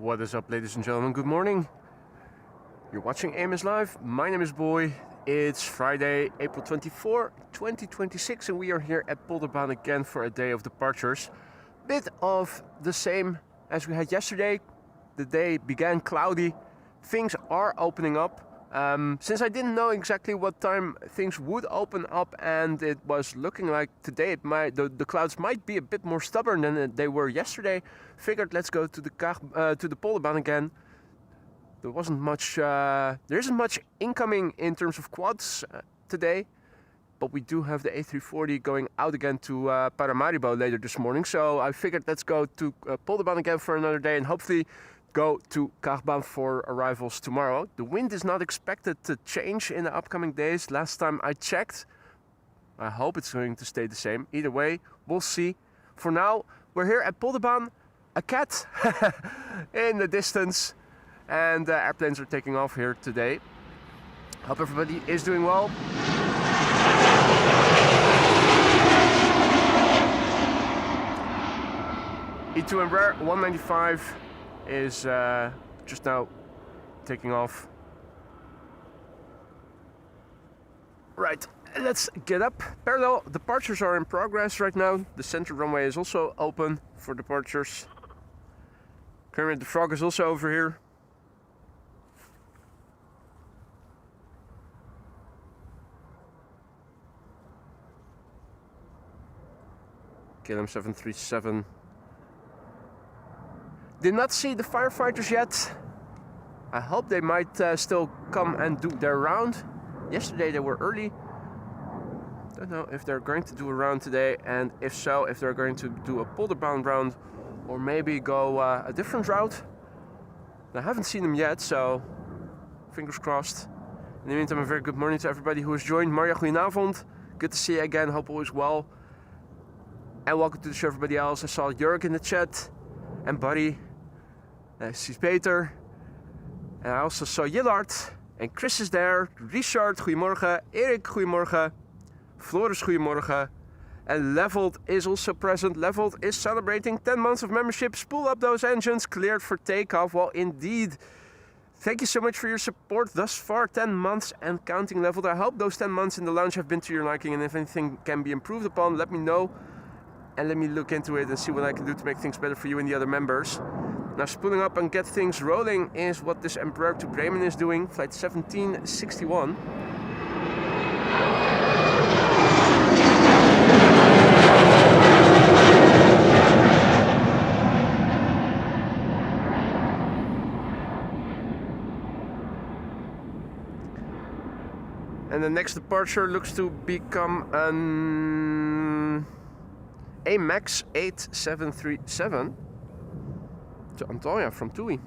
What is up, ladies and gentlemen? Good morning. You're watching AMS Live. My name is Boy. It's Friday, April 24, 2026, and we are here at Polderbaan again for a day of departures. Bit of the same as we had yesterday. The day began cloudy. Things are opening up. Since I didn't know exactly what time things would open up, and it was looking like today the clouds might be a bit more stubborn than they were yesterday, figured let's go to the Polderbaan again. There wasn't much. There isn't much incoming in terms of quads today, but we do have the A340 going out again to Paramaribo later this morning. So I figured let's go to Polderbaan again for another day and hopefully go to Kaagbaan for arrivals tomorrow. The wind is not expected to change in the upcoming days. Last time I checked, I hope it's going to stay the same. Either way, we'll see. For now, we're here at Polderbaan. A cat in the distance, and airplanes are taking off here today. Hope everybody is doing well. E2 and Rare 195 is just now taking off. Right, let's get up. Parallel departures are in progress right now. The center runway is also open for departures. Kermit the Frog is also over here. KLM 737. Did not see the firefighters yet. I hope they might still come and do their round. Yesterday they were early. Don't know if they're going to do a round today, and if so, if they're going to do a Polderbaan round or maybe go a different route. I haven't seen them yet, so fingers crossed. In the meantime, a very good morning to everybody who has joined. Marja, goedenavond. Good to see you again. Hope all is well. And welcome to the show, everybody else. I saw Jörg in the chat and Buddy. I see Peter. And I also saw Jillard. And Chris is there. Richard, goedemorgen. Erik, goedemorgen. Floris, goedemorgen. And Leveled is also present. Leveled is celebrating 10 months of membership. Spool up those engines. Cleared for takeoff. Well, indeed. Thank you so much for your support thus far. 10 months and counting, Leveled. I hope those 10 months in the lounge have been to your liking. And if anything can be improved upon, let me know. And let me look into it and see what I can do to make things better for you and the other members. Now, spooling up and get things rolling is what this Embraer to Bremen is doing. Flight 1761. And the next departure looks to become an AMAX 8737 to Antalya from TUI.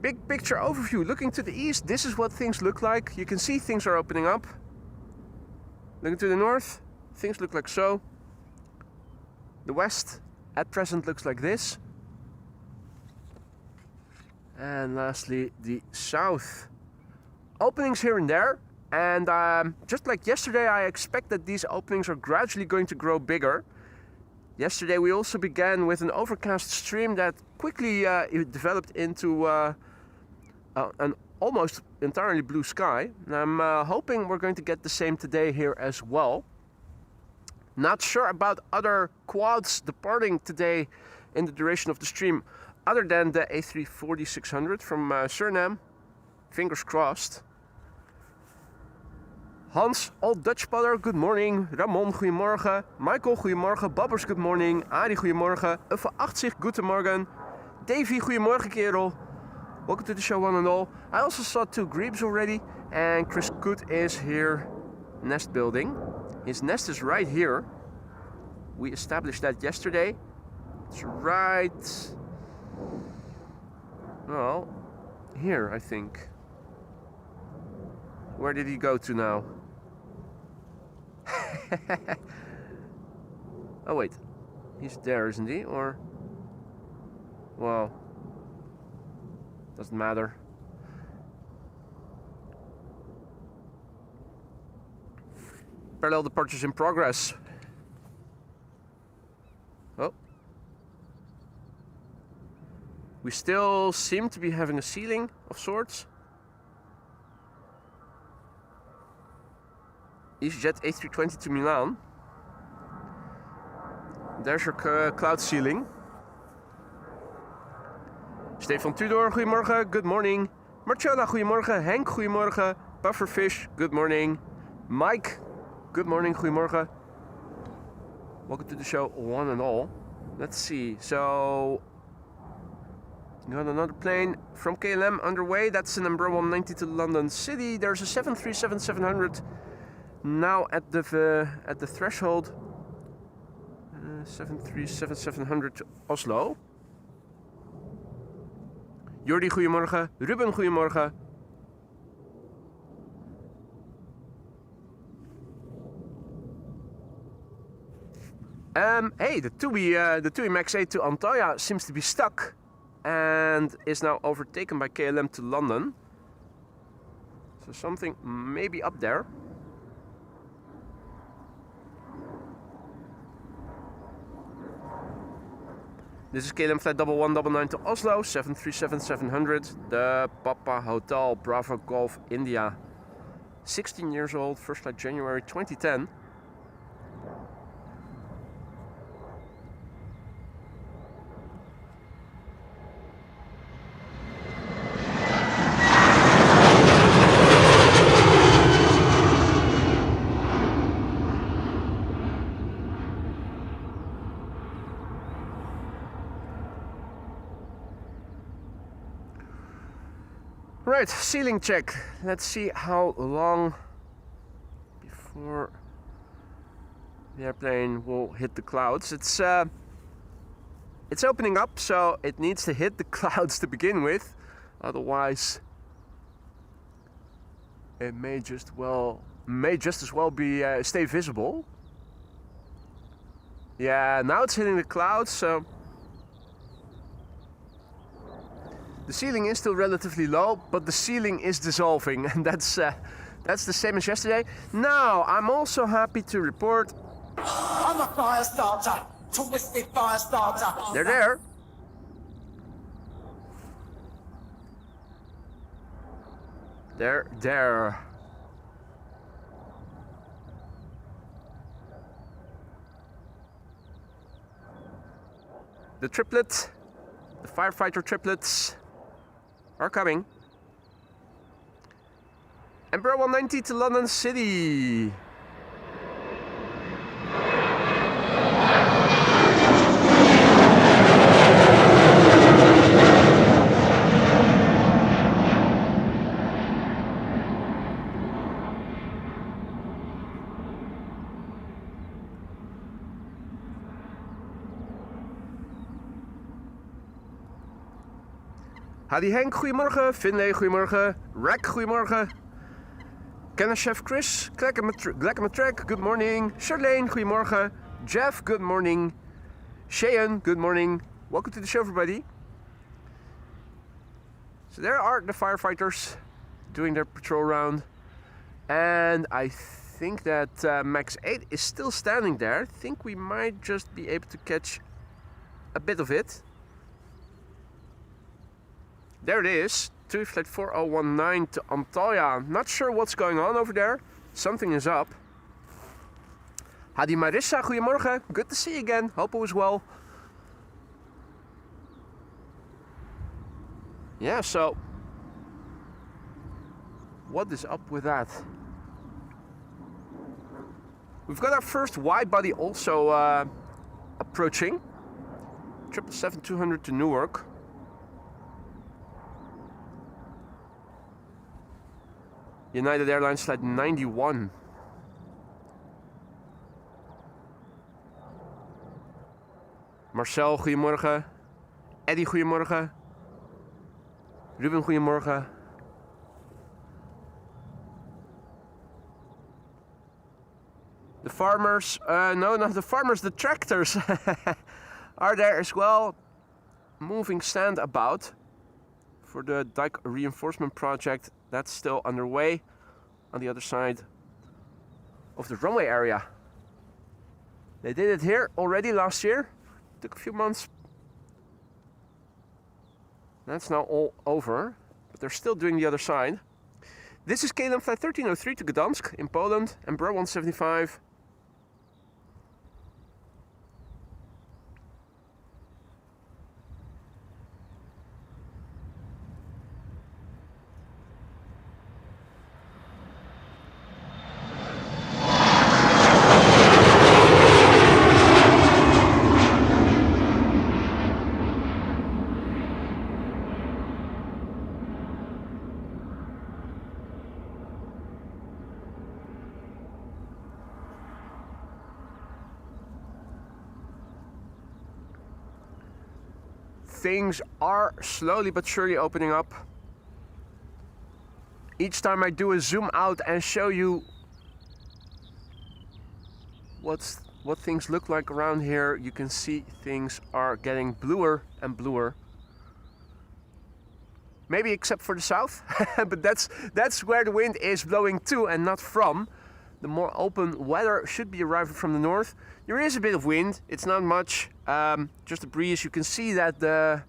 Big picture overview. Looking to the east, this is what things look like. You can see things are opening up. Looking to the north, things look like so. The west at present looks like this. And lastly, the south. Openings here and there. And just like yesterday, I expect that these openings are gradually going to grow bigger. Yesterday we also began with an overcast stream that quickly developed into an almost entirely blue sky. And I'm hoping we're going to get the same today here as well. Not sure about other quads departing today in the duration of the stream, other than the A340-600 from Suriname. Fingers crossed. Hans, Old Dutch Padder, good morning. Ramon, goedemorgen. Michael, goedemorgen. Babbers, good morning. Ari, goedemorgen. Uffe 80, goedemorgen. Davy, goedemorgen, kerel. Welcome to the show, one and all. I also saw two Grebes already, and Chris Koot is here nest building. His nest is right here. We established that yesterday. It's right, well, here, I think. Where did he go to now? Oh wait, he's there, isn't he? Or, well, doesn't matter. Parallel departures in progress. Oh, We still seem to be having a ceiling of sorts. EasyJet A320 to Milan. There's your cloud ceiling. Stefan Tudor, goedemorgen, good morning. Marcella, goedemorgen. Henk, goedemorgen. Pufferfish, good morning. Mike, good morning, goedemorgen. Welcome to the show, one and all. Let's see, so... You got another plane from KLM underway. That's an Embraer 190 to London City. There's a 737-700 now at the threshold. 737-700 to Oslo. Jordi, goedemorgen. Ruben, goedemorgen. Hey, the TUI Max 8 to Antalya seems to be stuck and is now overtaken by KLM to London. So something maybe up there. This is KLM flight 1199 to Oslo, 737-700, the Papa Hotel Bravo Golf India. 16 years old, first flight January 2010. Right, ceiling check. Let's see how long before the airplane will hit the clouds. It's opening up, so it needs to hit the clouds to begin with. Otherwise, it may just as well be stay visible. Yeah, now it's hitting the clouds, so. The ceiling is still relatively low, but the ceiling is dissolving, and that's the same as yesterday. Now, I'm also happy to report... I'm a fire starter! Twisted fire starter! They're there. They're there. The triplet, the firefighter triplets, are coming. Embraer 190 to London City. Hadi Henk, goedemorgen. Finlay, goedemorgen. Rack, goedemorgen. Kenner Chef Chris, Glacamatrek, good morning. Charlene, goedemorgen. Jeff, good morning. Cheyenne, good morning. Welcome to the show, everybody. So there are the firefighters doing their patrol round. And I think that Max 8 is still standing there. I think we might just be able to catch a bit of it. There it is, TUI flight 4019 to Antalya. Not sure what's going on over there. Something is up. Hadi Marissa, goedemorgen. Good to see you again. Hope all is well. Yeah, so what is up with that? We've got our first wide body also approaching. 777-200 to Newark. United Airlines flight 91. Marcel, goedemorgen. Eddie, goedemorgen. Ruben, goedemorgen. The farmers, no, not the farmers, the tractors are there as well. Moving stand about for the dike reinforcement project. That's still underway on the other side of the runway area. They did it here already last year. Took a few months. That's now all over, but they're still doing the other side. This is KLM flight 1303 to Gdansk in Poland, Embraer 175. Things are slowly but surely opening up. Each time I do a zoom out and show you what things look like around here, you can see things are getting bluer and bluer. Maybe except for the south, but that's where the wind is blowing to and not from. The more open weather should be arriving from the north. There is a bit of wind, it's not much, just a breeze. You can see that the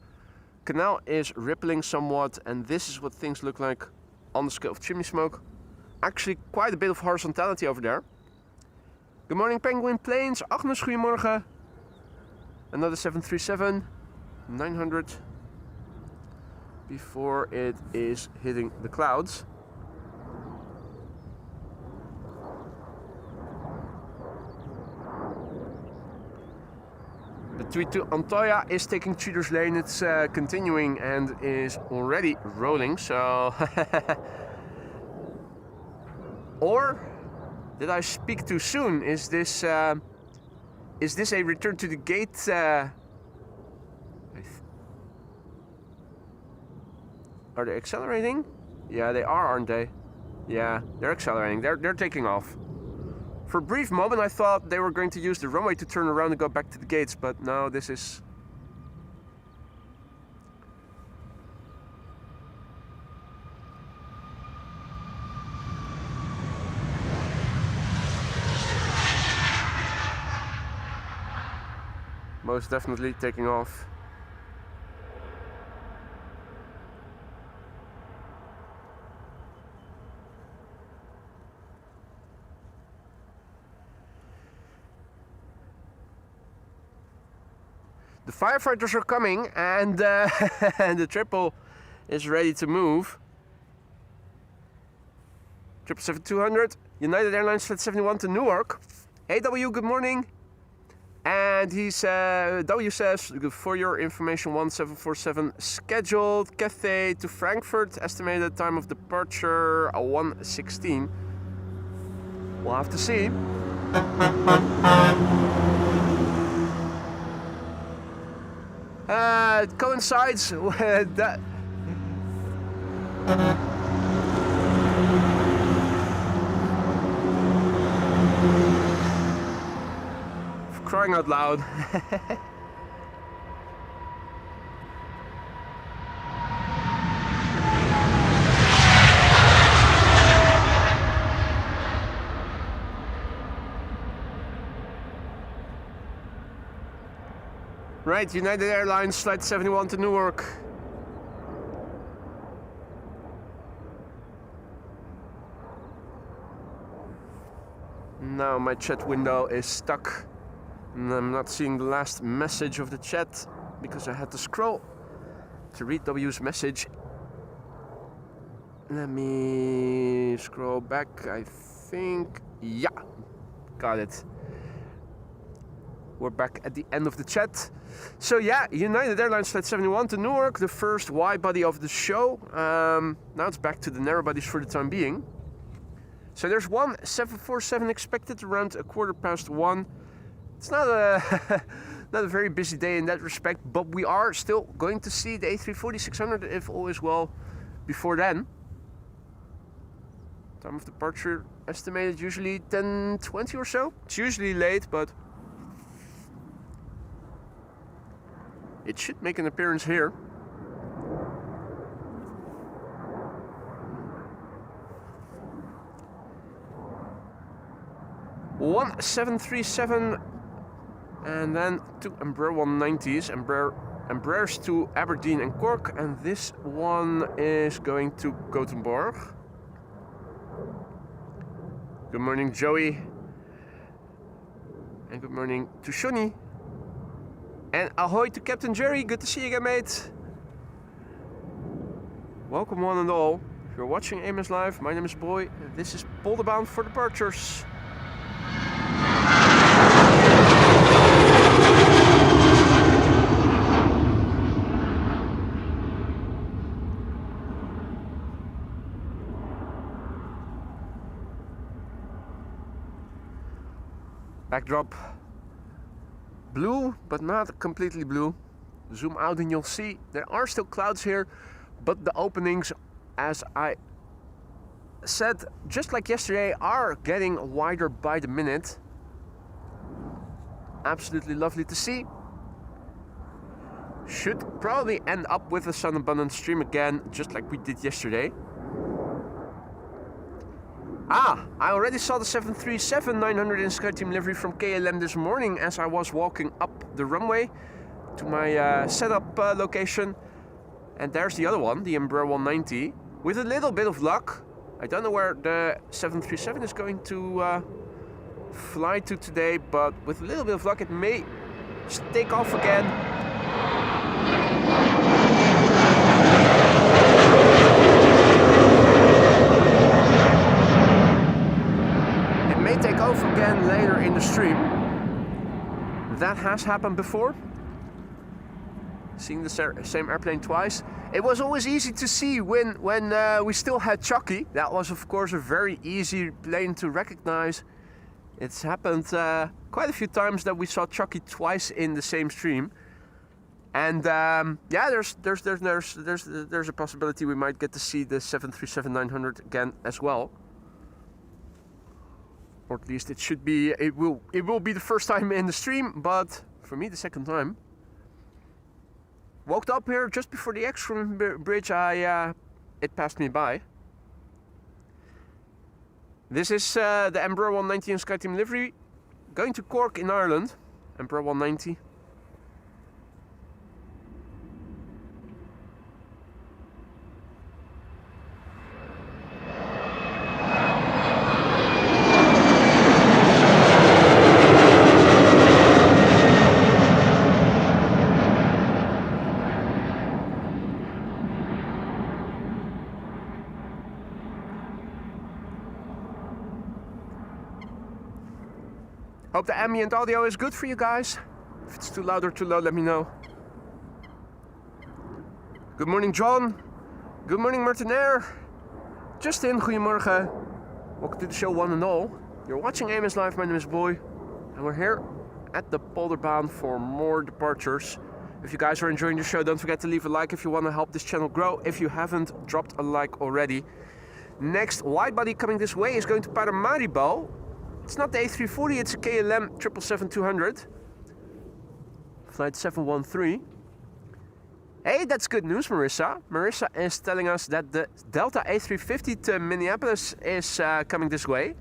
canal is rippling somewhat, and this is what things look like on the scale of chimney smoke. Actually quite a bit of horizontality over there. Good morning Penguin Plains, Agnes, goedemorgen. Another 737, 900 before it is hitting the clouds. The tweet to Antoya is taking Cheater's Lane. It's continuing and is already rolling, so... Or did I speak too soon? Is this a return to the gate? Are they accelerating? Yeah, they are, aren't they? Yeah, they're accelerating. They're taking off. For a brief moment I thought they were going to use the runway to turn around and go back to the gates, but no, this is... most definitely taking off. The firefighters are coming, and the triple is ready to move. 777-200, United Airlines Flight 71 to Newark. Hey W, good morning. And W says, for your information, 1747 scheduled. Cathay to Frankfurt, estimated time of departure 1:16. We'll have to see. It coincides with that. For crying out loud. Right, United Airlines Flight 71 to Newark. Now my chat window is stuck and I'm not seeing the last message of the chat because I had to scroll to read W's message. Let me scroll back, I think. Yeah, got it. We're back at the end of the chat. So yeah, United Airlines Flight 71 to Newark, the first wide body of the show. Now it's back to the narrow bodies for the time being. So there's one 747 expected around 1:15. It's not a not a very busy day in that respect, but we are still going to see the A340-600 if all is well before then. Time of departure estimated usually 10:20 or so. It's usually late, but it should make an appearance here. One 737 and then two Embraer 190s. Embraer Embraers to Aberdeen and Cork, and this one is going to Gothenburg. Good morning, Joey. And good morning to Shoni. And ahoy to Captain Jerry, good to see you again, mate. Welcome one and all. If you're watching AMS Live, my name is Boy. This is Polderbaan for departures. Backdrop blue, but not completely blue. Zoom out and you'll see there are still clouds here, but the openings, as I said just like yesterday, are getting wider by the minute. Absolutely lovely to see. Should probably end up with a sun abundant stream again, just like we did yesterday. I already saw the 737-900 in SkyTeam livery from KLM this morning as I was walking up the runway to my setup location. And there's the other one, the Embraer 190. With a little bit of luck, I don't know where the 737 is going to fly to today, but with a little bit of luck it may just take off again. Take off again later in the stream. That has happened before. Seeing the same airplane twice. It was always easy to see when we still had Chucky. That was of course a very easy plane to recognize. It's happened quite a few times that we saw Chucky twice in the same stream. And yeah, there's a possibility we might get to see the 737-900 again as well. Or at least it should be, it will be the first time in the stream, but for me the second time. Walked up here just before the X-Room bridge, it passed me by. This is the Embraer 190 in SkyTeam livery, going to Cork in Ireland. Embraer 190. Hope the ambient audio is good for you guys. If it's too loud or too low, let me know. Good morning, John. Good morning, Martinair. Justin, goedemorgen. Welcome to the show, one and all. You're watching AMS Live, my name is Boy. And we're here at the Polderbaan for more departures. If you guys are enjoying the show, don't forget to leave a like if you want to help this channel grow. If you haven't dropped a like already. Next widebody coming this way is going to Paramaribo. It's not the A340, it's a KLM 777-200. Flight 713. Hey, that's good news, Marissa. Marissa is telling us that the Delta A350 to Minneapolis is coming this way.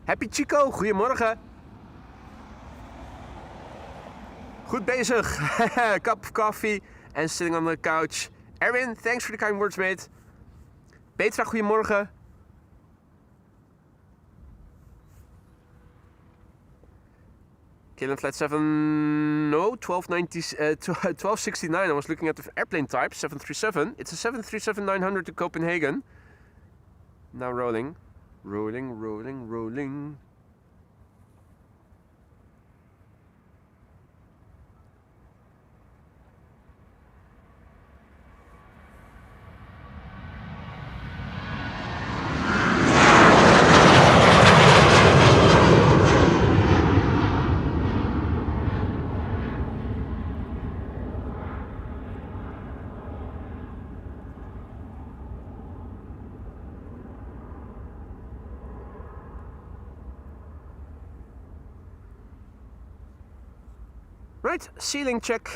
Happy Chico, goedemorgen. Goed bezig. Cup of coffee and sitting on the couch. Erwin, thanks for the kind words, mate. Petra, goedemorgen. KLM Flight 7, no, 1269. I was looking at the airplane type, 737. It's a 737-900 to Copenhagen. Now rolling. Rolling, rolling, rolling. Right, ceiling check.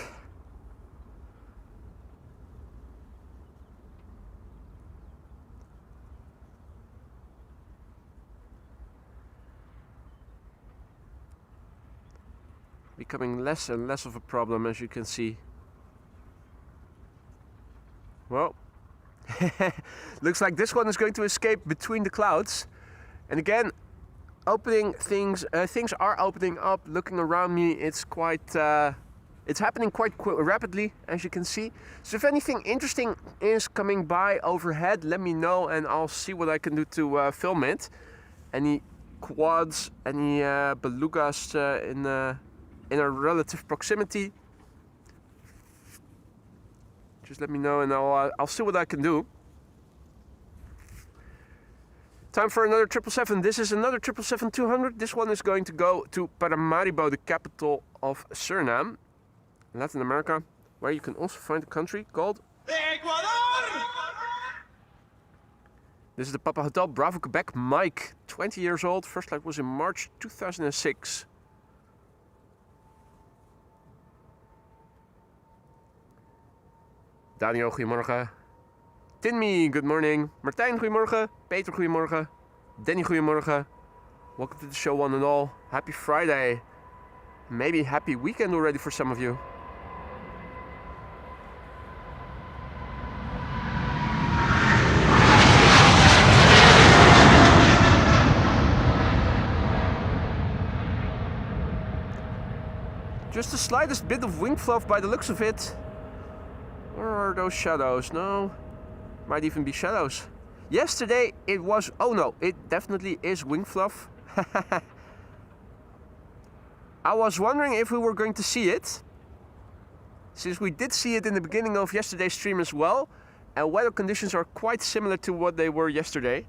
becoming less and less of a problem, as you can see. Well, looks like this one is going to escape between the clouds. And again, things are opening up. Looking around me, it's happening quite rapidly, as you can see. So if anything interesting is coming by overhead, let me know and I'll see what I can do to film it. Any quads, any belugas in a relative proximity, just let me know and I'll see what I can do. Time for another 777. This is another 777-200. This one is going to go to Paramaribo, the capital of Suriname, Latin America, where you can also find a country called Ecuador. This is the Papa Hotel Bravo Quebec Mike, 20 years old. First flight was in March 2006. Daniel, goedemorgen. Tinmi, good morning. Martijn, goedemorgen. Peter, goedemorgen. Danny, goedemorgen. Welcome to the show, one and all. Happy Friday. Maybe happy weekend already for some of you. Just the slightest bit of wing fluff by the looks of it. Or are those shadows? No. Might even be shadows. Yesterday it was... Oh no, it definitely is wing fluff. I was wondering if we were going to see it, since we did see it in the beginning of yesterday's stream as well, and weather conditions are quite similar to what they were yesterday.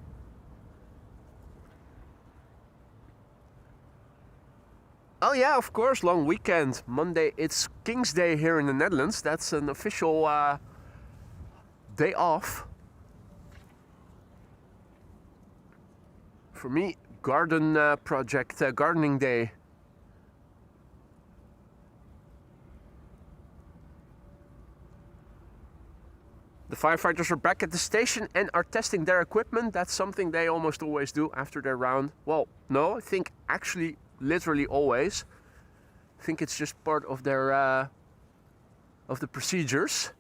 Oh yeah, of course, long weekend. Monday, it's King's Day here in the Netherlands. That's an official day off. For me, gardening day. The firefighters are back at the station and are testing their equipment. That's something they almost always do after their round. Well, no, I think actually literally always. I think it's just part of their of the procedures.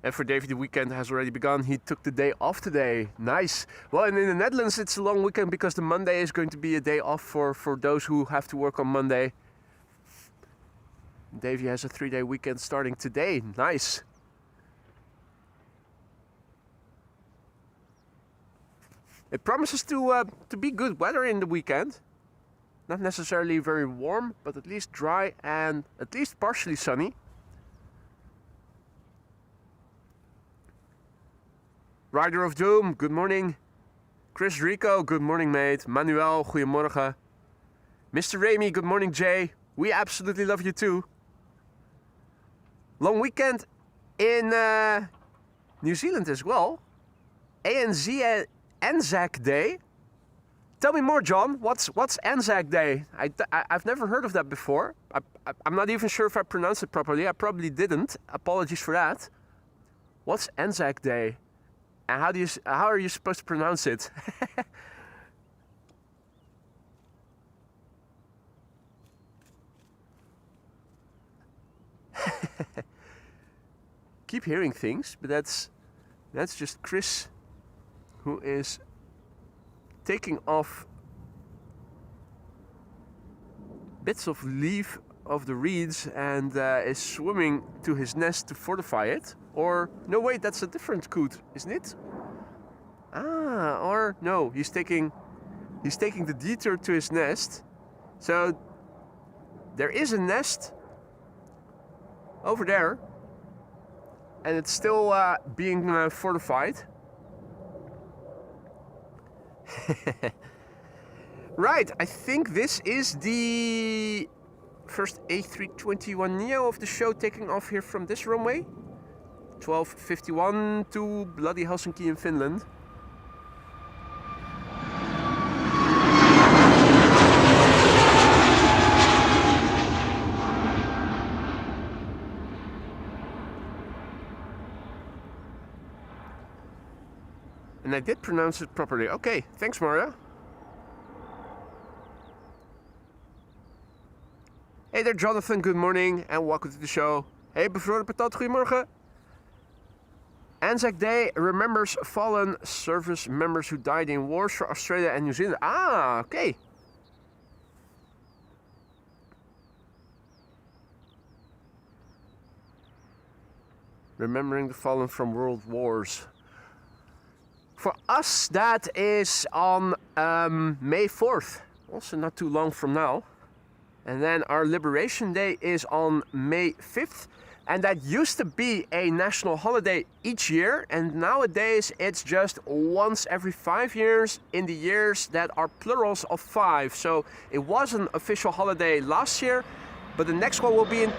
And for Davey, the weekend has already begun. He took the day off today. Nice. Well, and in the Netherlands, it's a long weekend because the Monday is going to be a day off for those who have to work on Monday. Davey has a 3-day weekend starting today. Nice. It promises to be good weather in the weekend. Not necessarily very warm, but at least dry and at least partially sunny. Rider of Doom, good morning. Chris Rico, good morning, mate. Manuel, goedemorgen. Mr. Remy, good morning, Jay. We absolutely love you too. Long weekend in New Zealand as well. ANZ Anzac Day. Tell me more, John. What's Anzac Day? I've never heard of that before. I'm not even sure if I pronounced it properly. I probably didn't. Apologies for that. What's Anzac Day? And how are you supposed to pronounce it? Keep hearing things, but that's just Chris, who is taking off bits of leaf of the reeds and is swimming to his nest to fortify it. Or no, wait, that's a different coot, isn't it? Ah, or no, he's taking the detour to his nest. So there is a nest over there, and it's still being fortified. Right, I think this is the first A321neo of the show taking off here from this runway. 12:51 to bloody Helsinki in Finland. And I did pronounce it properly. Okay, thanks Maria. Hey there Jonathan, good morning and welcome to the show. Hey bevroren patat, goedemorgen. Anzac Day remembers fallen service members who died in wars for Australia and New Zealand. Ah, okay. Remembering the fallen from world wars. For us, that is on May 4th. Also not too long from now. And then our Liberation Day is on May 5th. And that used to be a national holiday each year. And nowadays it's just once every 5 years in the years that are plurals of 5. So it was an official holiday last year, but the next one will be in...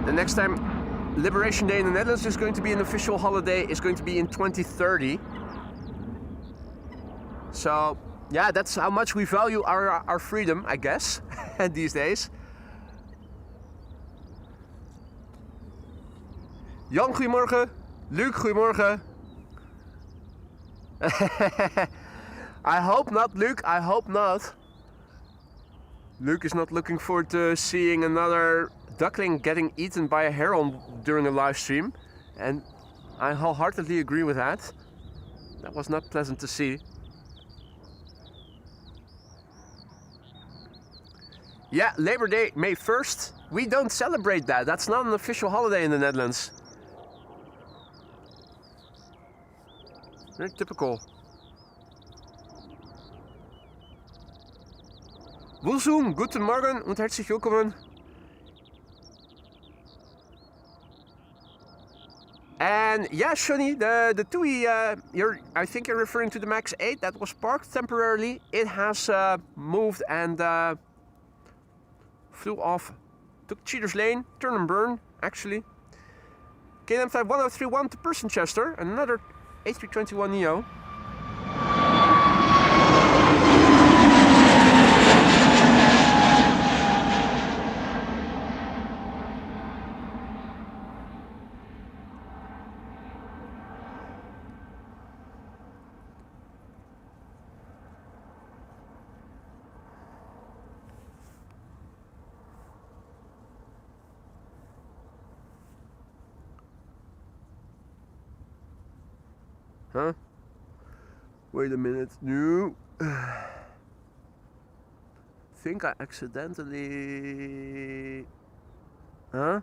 The next time Liberation Day in the Netherlands is going to be an official holiday is going to be in 2030. So, yeah, that's how much we value our freedom, I guess, these days. Jan, goedemorgen. Luc, goedemorgen. I hope not, Luc, I hope not. Luc is not looking forward to seeing another duckling getting eaten by a heron during a live stream. And I wholeheartedly agree with that. That was not pleasant to see. Yeah, Labor Day, May 1st. We don't celebrate that. That's not an official holiday in the Netherlands. Very typical. Woensum, guten Morgen und herzlich willkommen. And yeah, Shani, the TUI, I think you're referring to the MAX 8 that was parked temporarily. It has moved and flew off. Took Cheaters Lane, turn and burn, actually. KLM flight 1031 to Persenchester, another A321neo. Huh? Wait a minute. No. Think I accidentally... Huh?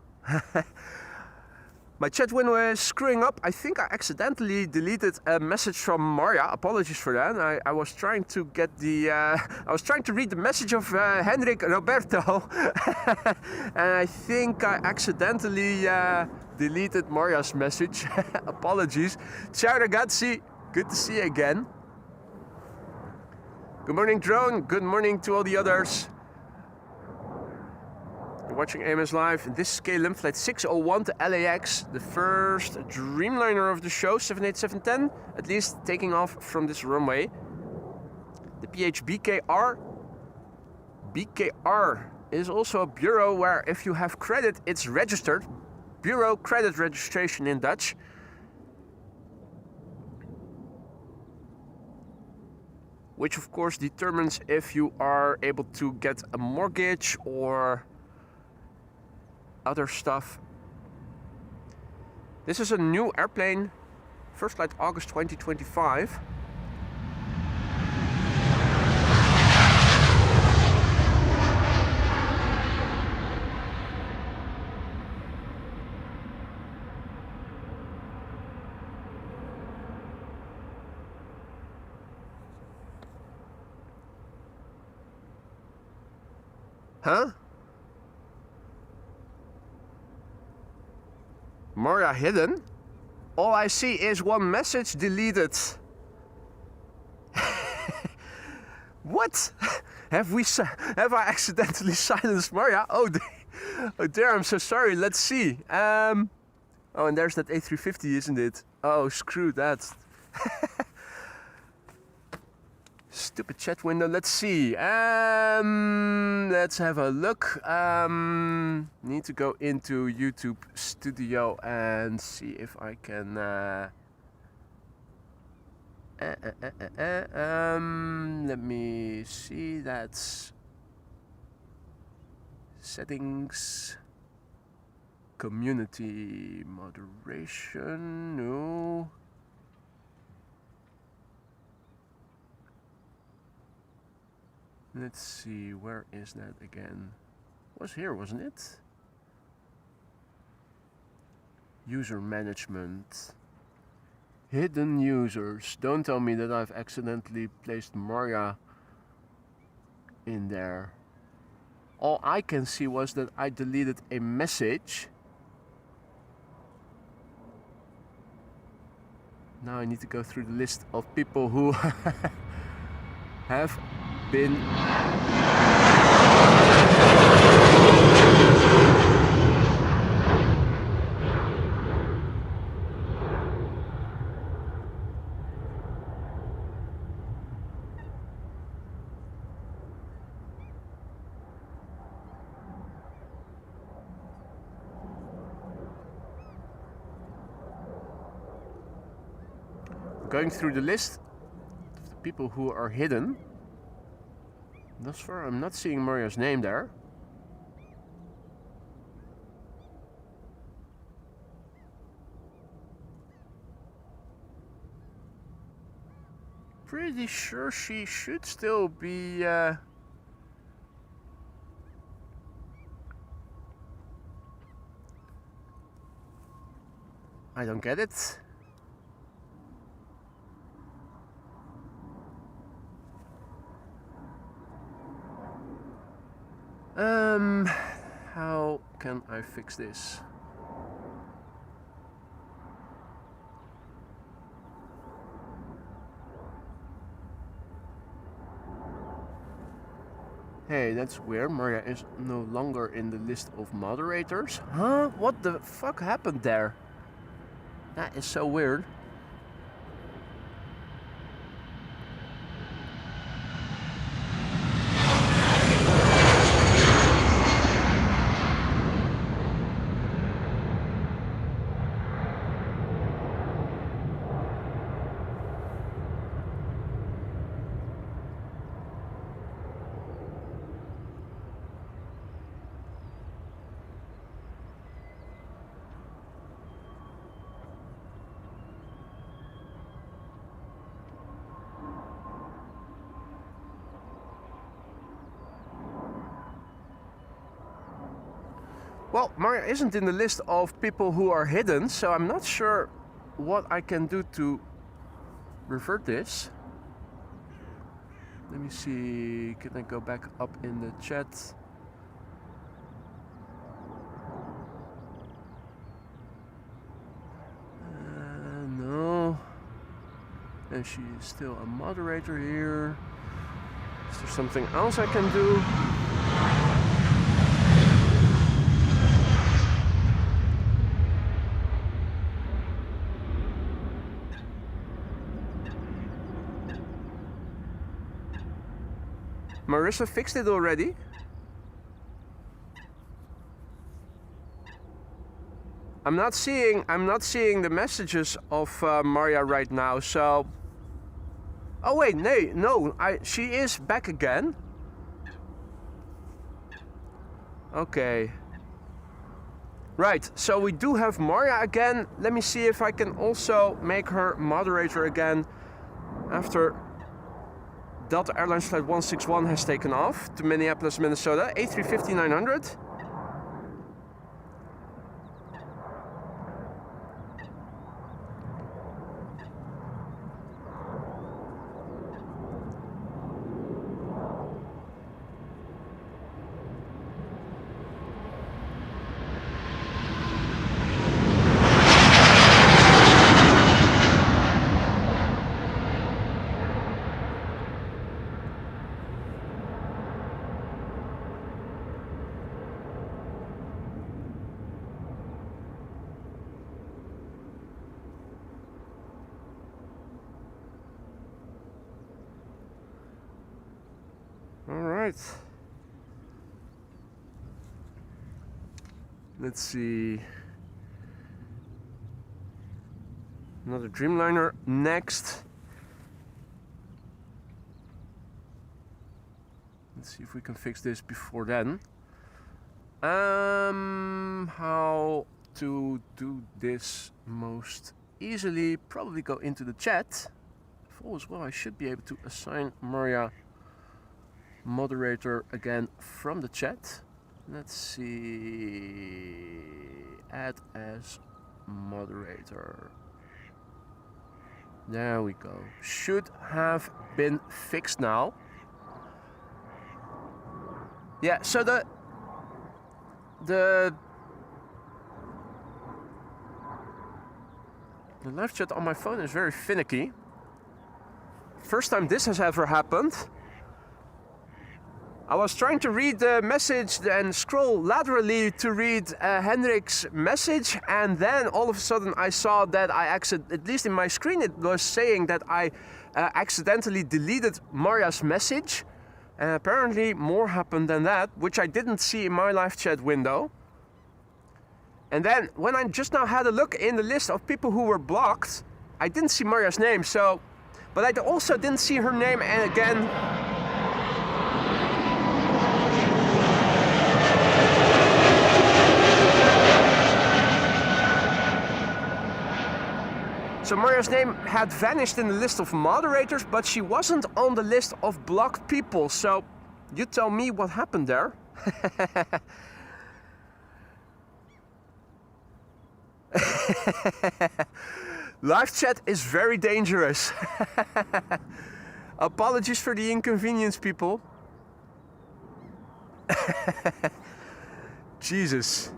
My chat window is screwing up. I think I accidentally deleted a message from Maria. Apologies for that. I was trying to get the... I was trying to read the message of Henrik Roberto. And I think I accidentally deleted Maria's message. Apologies. Ciao ragazzi. Good to see you again. Good morning, Drone. Good morning to all the others. You're watching AMS Live. This is KLM flight 601 to LAX. The first Dreamliner of the show, 78710. At least taking off from this runway. The PHBKR. BKR is also a bureau where if you have credit, it's registered. Bureau credit registration in Dutch. Which of course determines if you are able to get a mortgage or other stuff. This is a new airplane. First flight August 2025. Huh? Moria hidden? All I see is one message deleted. What? Have I accidentally silenced Moria? Oh dear, I'm so sorry. Let's see. Oh, and there's that A350, isn't it? Oh, screw that. Stupid chat window. Let's see. Let's have a look. Need to go into YouTube Studio and see if I can. Let me see. That's settings. Community moderation. No. Let's see, where is that again? It was here, wasn't it? User management. Hidden users. Don't tell me that I've accidentally placed Maria in there. All I can see was that I deleted a message. Now I need to go through the list of people who have been going through the list of the people who are hidden. Thus far, I'm not seeing Maria's name there. Pretty sure she should still be. I don't get it. How can I fix this? Hey, that's weird. Maria is no longer in the list of moderators. Huh? What the fuck happened there? That is so weird. Well, Maria isn't in the list of people who are hidden, so I'm not sure what I can do to revert this. Let me see, can I go back up in the chat? No. And she is still a moderator here. Is there something else I can do? Marissa fixed it already. I'm not seeing the messages of Maria right now. So, oh wait, no, she is back again. Okay. Right, so we do have Maria again. Let me see if I can also make her moderator again after Delta Airlines Flight 161 has taken off to Minneapolis, Minnesota, A350-900. Alright. Let's see. Another Dreamliner next. Let's see if we can fix this before then. How to do this most easily? Probably go into the chat. If all is well, I should be able to assign Maria moderator again from the chat. Let's see. Add as moderator. There we go. Should have been fixed now. Yeah, so the live chat on my phone is very finicky. First time this has ever happened. I was trying to read the message and scroll laterally to read Hendrik's message, and then all of a sudden I saw that at least in my screen it was saying that I accidentally deleted Maria's message. And apparently more happened than that, which I didn't see in my live chat window. And then when I just now had a look in the list of people who were blocked, I didn't see Maria's name, but I also didn't see her name again. So Maria's name had vanished in the list of moderators, but she wasn't on the list of blocked people. So you tell me what happened there. Live chat is very dangerous. Apologies for the inconvenience, people. Jesus.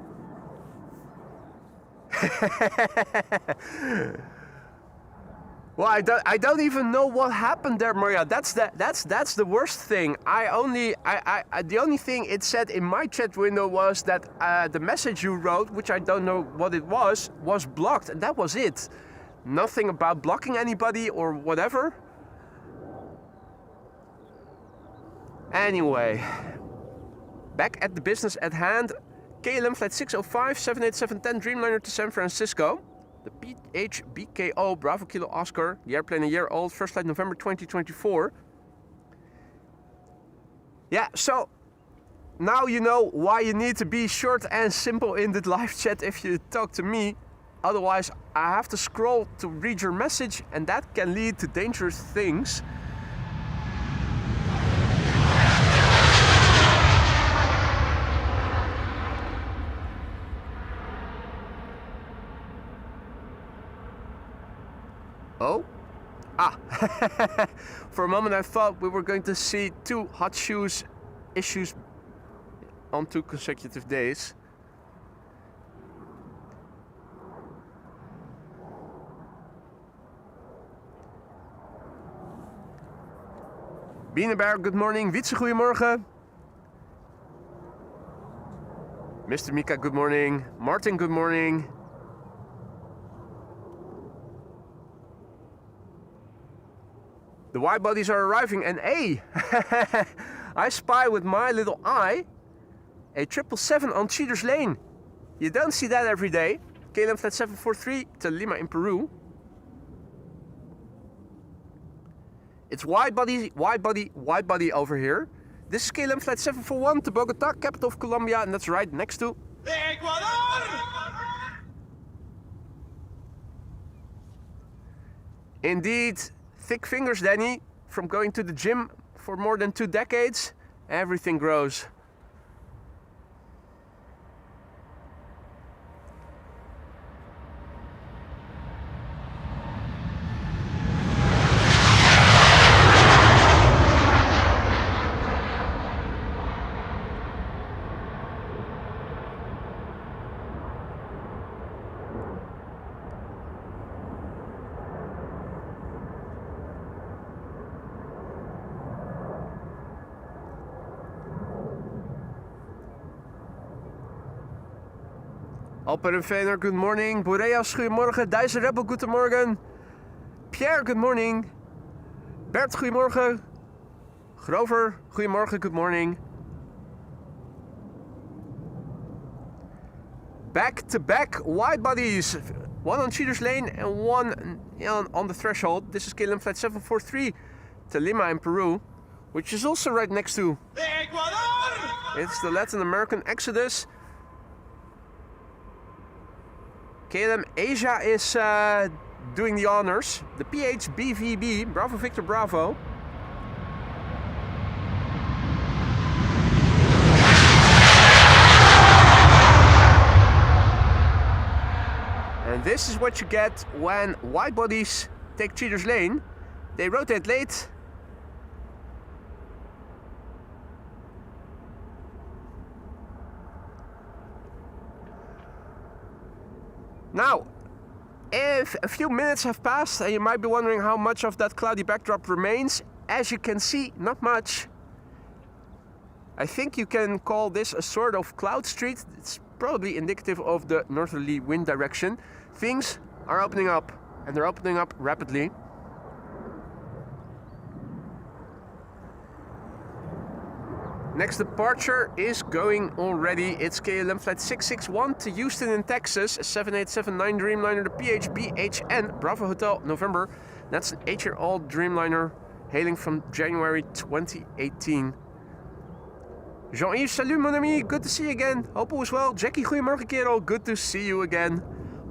Well, I don't even know what happened there, Maria. That's the worst thing. The only thing it said in my chat window was that the message you wrote, which I don't know what it was blocked, and that was it. Nothing about blocking anybody or whatever. Anyway, back at the business at hand. KLM flight 605 78710 Dreamliner to San Francisco. The PHBKO Bravo Kilo Oscar, the airplane a year old, first flight November 2024. Yeah, so now you know why you need to be short and simple in the live chat if you talk to me. Otherwise, I have to scroll to read your message, and that can lead to dangerous things. Oh? Ah! For a moment I thought we were going to see two hot shoes issues on 2 consecutive days. Bienenberg, good morning. Wietse, goedemorgen. Mr. Mika, good morning. Martin, good morning. The wide bodies are arriving, and hey, I spy with my little eye a 777 on Cheaters Lane. You don't see that every day. KLM flight 743 to Lima in Peru. It's wide body over here. This is KLM flight 741 to Bogota, capital of Colombia, and that's right next to Ecuador. Indeed. Thick fingers, Danny, from going to the gym for more than 2 decades. Everything grows. Alper en Vener, good morning. Boreas, goedemorgen. Dijzer Rebel, goedemorgen. Pierre, good morning. Bert, goedemorgen. Grover, goedemorgen, good morning. Back-to-back wide bodies. One on Cheaters Lane and one on the threshold. This is KLM flight 743 to Lima in Peru, which is also right next to it's the Latin American Exodus. KLM Asia is doing the honors. The PHBVB, Bravo Victor Bravo. And this is what you get when wide bodies take Cheaters Lane. They rotate late. Now, if a few minutes have passed and you might be wondering how much of that cloudy backdrop remains, as you can see, not much. I think you can call this a sort of cloud street. It's probably indicative of the northerly wind direction. Things are opening up, and they're opening up rapidly. Next departure is going already. It's KLM flight 661 to Houston in Texas, a 7879 Dreamliner, the PHBHN, Bravo Hotel, November. That's an 8-year-old Dreamliner hailing from January 2018. Jean-Yves, salut mon ami, good to see you again. Hope all is well. Jackie, goedemorgen kerel, good to see you again.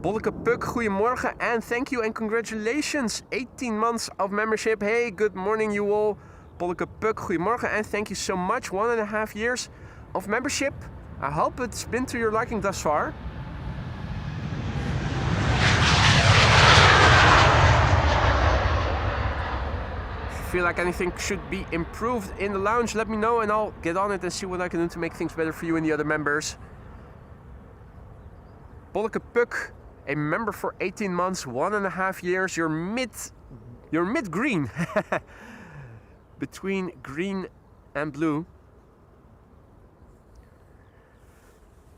Bolleke Puk, goedemorgen and thank you and congratulations. 18 months of membership. Hey, good morning you all. Bolleke Puk, goedemorgen and thank you so much. 1.5 years of membership. I hope it's been to your liking thus far. If you feel like anything should be improved in the lounge, let me know and I'll get on it and see what I can do to make things better for you and the other members. Bolleke Puk, a member for 18 months, 1.5 years. You're mid-green. Between green and blue.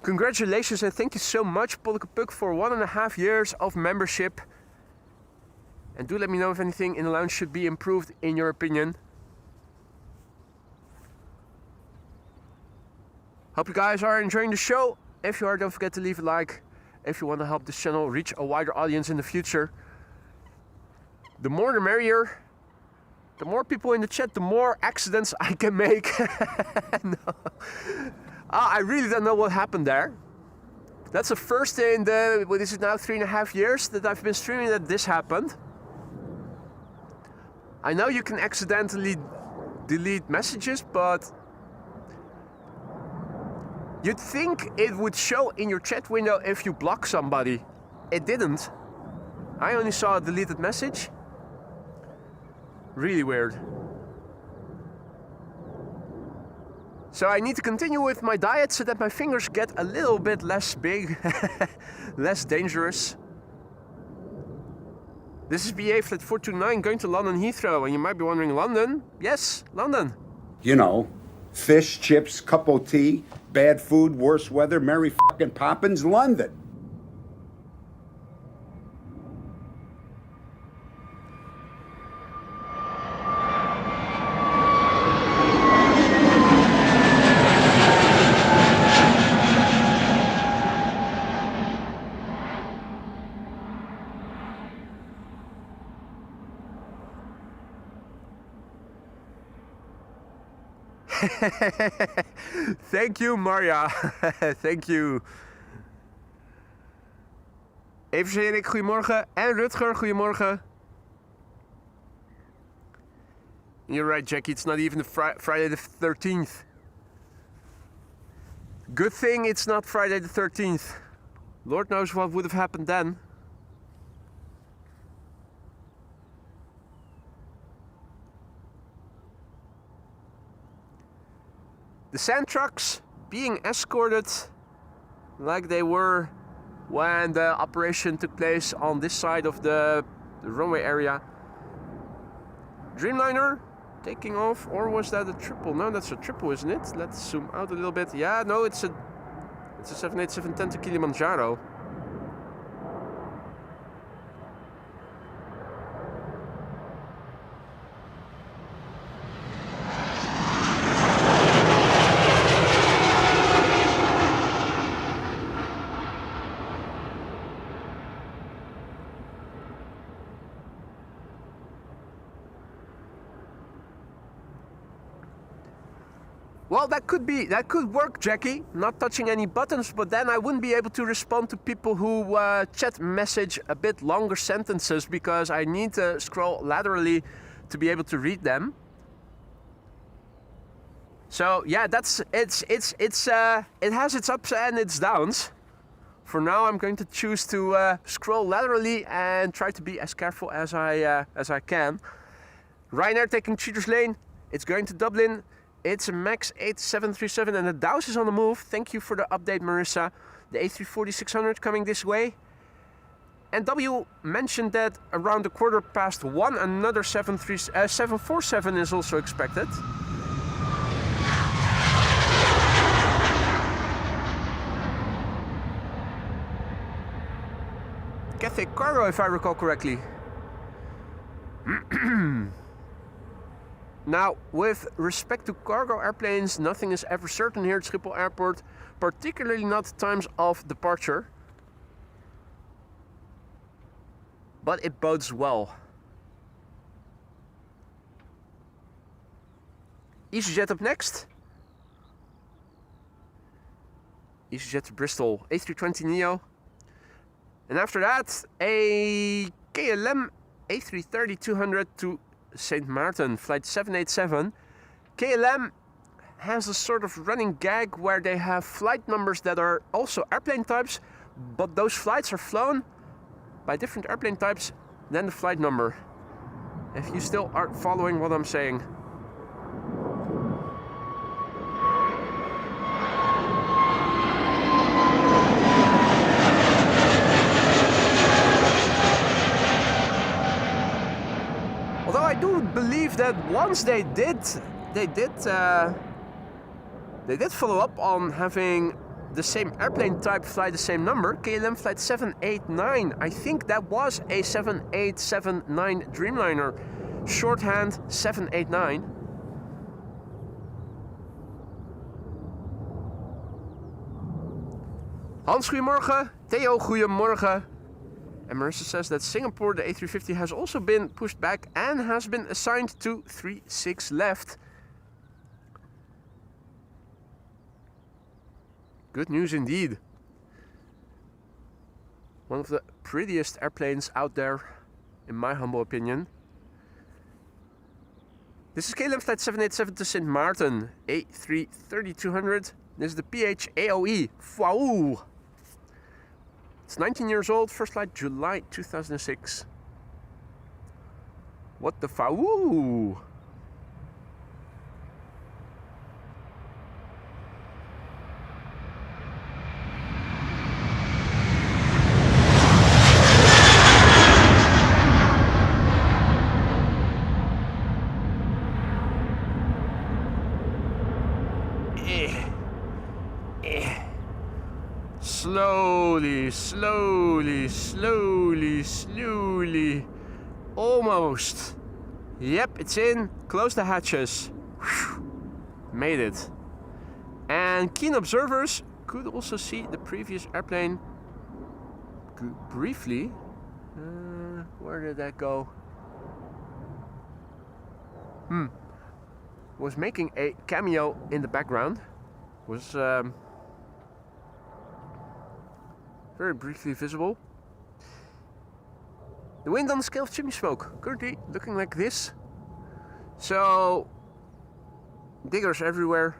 Congratulations and thank you so much, Bolleke Puk, for 1.5 years of membership. And do let me know if anything in the lounge should be improved in your opinion. Hope you guys are enjoying the show. If you are, don't forget to leave a like. If you want to help this channel reach a wider audience in the future. The more the merrier. The more people in the chat, the more accidents I can make. No. I really don't know what happened there. That's the first in the, what is it now, 3.5 years that I've been streaming that this happened. I know you can accidentally delete messages, but you'd think it would show in your chat window if you block somebody. It didn't. I only saw a deleted message. Really weird. So I need to continue with my diet so that my fingers get a little bit less big, less dangerous. This is BA flight 429 going to London Heathrow, and you might be wondering, London? Yes, London. You know, fish, chips, cup of tea, bad food, worse weather, Mary fucking Poppins, London. Thank you, Maria. Thank you. Even Erik, goedemorgen. En Rutger, goedemorgen. You're right, Jackie. It's not even the Friday the 13th. Good thing it's not Friday the 13th. Lord knows what would have happened then. The sand trucks being escorted like they were when the operation took place on this side of the runway area. Dreamliner taking off, or was that a triple? No, that's a triple, isn't it? Let's zoom out a little bit. Yeah, no, it's a 787-10 to Kilimanjaro. Well, that could work, Jackie. Not touching any buttons, but then I wouldn't be able to respond to people who chat message a bit longer sentences because I need to scroll laterally to be able to read them. So yeah, it has its ups and its downs. For now, I'm going to choose to scroll laterally and try to be as careful as I can. Ryanair taking Cheaters Lane. It's going to Dublin. It's a MAX 8737 and the Dows is on the move. Thank you for the update, Marissa. The A340-600 coming this way. And W mentioned that around 1:15 another 747 is also expected. Cathay Cargo, if I recall correctly. Now, with respect to cargo airplanes, nothing is ever certain here at Schiphol Airport, particularly not times of departure. But it bodes well. EasyJet up next. EasyJet to Bristol, A320neo. And after that, a KLM A330-200 to St. Martin, flight 787. KLM has a sort of running gag where they have flight numbers that are also airplane types, but those flights are flown by different airplane types than the flight number. If you still aren't following what I'm saying. Although I do believe that once they did follow up on having the same airplane type fly the same number. KLM flight 789. I think that was a 7879 Dreamliner. Shorthand 789. Hans, goedemorgen. Theo, goedemorgen. And Marissa says that Singapore, the A350, has also been pushed back and has been assigned to 36 left. Good news indeed. One of the prettiest airplanes out there, in my humble opinion. This is KLM flight 787 to St. Martin, A330-200. This is the PH AOE. Wow! It's 19 years old, first flight July 2006. What the fawoo? Slowly, slowly, slowly, slowly. Almost. Yep, it's in. Close the hatches. Whew. Made it. And keen observers could also see the previous airplane briefly. Where did that go? Was making a cameo in the background. Was very briefly visible. The wind on the scale of chimney smoke, currently looking like this. So, diggers everywhere.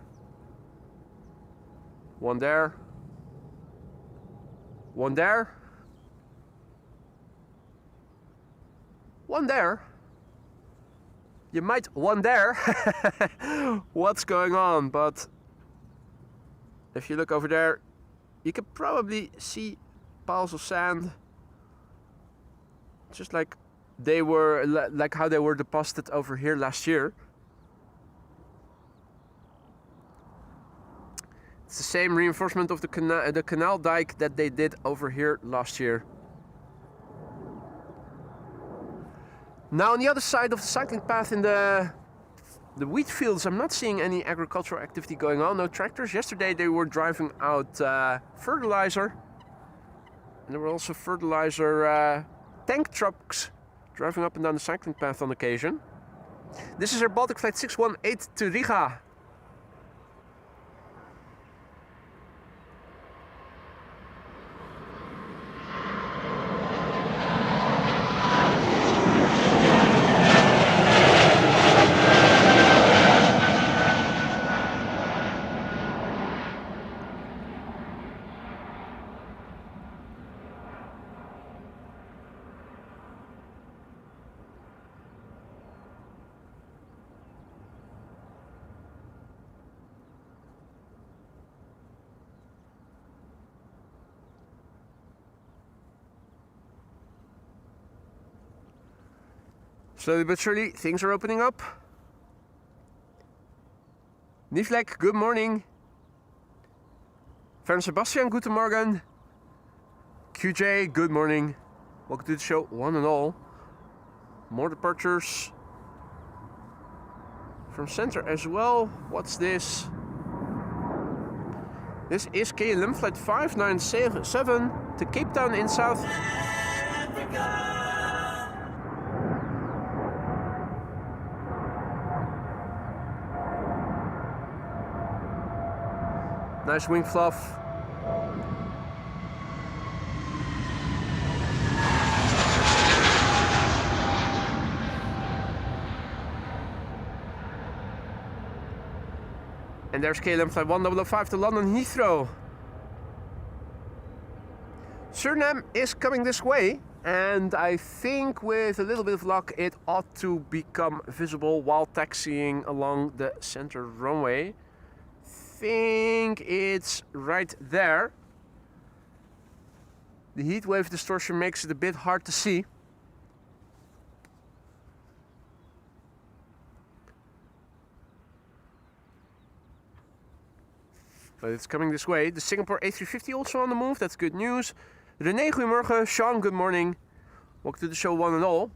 One there. One there. One there. You might wonder what's going on, but if you look over there, you can probably see piles of sand, just like they were, like how they were deposited over here last year. It's the same reinforcement of the canal dike that they did over here last year. Now on the other side of the cycling path in the wheat fields, I'm not seeing any agricultural activity going on. No tractors. Yesterday they were driving out fertilizer. And there were also fertilizer tank trucks driving up and down the cycling path on occasion. This is our Baltic flight 618 to Riga. Slowly but surely, things are opening up. Niflek, good morning. Fern Sebastian, guten Morgen. QJ, good morning. Welcome to the show, one and all. More departures from center as well. What's this? This is KLM flight 597 to Cape Town in South Africa. Nice wing fluff. And there's KLM flight 1005 to London Heathrow. Suriname is coming this way, and I think with a little bit of luck it ought to become visible while taxiing along the center runway. Think it's right there. The heat wave distortion makes it a bit hard to see. But it's coming this way. The Singapore A350 also on the move. That's good news. René, goedemorgen. Sean, good morning. Welcome to the show, one and all.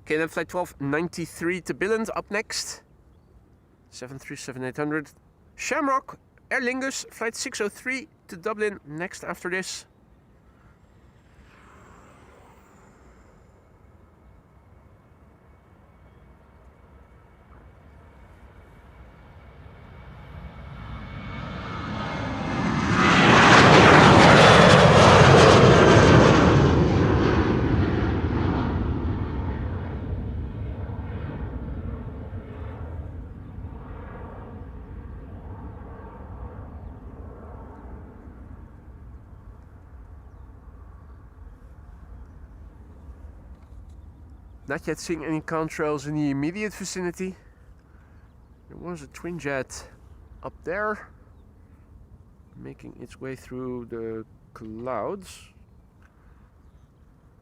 KLM flight 1293 to Billund up next. 737-800. Shamrock, Aer Lingus, flight 603 to Dublin next after this. Not yet seeing any contrails in the immediate vicinity. There was a twin jet up there, making its way through the clouds.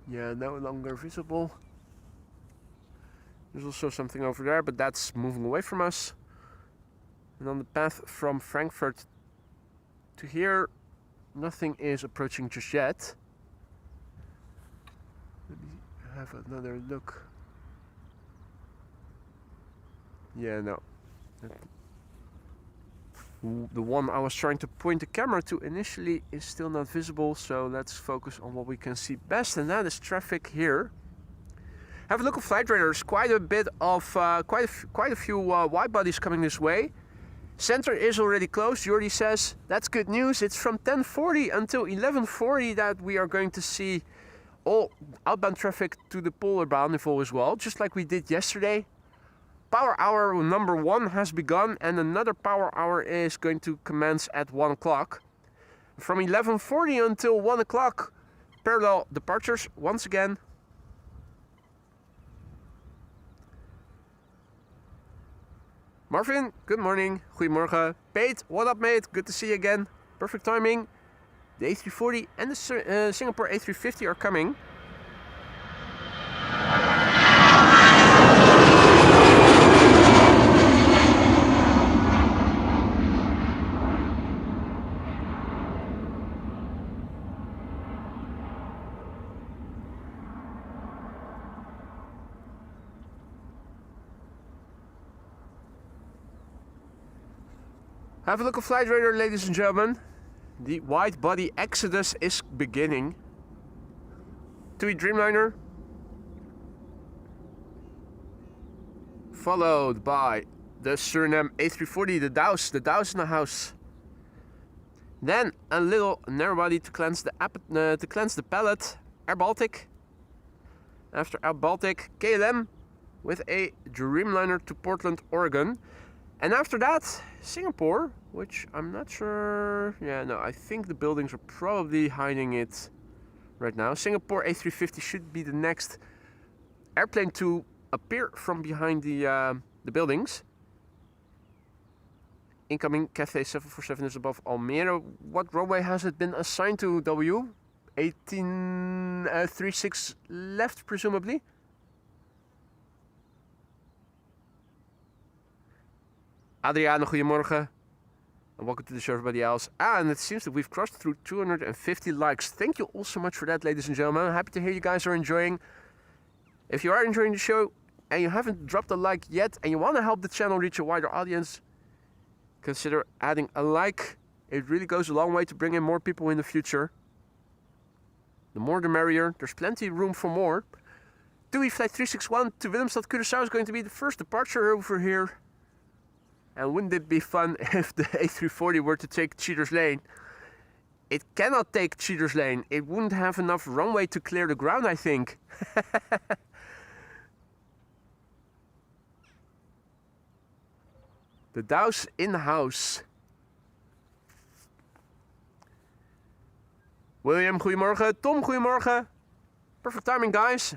Yeah, no longer visible. There's also something over there, but that's moving away from us. And on the path from Frankfurt to here, nothing is approaching just yet. Let me have another look. Yeah, no. The one I was trying to point the camera to initially is still not visible, so let's focus on what we can see best, and that is traffic here. Have a look at flight radars. Quite a bit of quite a few wide bodies coming this way. Center is already closed. Jordi says that's good news. It's from 10:40 until 11:40 that we are going to see all outbound traffic to the Polderbaan if all is well, just like we did yesterday. Power hour number 1 has begun, and another power hour is going to commence at 1 o'clock. From 11:40 until 1 o'clock, parallel departures once again. Marvin, good morning. Goedemorgen. Pete, what up, mate? Good to see you again. Perfect timing. The A340 and the Singapore A350 are coming. Have a look at flight radar, ladies and gentlemen. The wide body exodus is beginning. TUI Dreamliner, followed by the Suriname A340, the Dows in the house. Then a little narrow body to cleanse the palate, Air Baltic. After Air Baltic, KLM with a Dreamliner to Portland, Oregon. And after that, Singapore, which I'm not sure. Yeah, no, I think the buildings are probably hiding it right now. Singapore A350 should be the next airplane to appear from behind the buildings. Incoming Cathay 747 is above Almere. What runway has it been assigned to, W? 1836 left, presumably. Adriano, goedemorgen. And welcome to the show, everybody else. And it seems that we've crossed through 250 likes. Thank you all so much for that, ladies and gentlemen. I'm happy to hear you guys are enjoying. If you are enjoying the show and you haven't dropped a like yet and you want to help the channel reach a wider audience, consider adding a like. It really goes a long way to bring in more people in the future. The more the merrier. There's plenty of room for more. TUI Flight 361 to Willemstad, Curaçao is going to be the first departure over here. And wouldn't it be fun if the A340 were to take Cheater's Lane? It cannot take Cheater's Lane. It wouldn't have enough runway to clear the ground, I think. The Dows in the house. William, goedemorgen. Tom, goedemorgen. Perfect timing, guys.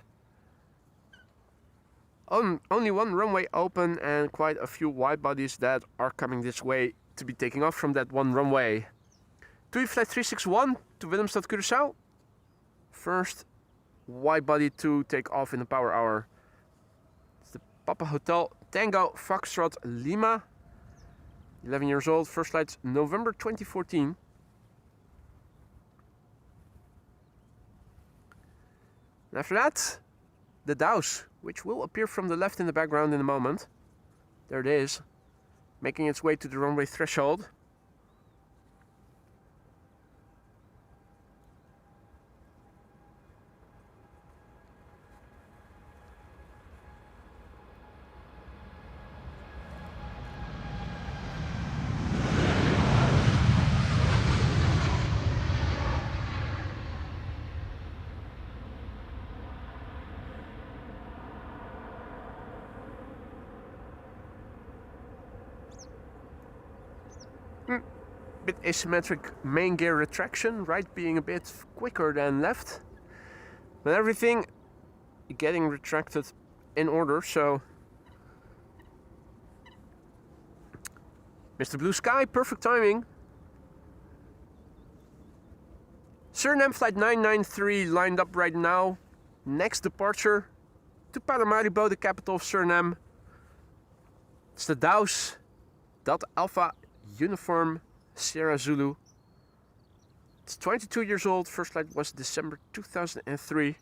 Only one runway open and quite a few wide bodies that are coming this way to be taking off from that one runway. TUI Flight 361 to Willemstad, Curaçao. First wide body to take off in the power hour. It's the Papa Hotel Tango Foxtrot Lima. 11 years old. First flight November 2014. And after that, the Dows, which will appear from the left in the background in a moment. There it is, making its way to the runway threshold. Bit asymmetric main gear retraction, right being a bit quicker than left, but everything getting retracted in order. So Mr. Blue Sky, perfect timing. Suriname flight 993 lined up right now. Next departure to Paramaribo, the capital of Suriname. It's the Dows, Delta Alpha Uniform Sierra Zulu. It's 22 years old. First flight was December 2003.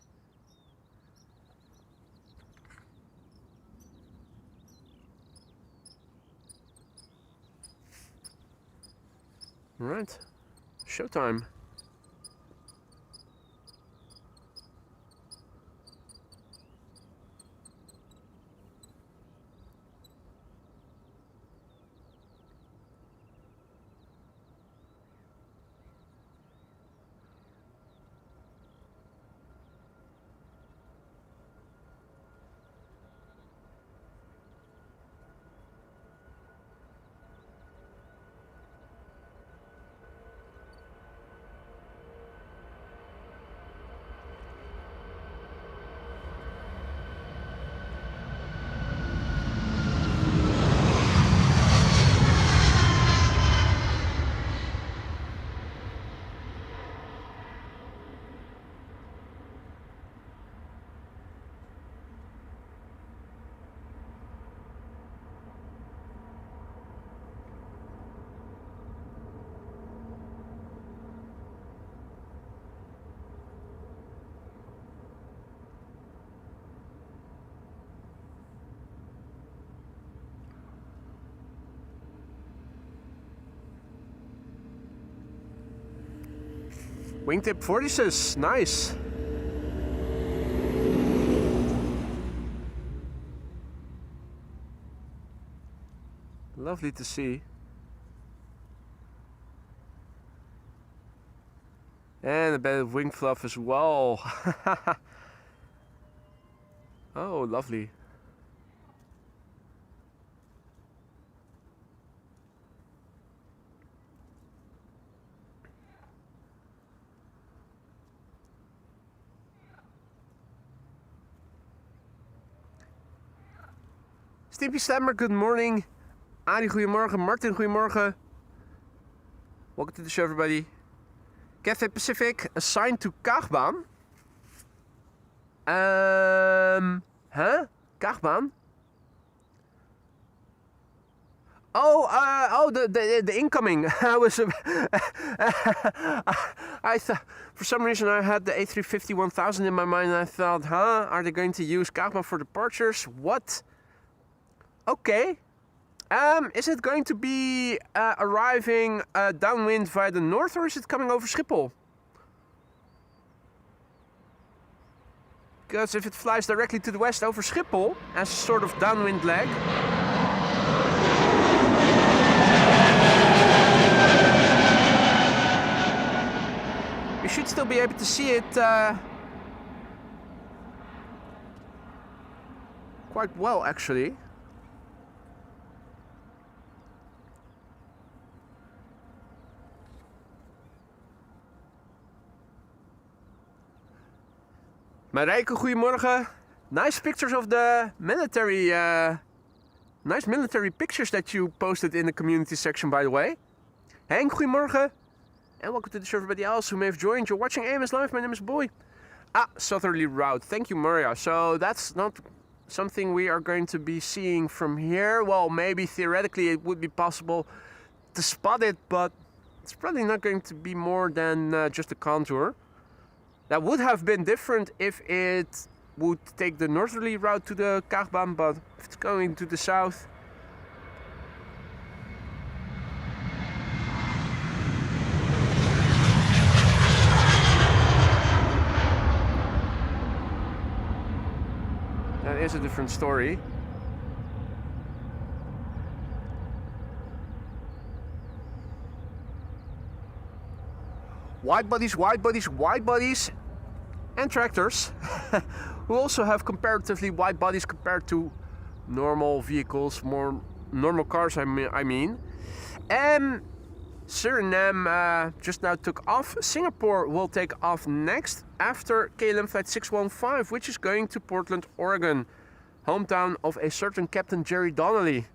All right, showtime. Wingtip 46, nice. Lovely to see. And a bit of wing fluff as well. Oh, lovely. Stimpy Slammer, good morning. Adi, goedemorgen. Martin, goedemorgen. Welcome to the show, everybody. Cathay Pacific assigned to Kaagbaan. Huh? Kaagbaan? Oh, the incoming. I was, I thought for some reason I had the A350-1000 in my mind, and I thought, huh? Are they going to use Kaagbaan for departures? What? Okay. Is it going to be arriving downwind via the north, or is it coming over Schiphol? Because if it flies directly to the west over Schiphol as a sort of downwind leg, you should still be able to see it quite well, actually. Marijke, goedemorgen. Nice pictures of the military, nice military pictures that you posted in the community section, by the way. Henk, goedemorgen. And welcome to the show, everybody else who may have joined. You're watching AMS Live. My name is Boy. Southerly route. Thank you, Maria. So that's not something we are going to be seeing from here. Well, maybe theoretically it would be possible to spot it, but it's probably not going to be more than just a contour. That would have been different if it would take the northerly route to the Kaagbaan, but if it's going to the south, that is a different story. Wide bodies, wide bodies, wide bodies, and tractors who also have comparatively wide bodies compared to normal vehicles, more normal cars, I mean. Suriname just now took off. Singapore will take off next after KLM flight 615, which is going to Portland, Oregon, hometown of a certain Captain Jerry Donnelly.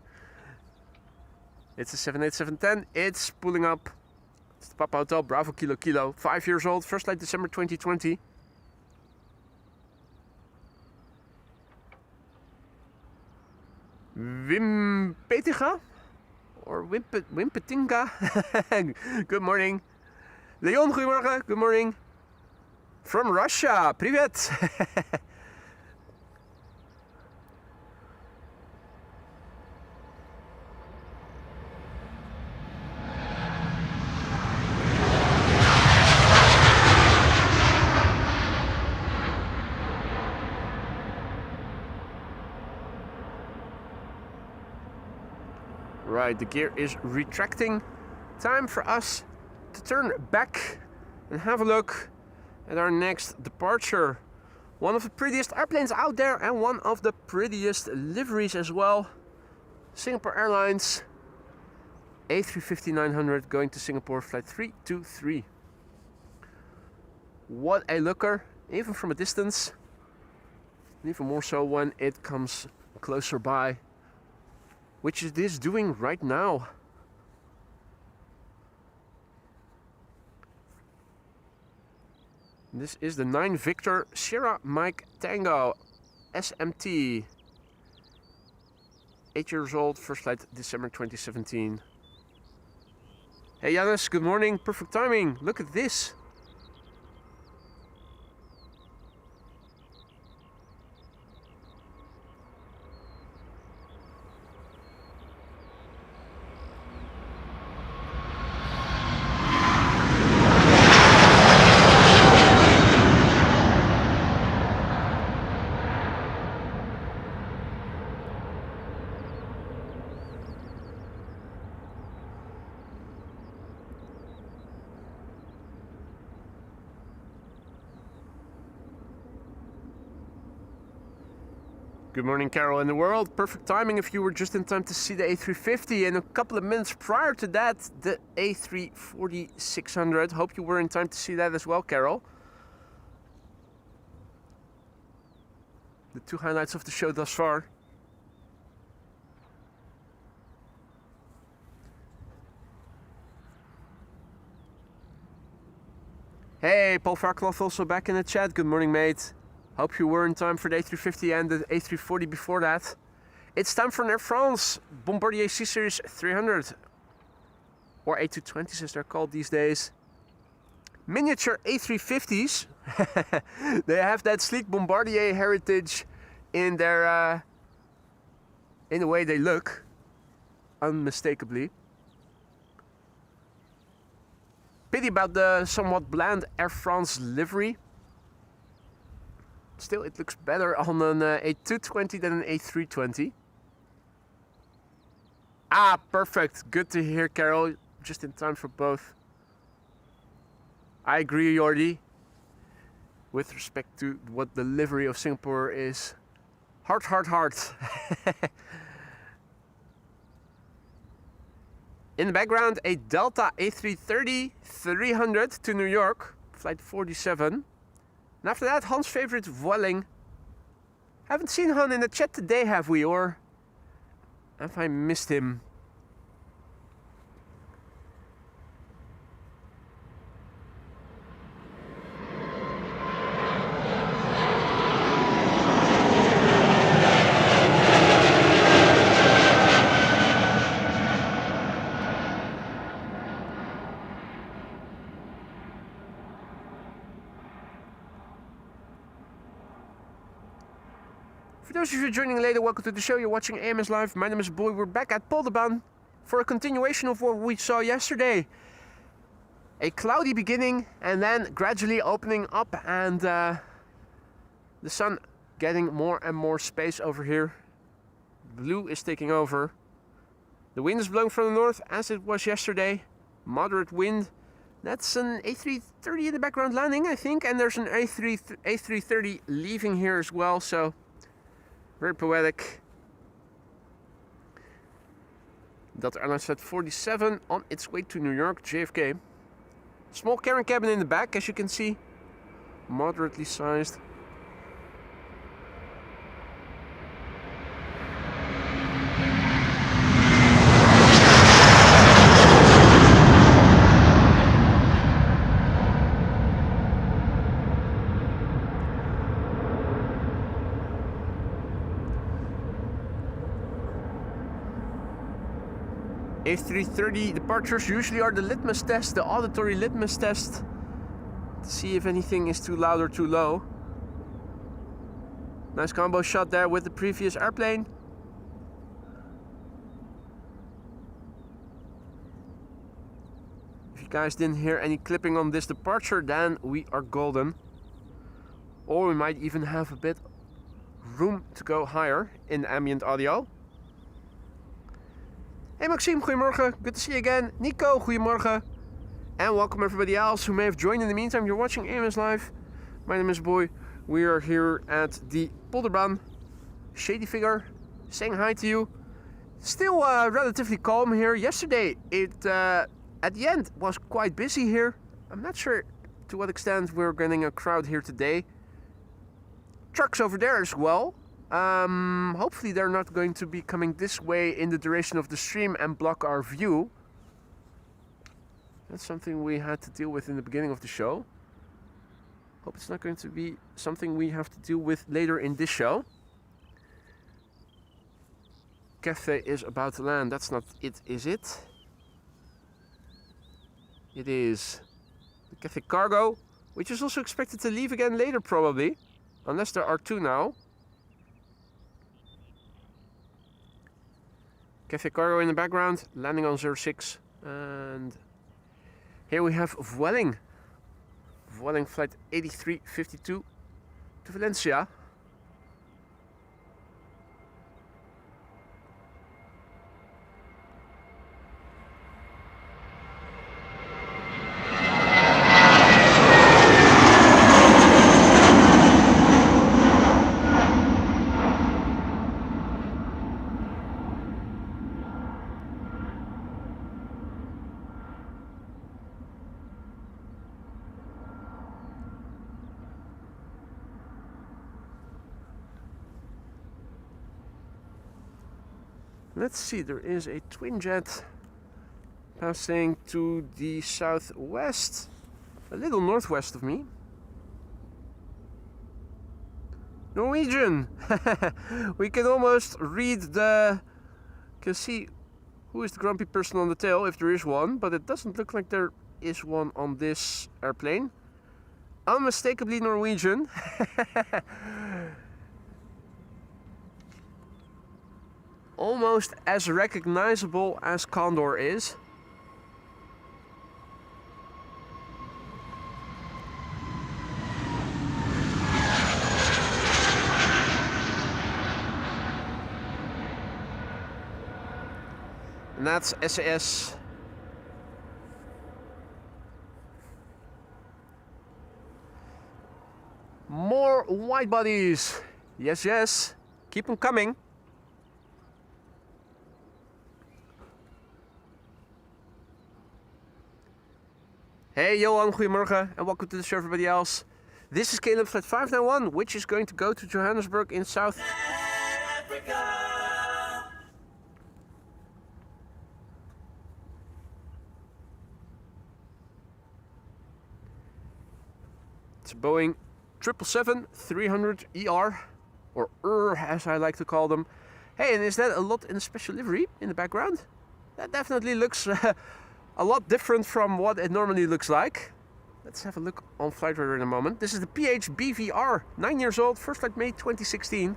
It's a 787-10. It's pulling up. It's the Papa Hotel, Bravo Kilo Kilo. 5 years old, first flight December 2020. Wimpetinga? Or Wimpetinga? Good morning. Leon, goedemorgen. Good morning. From Russia. Привет. Right, the gear is retracting. Time for us to turn back and have a look at our next departure. One of the prettiest airplanes out there and one of the prettiest liveries as well. Singapore Airlines A350-900 going to Singapore flight 323. What a looker, even from a distance. Even more so when it comes closer by, which it is doing right now. This is the 9 Victor Sierra Mike Tango SMT. 8 years old, first flight December 2017. Hey Janus, good morning, perfect timing. Look at this. Good morning, Carol in the world. Perfect timing if you were just in time to see the A350, and a couple of minutes prior to that, the A340-600. Hope you were in time to see that as well, Carol. The 2 highlights of the show thus far. Hey, Paul Varkloff also back in the chat. Good morning, mate. Hope you were in time for the A350 and the A340 before that. It's time for an Air France Bombardier C-Series 300. Or A220s as they're called these days. Miniature A350s. They have that sleek Bombardier heritage in their in the way they look, unmistakably. Pity about the somewhat bland Air France livery. Still, it looks better on an A220 than an A320. Ah, perfect. Good to hear, Carol. Just in time for both. I agree, Jordi. With respect to what the livery of Singapore is. Heart. In the background, a Delta A330-300 to New York, flight 47. And after that, Hans' favorite Vueling. Haven't seen Han in the chat today, have we? Or have I missed him? For those of you joining later, welcome to the show. You're watching AMS Live. My name is Boy. We're back at Polderbaan for a continuation of what we saw yesterday. A cloudy beginning and then gradually opening up, and the sun getting more and more space over here. Blue is taking over. The wind is blowing from the north as it was yesterday. Moderate wind. That's an A330 in the background landing, I think, and there's an A330 leaving here as well, so very poetic. Delta Airlines Flight 47 on its way to New York, JFK. Small cabin in the back, as you can see. Moderately sized. A330 departures usually are the litmus test, the auditory litmus test, to see if anything is too loud or too low. Nice combo shot there with the previous airplane. If you guys didn't hear any clipping on this departure, then we are golden. Or we might even have a bit room to go higher in ambient audio. Hey Maxime, goedemorgen. Good to see you again. Nico, goedemorgen. And welcome everybody else who may have joined in the meantime. You're watching AMS Live. My name is Boy. We are here at the Polderbaan. Shady figure, saying hi to you. Still relatively calm here. Yesterday, it at the end was quite busy here. I'm not sure to what extent we're getting a crowd here today. Trucks over there as well. Hopefully they're not going to be coming this way in the duration of the stream and block our view. That's something we had to deal with in the beginning of the show. Hope it's not going to be something we have to deal with later in this show. Cafe is about to land. That's not it, is it? It is the Cafe Cargo, which is also expected to leave again later probably. Unless there are two now. Cafe Cargo in the background, landing on 06. And here we have Vueling. Vueling flight 8352 to Valencia. Let's see, there is a twin jet passing to the southwest. a little northwest of me. Norwegian! We can almost read can see who is the grumpy person on the tail, if there is one, but it doesn't look like there is one on this airplane. Unmistakably Norwegian. Almost as recognizable as Condor is. And that's SAS. More wide bodies. Yes, yes. Keep them coming. Hey Johan, goedemorgen and welcome to the show everybody else. This is Caleb Flight 591, which is going to go to Johannesburg in South Africa. It's a Boeing 777-300ER, or as I like to call them. Hey, and is that a lot in a special livery in the background? That definitely looks a lot different from what it normally looks like. Let's have a look on Flightradar in a moment. This is the PHBVR, 9 years old, first flight May 2016.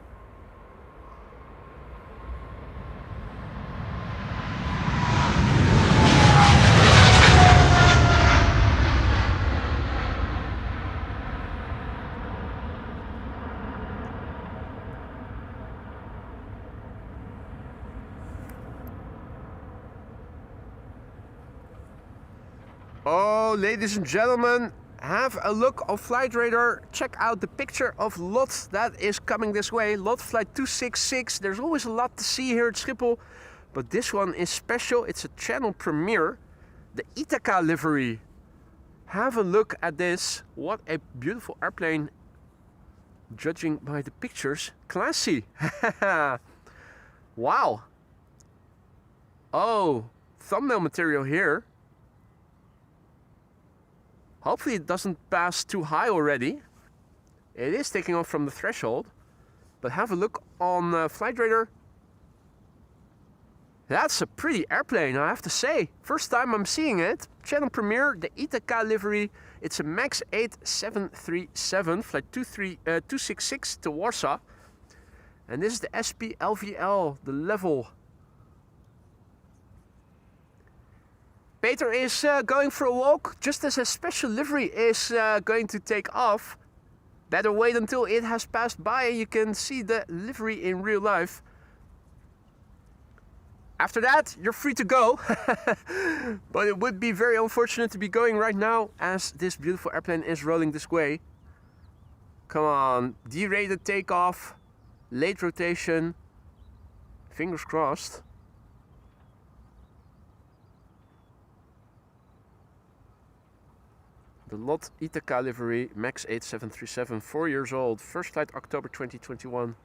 Oh, ladies and gentlemen, have a look on Flightradar. Check out the picture of Lot that is coming this way. Lot flight 266. There's always a lot to see here at Schiphol, but this one is special. It's a channel premiere. The Ithaca livery. Have a look at this. What a beautiful airplane. Judging by the pictures, classy. Wow. Oh, thumbnail material here. Hopefully it doesn't pass too high already. It is taking off from the threshold. But have a look on Flightradar. That's a pretty airplane, I have to say. First time I'm seeing it. Channel premiere, the Ithaca livery. It's a MAX 8 737, flight 266 to Warsaw. And this is the SP LVL, the level. Peter is going for a walk, just as a special livery is going to take off. Better wait until it has passed by and you can see the livery in real life. After that, you're free to go. But it would be very unfortunate to be going right now as this beautiful airplane is rolling this way. Come on, derated takeoff, late rotation, fingers crossed. The Lot Ithaca livery, MAX 8 737, 4 years old, first flight October 2021.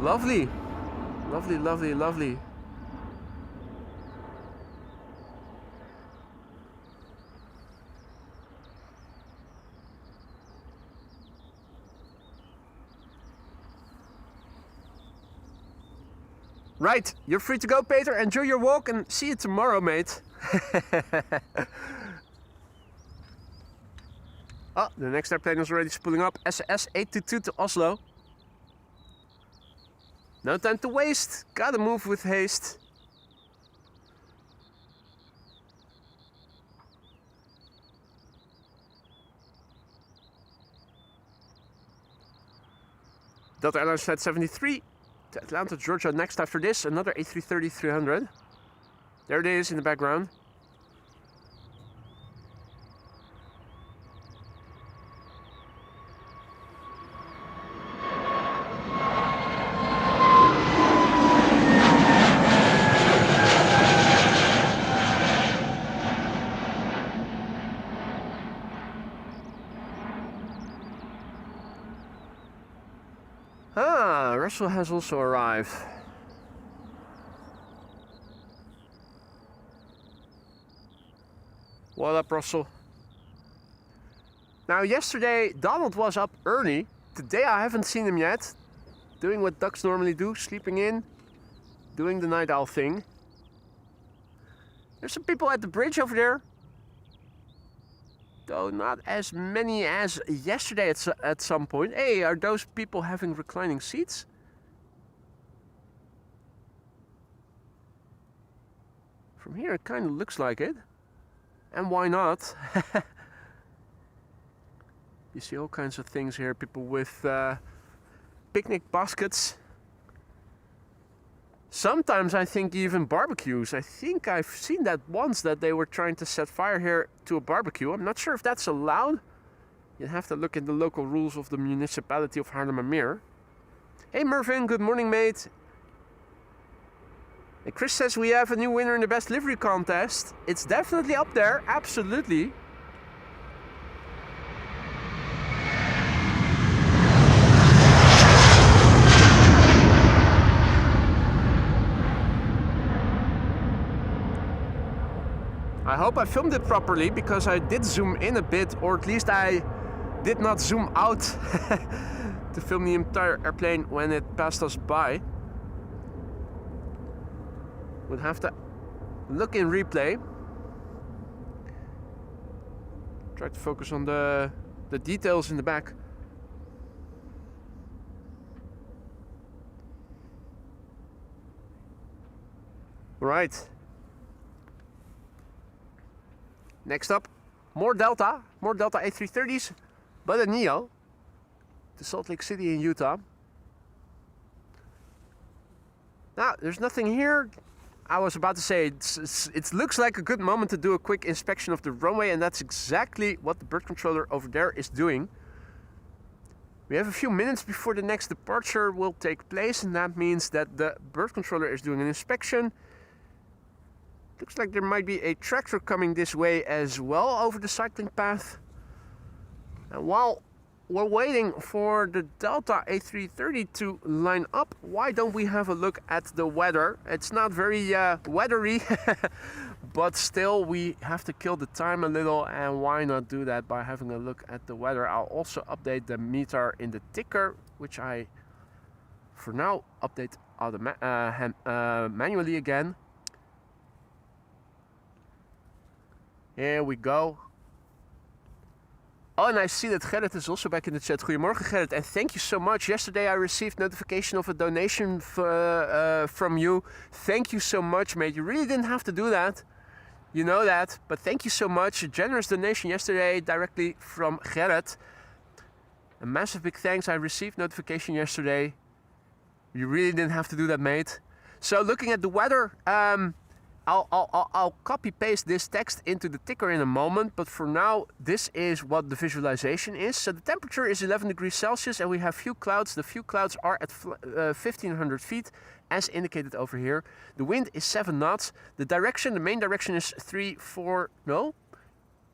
Lovely, lovely, lovely, lovely. Right, you're free to go, Peter. Enjoy your walk and see you tomorrow, mate. Oh, the next airplane is already spooling up. SAS 822 to Oslo. No time to waste. Gotta move with haste. Delta Airlines Flight 73 to Atlanta, Georgia. Next after this, another A330-300. There it is in the background. Ah, Russell has also arrived. What up, Russell? Now, yesterday Donald was up early. Today I haven't seen him yet. Doing what ducks normally do, sleeping in, doing the night owl thing. There's some people at the bridge over there. Though not as many as yesterday at some point. Hey, are those people having reclining seats? From here it kind of looks like it. And why not? You see all kinds of things here. People with picnic baskets. Sometimes I think even barbecues. I think I've seen that once, that they were trying to set fire here to a barbecue. I'm not sure if that's allowed. You have to look at the local rules of the municipality of Haarlemmermeer. Hey Mervin, good morning mate. And Chris says we have a new winner in the best livery contest. It's definitely up there, absolutely. I hope I filmed it properly, because I did zoom in a bit, or at least I did not zoom out to film the entire airplane when it passed us by. Would have to look in replay. Try to focus on the details in the back. Right. Next up, more Delta A330s, but a Neo to Salt Lake City in Utah. Now, there's nothing here. I was about to say, it looks like a good moment to do a quick inspection of the runway, and that's exactly what the bird controller over there is doing. We have a few minutes before the next departure will take place, and that means that the bird controller is doing an inspection. Looks like there might be a tractor coming this way as well over the cycling path. And while we're waiting for the Delta A330 to line up, why don't we have a look at the weather? It's not very weathery, but still we have to kill the time a little, and why not do that by having a look at the weather? I'll also update the meter in the ticker, which I for now update manually again. Here we go. Oh, and I see that Gerrit is also back in the chat. Goedemorgen Gerrit, and thank you so much. Yesterday I received notification of a donation from you. Thank you so much, mate. You really didn't have to do that. You know that, but thank you so much. A generous donation yesterday directly from Gerrit. A massive big thanks. I received notification yesterday. You really didn't have to do that, mate. So looking at the weather, I'll copy paste this text into the ticker in a moment, but for now this is what the visualization is. So the temperature is 11 degrees Celsius and we have few clouds. The few clouds are at 1500 feet as indicated over here. The wind is 7 knots. The direction, the main direction is 340, no?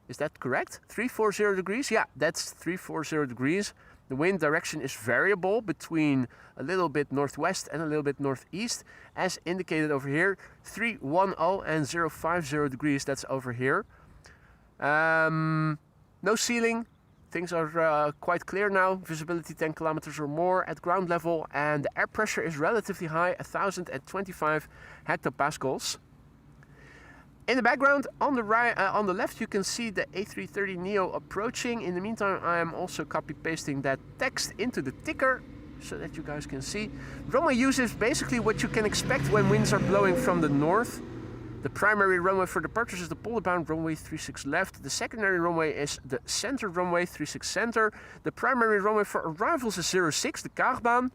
Is that correct? 340 degrees? Yeah, that's 340 degrees. The wind direction is variable between a little bit northwest and a little bit northeast, as indicated over here. 310 and 050 degrees, that's over here. No ceiling. Things are quite clear now. Visibility 10 kilometers or more at ground level, and the air pressure is relatively high, 1025 hectopascals. In the background, on the right, on the left, you can see the A330 Neo approaching. In the meantime, I am also copy-pasting that text into the ticker so that you guys can see. Runway use is basically what you can expect when winds are blowing from the north. The primary runway for departures is the Polderbaan runway 36 left. The secondary runway is the center runway 36 center. The primary runway for arrivals is 06, the Kaagbaan.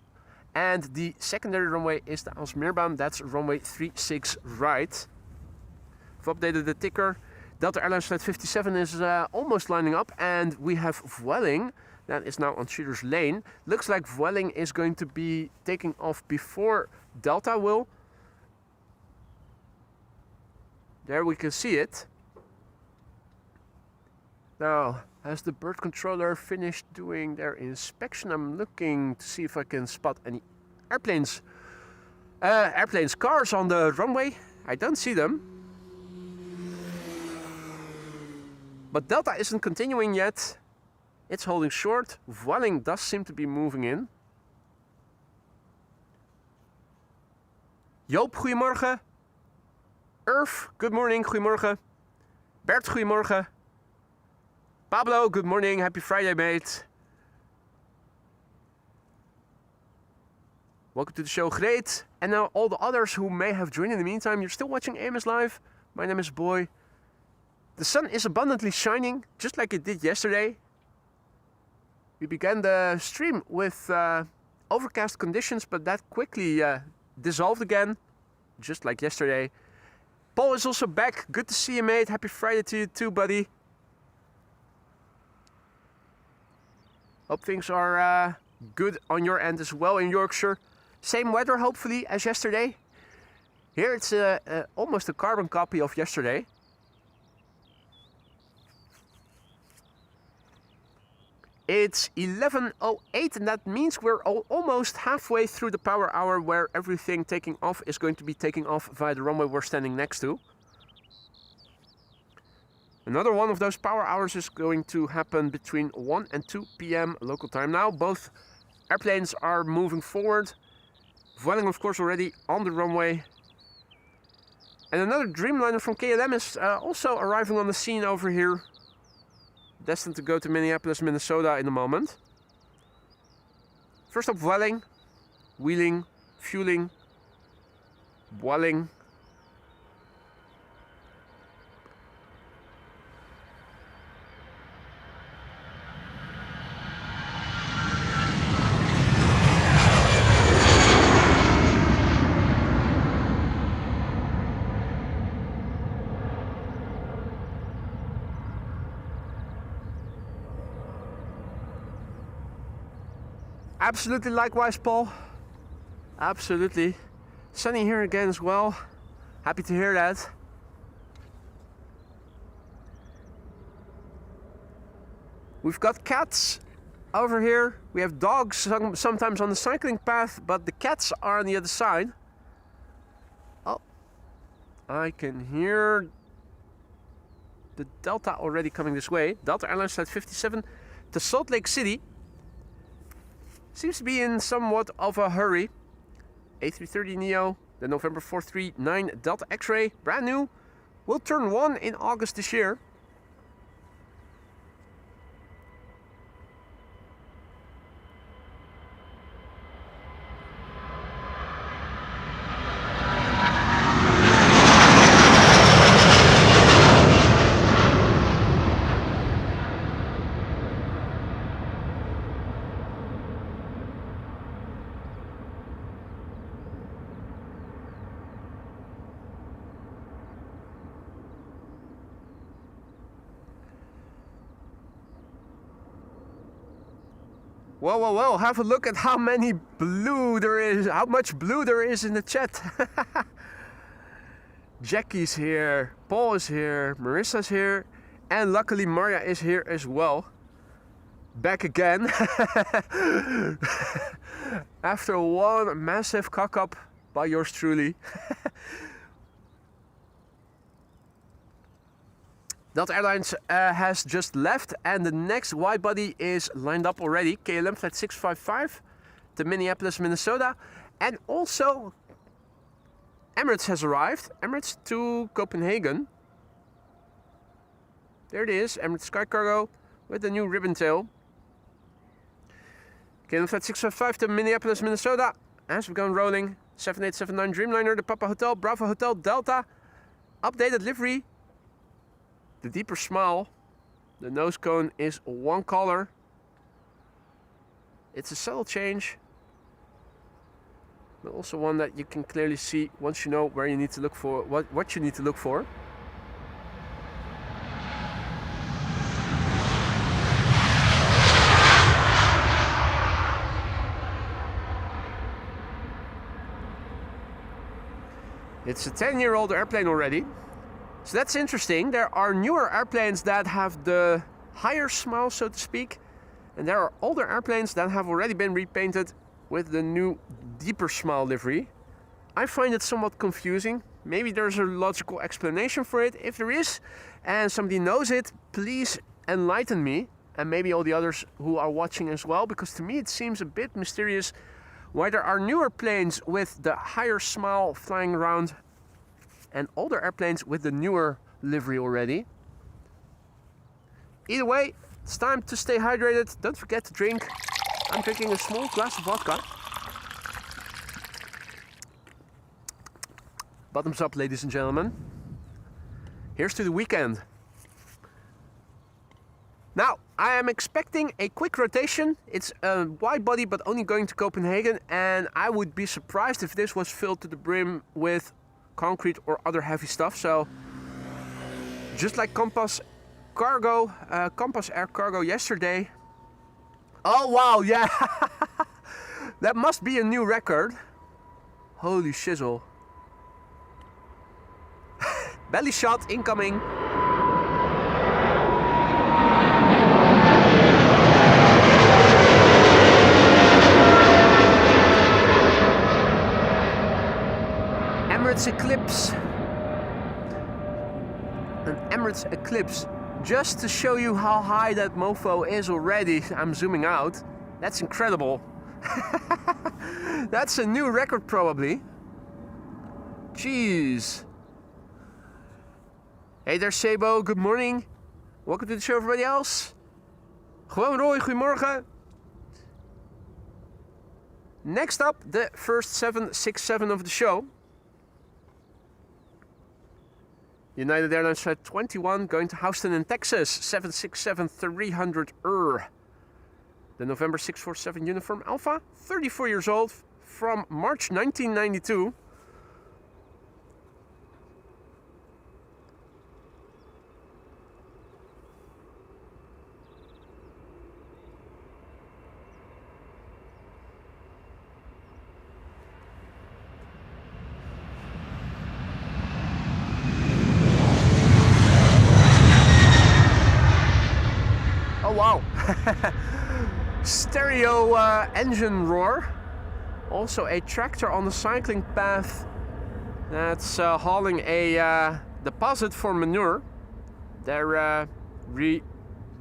And the secondary runway is the Aalsmeerbaan, that's runway 36 right. I've updated the ticker. Delta Airlines Flight 57 is almost lining up, and we have Vueling that is now on Shooter's Lane. Looks like Vueling is going to be taking off before Delta will. There we can see it. Now, Has the bird controller finished doing their inspection? I'm looking to see if I can spot any airplanes. Cars on the runway. I don't see them. But Delta isn't continuing yet. It's holding short. Vueling does seem to be moving in. Joop, goedemorgen. Irv, good morning, goedemorgen. Bert, goedemorgen. Pablo, good morning, happy Friday, mate. Welcome to the show, great. And now all the others who may have joined in the meantime, you're still watching AMS Live. My name is Boy. The sun is abundantly shining, just like it did yesterday. We began the stream with overcast conditions, but that quickly dissolved again, just like yesterday. Paul is also back. Good to see you, mate. Happy Friday to you too, buddy. Hope things are good on your end as well in Yorkshire. Same weather, hopefully, as yesterday. Here it's almost a carbon copy of yesterday. It's 11:08 and that means we're almost halfway through the power hour where everything taking off is going to be taking off via the runway we're standing next to. Another one of those power hours is going to happen between 1 and 2 p.m. local time now. Both airplanes are moving forward. Vueling, of course, already on the runway. And another Dreamliner from KLM is also arriving on the scene over here. Destined to go to Minneapolis, Minnesota in a moment. First up, Vueling, wheeling, fueling, boiling. Absolutely, likewise, Paul. Absolutely. Sunny here again as well. Happy to hear that. We've got cats over here. We have dogs sometimes on the cycling path, but the cats are on the other side. Oh, I can hear the Delta already coming this way. Delta Airlines Flight 57 to Salt Lake City. Seems to be in somewhat of a hurry. A330neo, the November 439 Delta X-Ray, brand new. Will turn 1 in August this year. Whoa, whoa, whoa, have a look at how many blue there is, how much blue there is in the chat. Jackie's here, Paul is here, Marissa's here, and luckily Maria is here as well. Back again. After one massive cock up by yours truly. Delta Airlines has just left and the next wide body is lined up already. KLM Flight 655 to Minneapolis, Minnesota. And also Emirates has arrived. Emirates to Copenhagen. There it is, Emirates Sky Cargo with the new ribbon tail. KLM Flight 655 to Minneapolis, Minnesota. As we go rolling, 7879 Dreamliner, the Papa Hotel, Bravo Hotel, Delta. Updated livery. The deeper smile, the nose cone is one color. It's a subtle change, but also one that you can clearly see once you know where you need to look for, what you need to look for. It's a 10-year-old airplane already. So that's interesting. There are newer airplanes that have the higher smile, so to speak. And there are older airplanes that have already been repainted with the new deeper smile livery. I find it somewhat confusing. Maybe there's a logical explanation for it. If there is and somebody knows it, please enlighten me, and maybe all the others who are watching as well, because to me it seems a bit mysterious why there are newer planes with the higher smile flying around and older airplanes with the newer livery already. Either way, it's time to stay hydrated. Don't forget to drink. I'm drinking a small glass of vodka. Bottoms up, ladies and gentlemen. Here's to the weekend. Now, I am expecting a quick rotation. It's a wide body, but only going to Copenhagen. And I would be surprised if this was filled to the brim with concrete or other heavy stuff. So, just like Compass Air Cargo yesterday. Oh, wow, yeah. That must be a new record. Holy shizzle. Belly shot incoming. Emirates Eclipse. An Emirates Eclipse. Just to show you how high that mofo is already, I'm zooming out. That's incredible. That's a new record probably. Jeez. Hey there Sebo, good morning. Welcome to the show everybody else. Gewoon Roy, goedemorgen. Next up, the first 767 of the show. United Airlines Flight 21 going to Houston in Texas, 767-300ER. The November 647 Uniform Alpha, 34 years old, from March 1992. Wow, stereo engine roar. Also a tractor on the cycling path that's hauling a deposit for manure. They're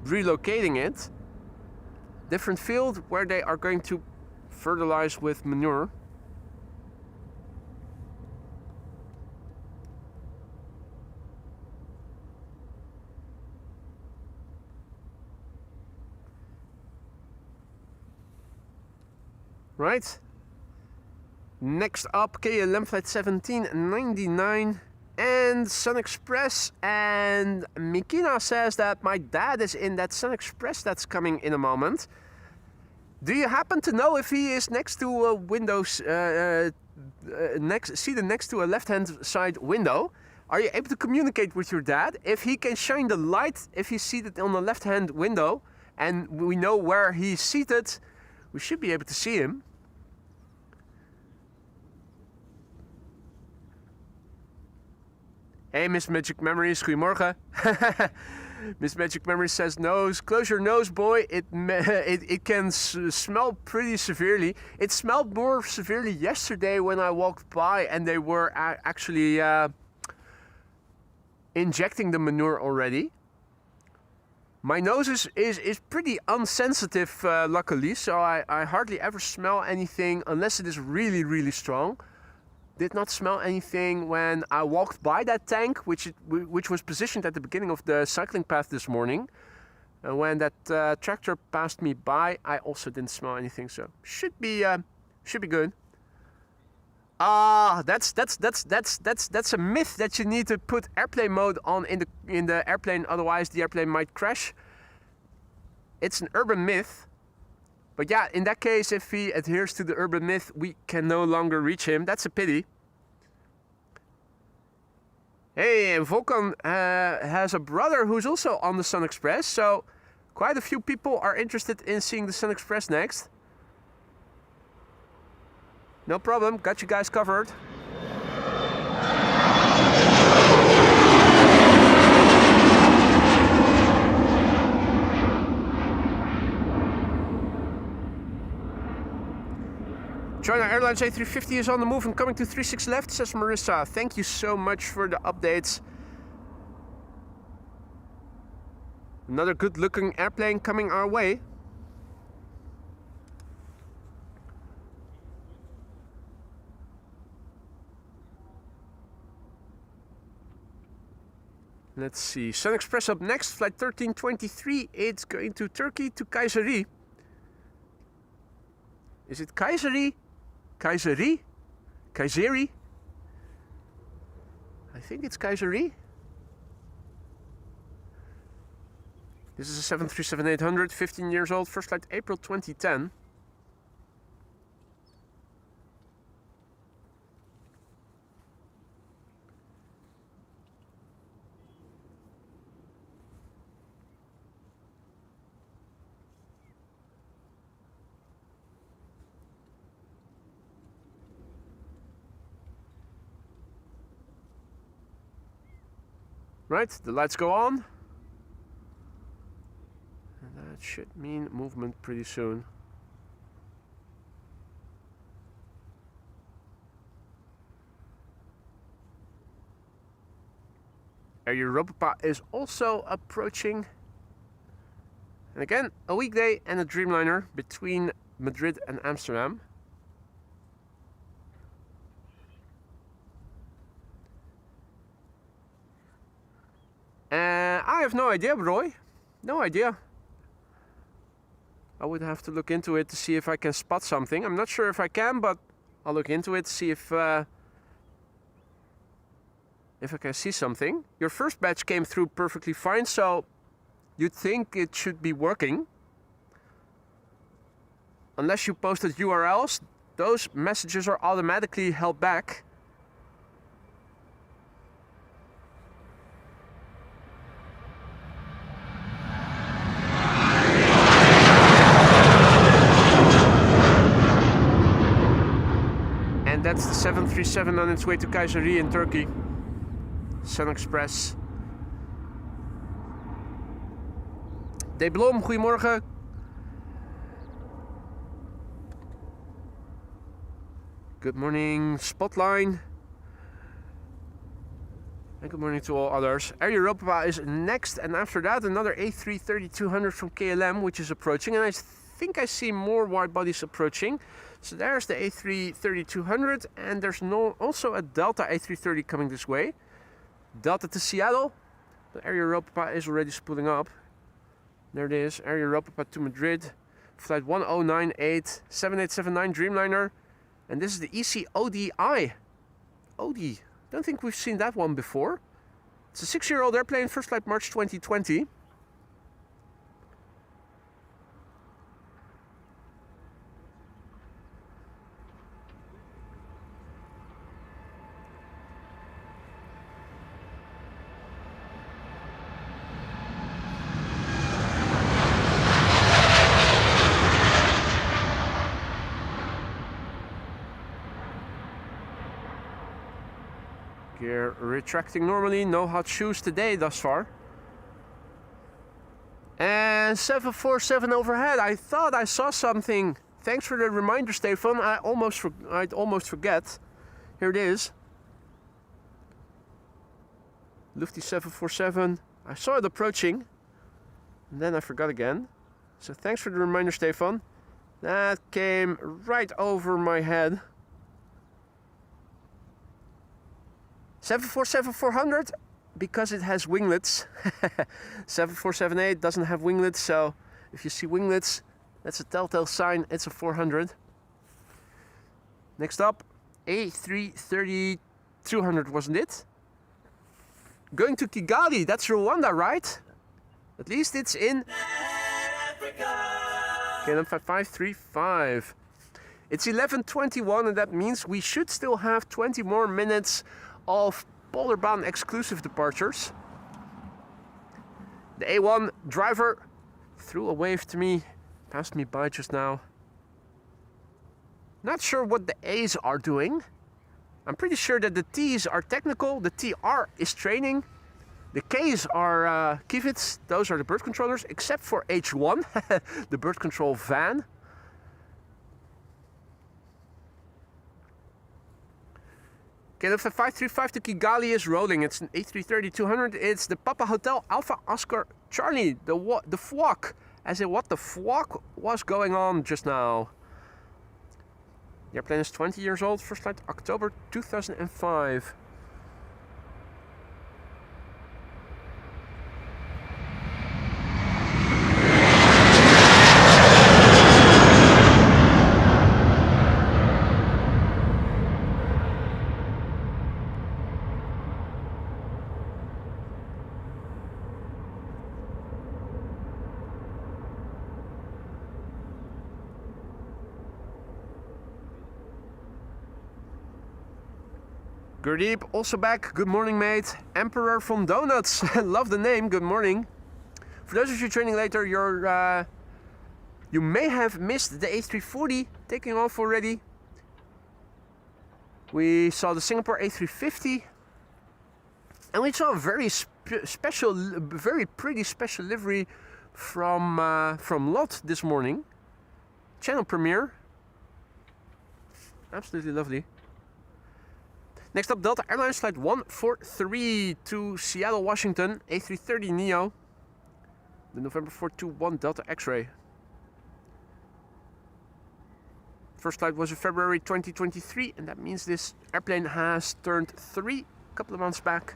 relocating it. Different field where they are going to fertilize with manure. Right. Next up, KLM Flight 1799 and Sun Express. And Mikina says that my dad is in that Sun Express that's coming in a moment. Do you happen to know if he is next to a window, seated next to a left-hand side window? Are you able to communicate with your dad? If he can shine the light, if he's seated on the left-hand window, and we know where he's seated, we should be able to see him. Hey, Miss Magic Memories, goedemorgen. Miss Magic Memories says, nose, close your nose, boy. It can smell pretty severely. It smelled more severely yesterday when I walked by and they were actually injecting the manure already. My nose is pretty unsensitive, luckily, so I hardly ever smell anything unless it is really, really strong. Did not smell anything when I walked by that tank, which was positioned at the beginning of the cycling path this morning. And when that tractor passed me by, I also didn't smell anything, so should be good. That's a myth that you need to put airplane mode on in the airplane, otherwise the airplane might crash. It's an urban myth. But yeah, in that case, if he adheres to the urban myth, we can no longer reach him. That's a pity. Hey, and Volkan has a brother who's also on the Sun Express, so quite a few people are interested in seeing the Sun Express next. No problem, got you guys covered. China Airlines A350 is on the move and coming to 36 left, says Marissa. Thank you so much for the updates. Another good looking airplane coming our way. Let's see, Sun Express up next, flight 1323. It's going to Turkey, to Kayseri. Is it Kayseri? Kayseri? Kayseri? I think it's Kayseri. This is a 737-800, 15 years old, first flight April 2010. Right, the lights go on. And that should mean movement pretty soon. Air Europa is also approaching. And again, a weekday and a Dreamliner between Madrid and Amsterdam. I have no idea, Roy. No idea. I would have to look into it to see if I can spot something. I'm not sure if I can, but I'll look into it, see if I can see something. Your first batch came through perfectly fine, so you'd think it should be working. Unless you posted URLs, those messages are automatically held back. That's the 737 on its way to Kayseri in Turkey. Sun Express. Deblom, goedemorgen. Good morning, Spotline. And good morning to all others. Air Europa is next, and after that another A330-200 from KLM, which is approaching. And I think I see more wide bodies approaching. So there's the A330-200, and there's also a Delta A330 coming this way. Delta to Seattle. The Air Europa is already spooling up. There it is, Air Europa to Madrid. Flight 1098, 7879 Dreamliner. And this is the EC ODI. ODI. Don't think we've seen that one before. It's a 6-year-old airplane, first flight March 2020. Gear retracting normally, no hot shoes today thus far. And 747 overhead, I thought I saw something. Thanks for the reminder, Stefan. I'd almost forget. Here it is. Lufty 747. I saw it approaching. And then I forgot again. So thanks for the reminder, Stefan. That came right over my head. 747-400, because it has winglets. 747-8 doesn't have winglets, so if you see winglets, that's a telltale sign it's a 400. Next up, A330-200, wasn't it? Going to Kigali, that's Rwanda, right? At least it's in KLM 5535. It's 11:21, and that means we should still have 20 more minutes of Polderbaan exclusive departures. The A1 driver threw a wave to me, passed me by just now. Not sure what the A's are doing. I'm pretty sure that the T's are technical, the TR is training, the K's are kivits, those are the bird controllers, except for H1, the bird control van. Okay, the 535 to Kigali is rolling. It's an A330-200. It's the Papa Hotel Alpha Oscar Charlie. The FWOC. As in, what the FWOC was going on just now? The airplane is 20 years old. First flight October 2005. Gurdeep, also back. Good morning, mate. Emperor from Donuts. Love the name. Good morning. For those of you joining later, you may have missed the A340 taking off already. We saw the Singapore A350. And we saw a very special, very pretty special livery from Lot this morning. Channel premiere. Absolutely lovely. Next up, Delta Airlines flight 143 to Seattle, Washington, A330neo. The November 421 Delta X-ray. First flight was in February 2023, and that means this airplane has turned 3 a couple of months back.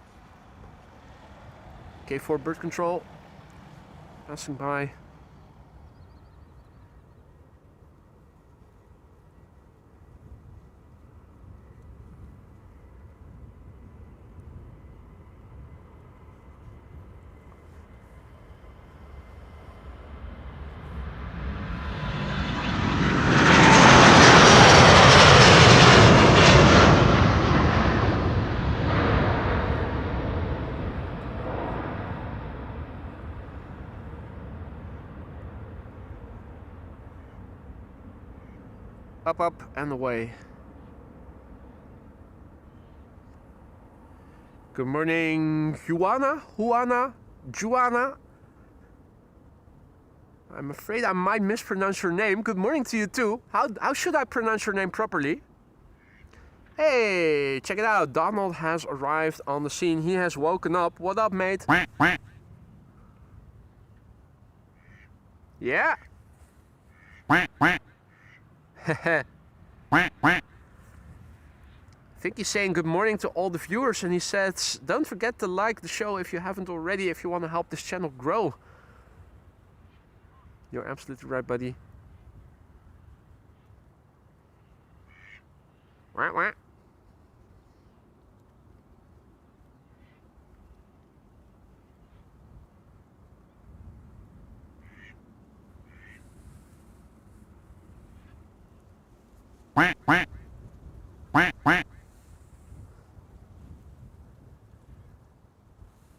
K4 bird control, passing by. Up, and away. Good morning, Juana. I'm afraid I might mispronounce your name. Good morning to you too. How should I pronounce your name properly? Hey, check it out. Donald has arrived on the scene. He has woken up. What up, mate? Yeah. I think he's saying good morning to all the viewers, and he says don't forget to like the show if you haven't already, if you want to help this channel grow. You're absolutely right, buddy. Wah.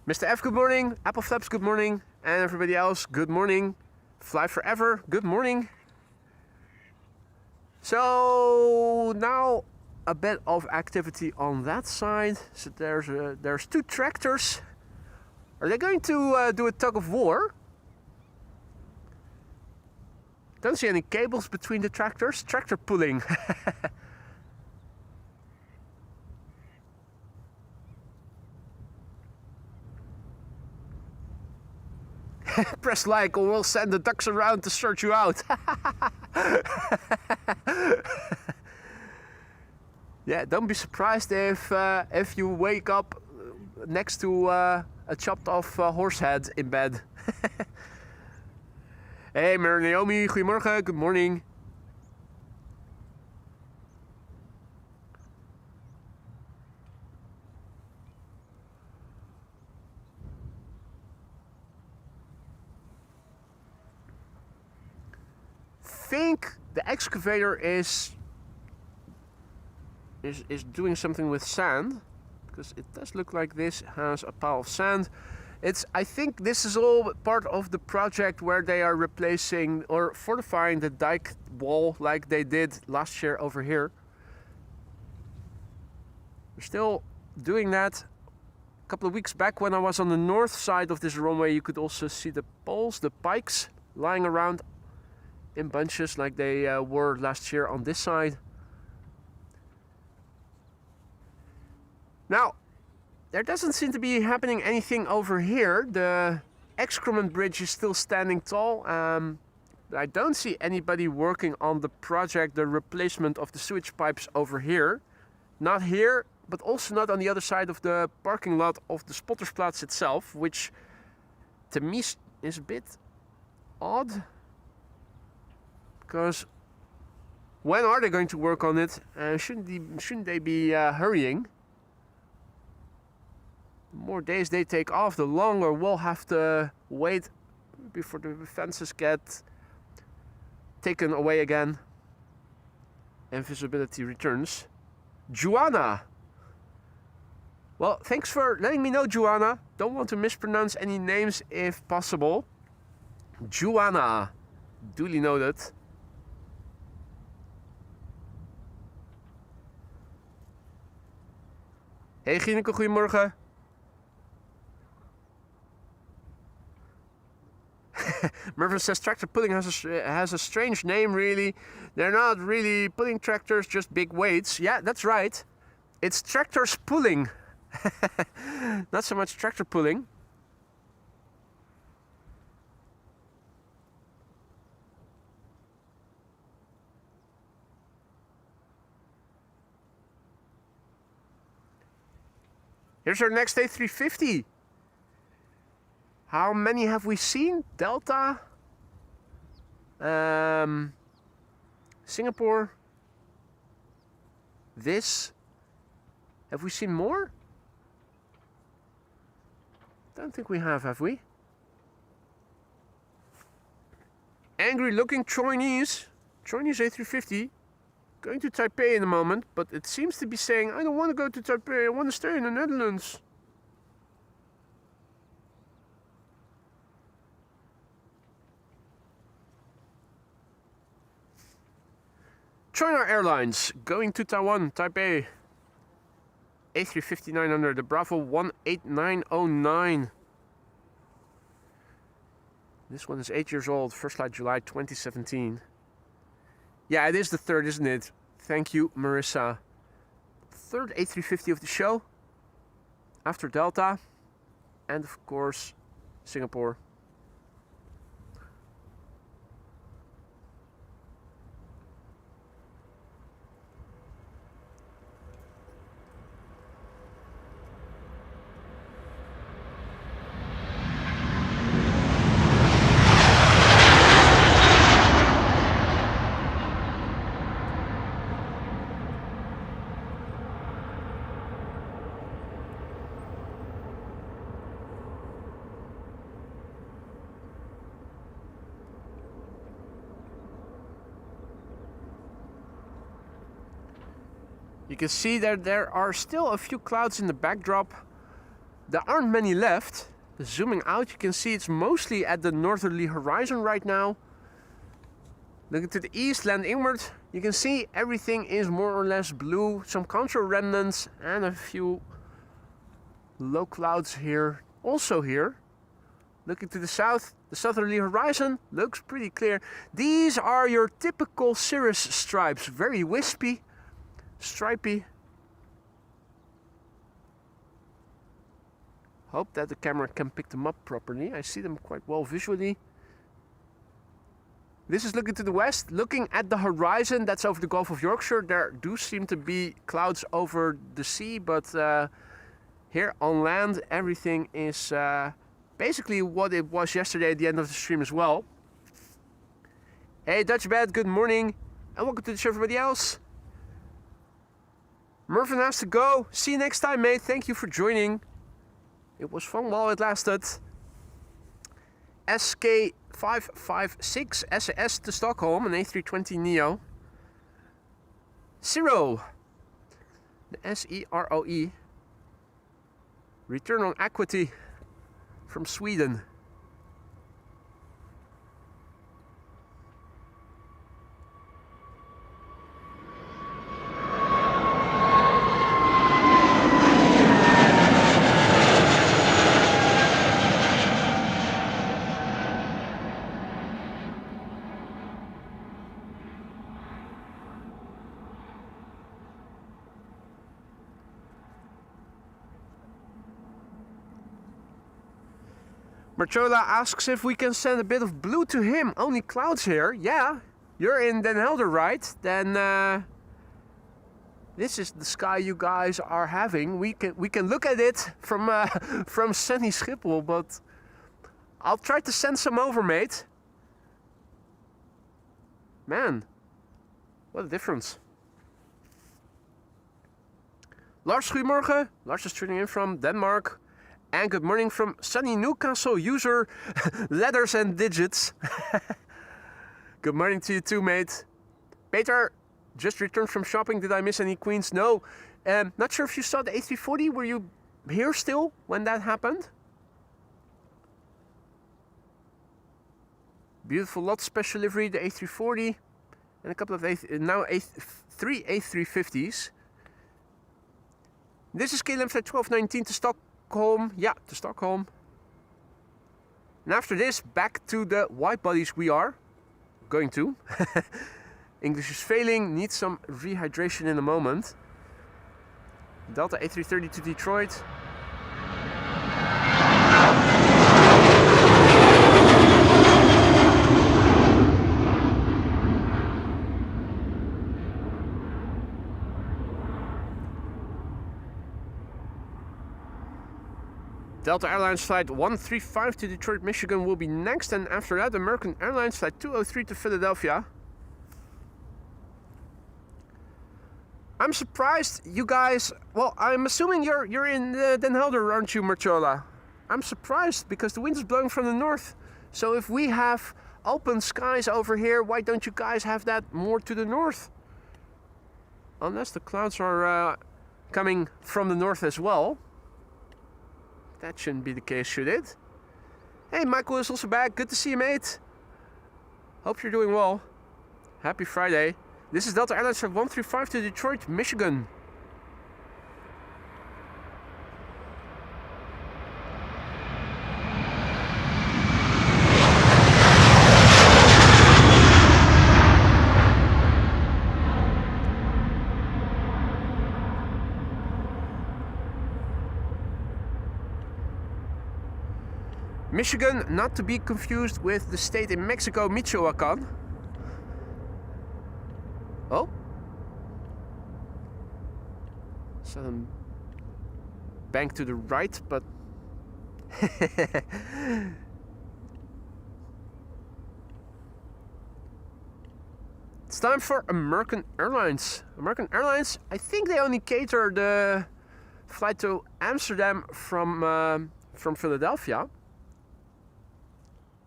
Mr. F, good morning. Apple Flaps, good morning. And everybody else, good morning. Fly Forever, good morning. So now a bit of activity on that side. So there's 2 tractors. Are they going to do a tug of war? Don't see any cables between the tractors. Tractor pulling. Press like or we'll send the ducks around to search you out. Yeah, don't be surprised if you wake up next to a chopped off horse head in bed. Hey, Mary Naomi, goedemorgen, good morning. Think the excavator is doing something with sand, because it does look like this has a pile of sand. I think this is all part of the project where they are replacing or fortifying the dike wall like they did last year over here. They're still doing that. A couple of weeks back when I was on the north side of this runway, you could also see the poles, the pikes lying around in bunches like they were last year on this side. Now, there doesn't seem to be happening anything over here. The excrement bridge is still standing tall. I don't see anybody working on the project, the replacement of the sewage pipes over here. Not here, but also not on the other side of the parking lot of the Spottersplatz itself, which to me is a bit odd. Because when are they going to work on it? Shouldn't they be hurrying? The more days they take off, the longer we'll have to wait before the fences get taken away again and visibility returns. Joanna! Well, thanks for letting me know, Joanna. Don't want to mispronounce any names if possible. Joanna. Duly noted. Hey Gineke, goedemorgen. Mervyn says tractor pulling has a strange name, really. They're not really pulling tractors, just big weights. Yeah, that's right. It's tractors pulling. Not so much tractor pulling. Here's our next A350. How many have we seen? Delta, Singapore, this. Have we seen more? Don't think we have we? Angry looking Chinese A350. Going to Taipei in a moment, but it seems to be saying, I don't want to go to Taipei, I want to stay in the Netherlands. China Airlines going to Taiwan, Taipei. A350-900, the Bravo 18909. This one is 8 years old, first flight July 2017. Yeah, it is the third, isn't it? Thank you, Marissa. Third A350 of the show. After Delta. And of course, Singapore. You can see that there are still a few clouds in the backdrop. There aren't many left. Zooming out, you can see it's mostly at the northerly horizon right now. Looking to the east, land inward, you can see everything is more or less blue. Some contour remnants and a few low clouds here. Also here. Looking to the south, the southerly horizon looks pretty clear. These are your typical cirrus stripes. Very wispy. Stripy. Hope that the camera can pick them up properly. I see them quite well visually. This is looking to the west, looking at the horizon. That's over the Gulf of Yorkshire. There do seem to be clouds over the sea, but here on land everything is basically what it was yesterday at the end of the stream as well. Hey Dutchbed, good morning and welcome to the show everybody else. Mervyn has to go. See you next time, mate. Thank you for joining. It was fun while it lasted. SK556 SAS to Stockholm, an A320neo. Zero. The SEROE. Return on equity from Sweden. Marchola asks if we can send a bit of blue to him. Only clouds here. Yeah, you're in Den Helder, right? Then this is the sky you guys are having. We can look at it from sunny Schiphol, but I'll try to send some over, mate. Man, what a difference. Lars, goedemorgen. Lars is tuning in from Denmark. And good morning from sunny Newcastle, user letters and digits. Good morning to you too, mate. Peter, just returned from shopping. Did I miss any queens? No. Not sure if you saw the A340. Were you here still when that happened? Beautiful lot, special livery, the A340. And a couple of three A350s. This is KLM flight 1219 to Stockholm. Yeah, to Stockholm. And after this, back to the wide bodies we are going to. English is failing, needs some rehydration in a moment. Delta A330 to Detroit. Delta Airlines flight 135 to Detroit, Michigan will be next, and after that American Airlines flight 203 to Philadelphia. I'm surprised you guys, well, I'm assuming you're in Den Helder, aren't you, Marchola? I'm surprised because the wind is blowing from the north. So if we have open skies over here, why don't you guys have that more to the north? Unless the clouds are coming from the north as well. That shouldn't be the case, should it? Hey, Michael is also back. Good to see you, mate. Hope you're doing well. Happy Friday. This is Delta Airlines flight 135 to Detroit, Michigan. Michigan, not to be confused with the state in Mexico, Michoacan. Oh. Southern bank to the right, but... It's time for American Airlines. American Airlines, I think they only cater the flight to Amsterdam from Philadelphia.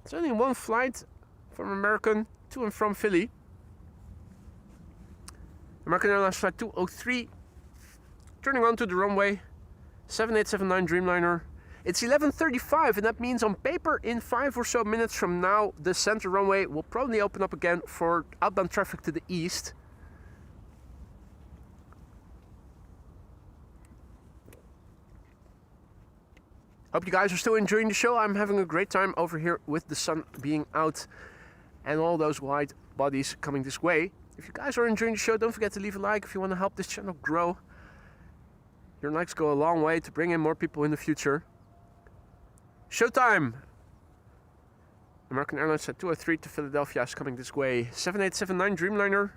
It's only one flight from American to and from Philly. American Airlines flight 203, turning on to the runway, 7879 Dreamliner. It's 11:35, and that means on paper in 5 or so minutes from now, the center runway will probably open up again for outbound traffic to the east. Hope you guys are still enjoying the show. I'm having a great time over here with the sun being out and all those wide bodies coming this way. If you guys are enjoying the show, don't forget to leave a like if you want to help this channel grow. Your likes go a long way to bring in more people in the future. Showtime! American Airlines flight 203 to Philadelphia is coming this way. 7879 Dreamliner.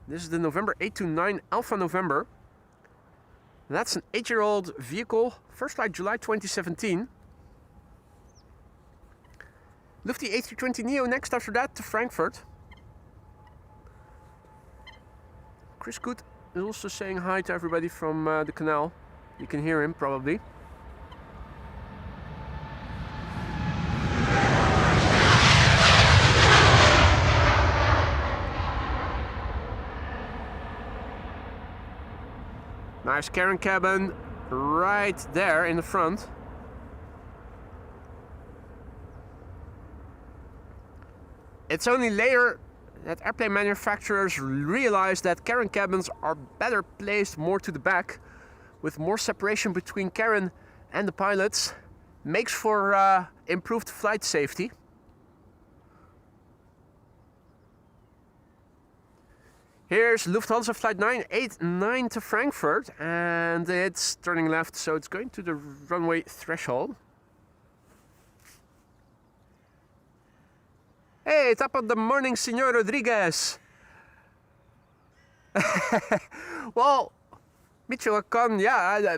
This is the November 829 Alpha November. And that's an 8-year-old vehicle. First flight July 2017. Lufty A320neo next after that to Frankfurt. Chris Good is also saying hi to everybody from the canal. You can hear him probably. Nice Karen cabin right there in the front. It's only later that airplane manufacturers realized that Karen cabins are better placed more to the back, with more separation between Karen and the pilots, makes for improved flight safety. Here's Lufthansa flight 989 to Frankfurt, and it's turning left, so it's going to the runway threshold. Hey, top of the morning, Senor Rodriguez. Well, Michoacan, yeah, I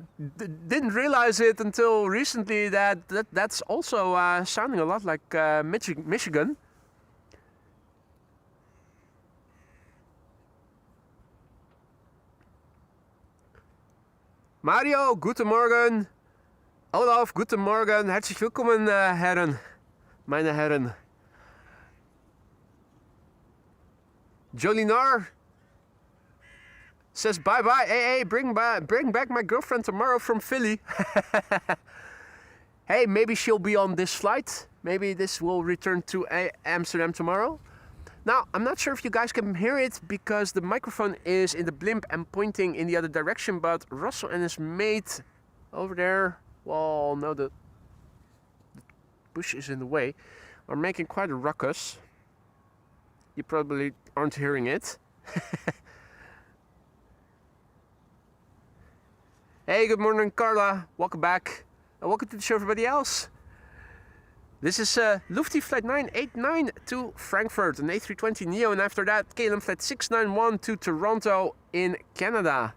didn't realize it until recently that's also sounding a lot like Michigan. Mario, guten Morgen. Olaf, guten Morgen. Herzlich willkommen, Herren. Meine Herren. Jolinar says bye bye. Hey, bring back my girlfriend tomorrow from Philly. Hey, maybe she'll be on this flight. Maybe this will return to Amsterdam tomorrow. Now, I'm not sure if you guys can hear it because the microphone is in the blimp and pointing in the other direction, but Russell and his mate over there, well, no, the bush is in the way, are making quite a ruckus. You probably aren't hearing it. Hey, good morning, Carla. Welcome back. And welcome to the show, everybody else. This is Lufty Flight 989 to Frankfurt, an A320neo, and after that, KLM Flight 691 to Toronto in Canada.